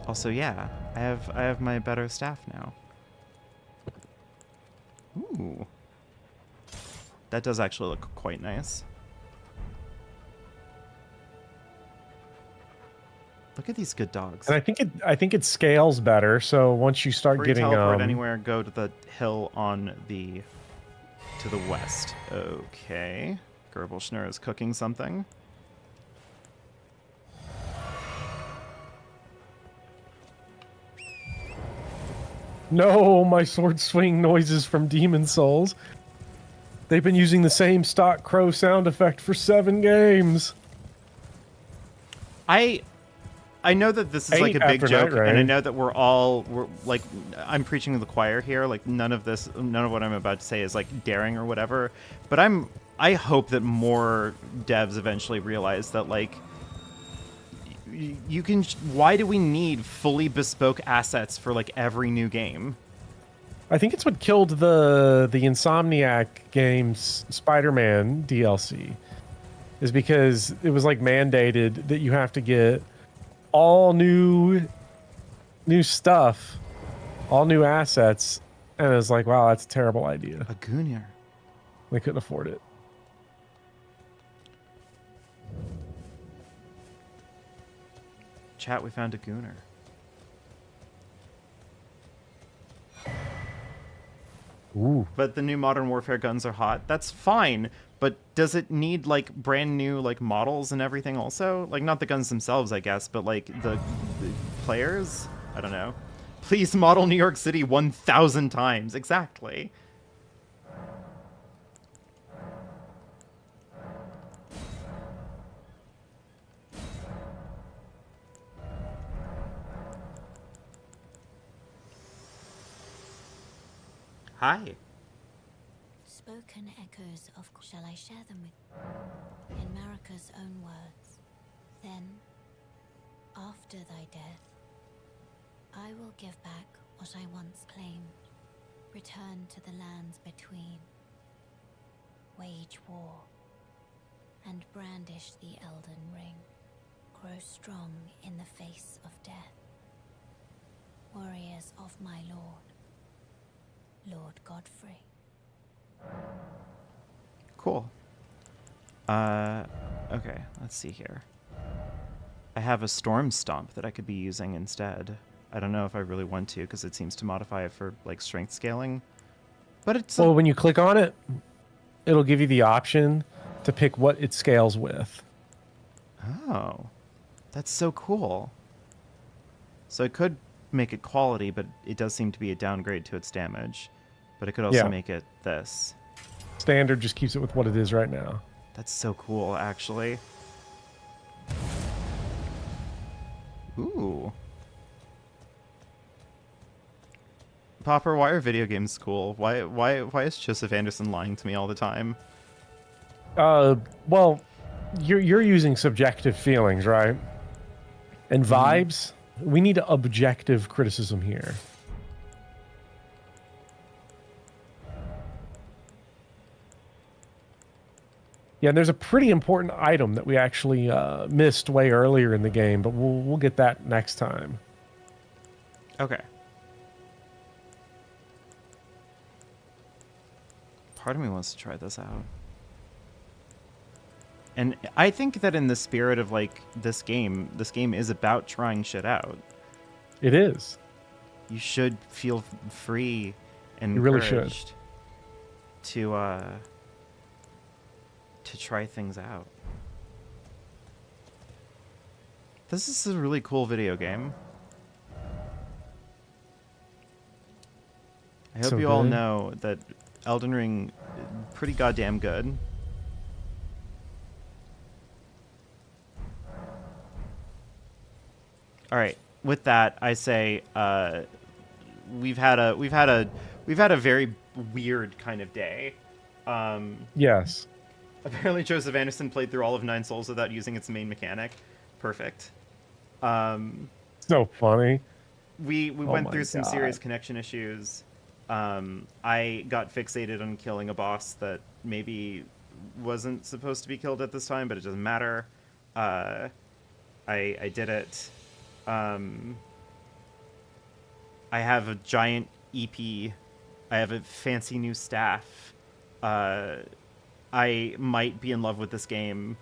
Also, yeah, I have my better staff now. Ooh. That does actually look quite nice. Look at these good dogs. And I think it scales better. So once you start getting teleport anywhere, go to the hill on the to the west. Okay. Gerblschner is cooking something. No, my sword swing noises from Demon Souls. They've been using the same stock crow sound effect for 7 games. I know that this is like a big joke, and I know that we're like, I'm preaching to the choir here. Like none of what I'm about to say is like daring or whatever. But I hope that more devs eventually realize that like you can. Why do we need fully bespoke assets for like every new game? I think it's what killed the Insomniac games Spider-Man DLC, is because it was like mandated that you have to get all new stuff, all new assets, and it's like, wow, that's a terrible idea. A Gunir. They couldn't afford it. Chat, we found a Gunir. Ooh. But the new Modern Warfare guns are hot. That's fine. But does it need like brand new like models and everything also? Like not the guns themselves, I guess, but like the players? I don't know. Please model New York City 1,000 times. Exactly. Hi. Spoken echoes of... Shall I share them with... In Marika's own words. Then, after thy death, I will give back what I once claimed. Return to the lands between. Wage war. And brandish the Elden Ring. Grow strong in the face of death. Warriors of my lord. Lord Godfrey. Cool. Okay, let's see here. I have a Storm Stomp that I could be using instead. I don't know if I really want to, because it seems to modify it for, like, strength scaling. But it's... Well, when you click on it, it'll give you the option to pick what it scales with. Oh. That's so cool. So it could make it quality, but it does seem to be a downgrade to its damage. But it could also make it this. Standard just keeps it with what it is right now. That's so cool, actually. Ooh. Bopper, why are video games cool? Why is Joseph Anderson lying to me all the time? Well, you're using subjective feelings, right? And vibes. We need objective criticism here. Yeah, and there's a pretty important item that we actually missed way earlier in the game, but we'll get that next time. Okay. Part of me wants to try this out. And I think that in the spirit of like this game is about trying shit out. It is. You should feel free and you really encouraged to try things out. This is a really cool video game. I hope you all know that Elden Ring is pretty goddamn good. All right, with that, I say we've had a very weird kind of day. Yes. Apparently, Joseph Anderson played through all of Nine Souls without using its main mechanic. Perfect. So funny. We went through some serious connection issues. I got fixated on killing a boss that maybe wasn't supposed to be killed at this time, but it doesn't matter. I did it. I have a giant EP. I have a fancy new staff. I might be in love with this game.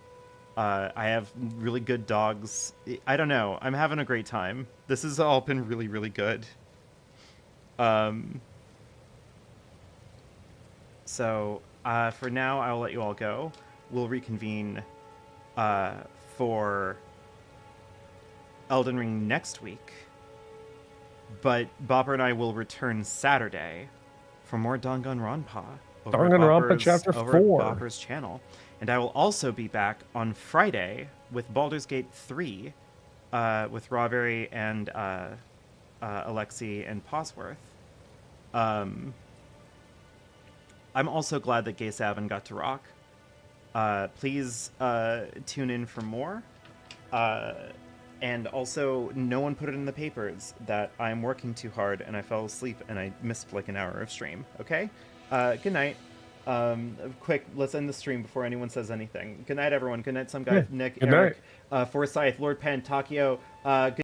I have really good dogs. I don't know. I'm having a great time. This has all been really, really good. So for now, I'll let you all go. We'll reconvene for Elden Ring next week. But Bopper and I will return Saturday for more Danganronpa. Danganronpa Chapter 4. Over at Bopper's channel. And I will also be back on Friday with Baldur's Gate 3 with Rawberry and Alexi and Posworth. I'm also glad that Gay Savin got to rock. Please tune in for more. And also, no one put it in the papers that I'm working too hard and I fell asleep and I missed like an hour of stream. Okay? Good night. Quick, let's end the stream before anyone says anything. Good night, everyone. Good night, some guy. Yeah, Nick, good Eric, Forsyth, Lord Penn, Takio. Good